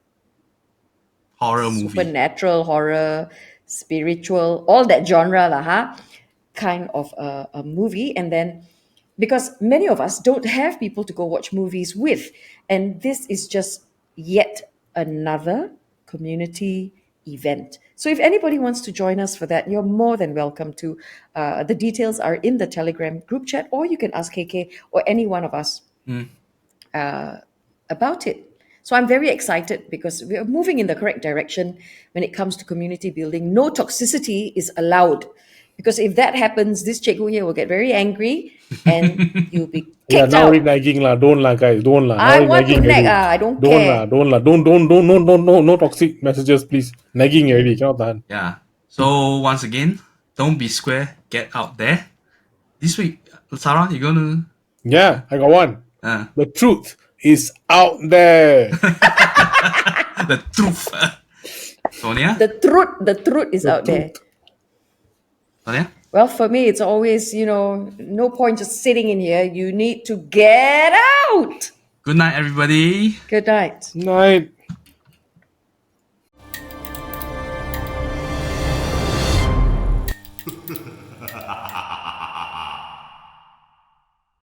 Horror movie. supernatural, horror, spiritual, all that genre kind of a movie. And then because many of us don't have people to go watch movies with, and this is just yet another community event. So if anybody wants to join us for that, you're more than welcome to. The details are in the Telegram group chat, or you can ask KK or any one of us about it. So I'm very excited because we are moving in the correct direction when it comes to community building. No toxicity is allowed, because if that happens, this cikgu here will get very angry and you'll be Yeah, kicked now out. already nagging lah. Don't lah, guys. Don't lah. Now I already want to nagging nag. already. I don't Don't care. lah. Don't lah. Don't. No toxic messages, please. Nagging already. Cannot tahan. Yeah. So once again, don't be square. Get out there. This week, Sara, you gonna? Yeah, I got one. Uh, The truth is out there. the truth. Sonia? The truth is out there. Sonia? Well, for me, it's always, no point just sitting in here. You need to get out. Good night, everybody. Good night. Night.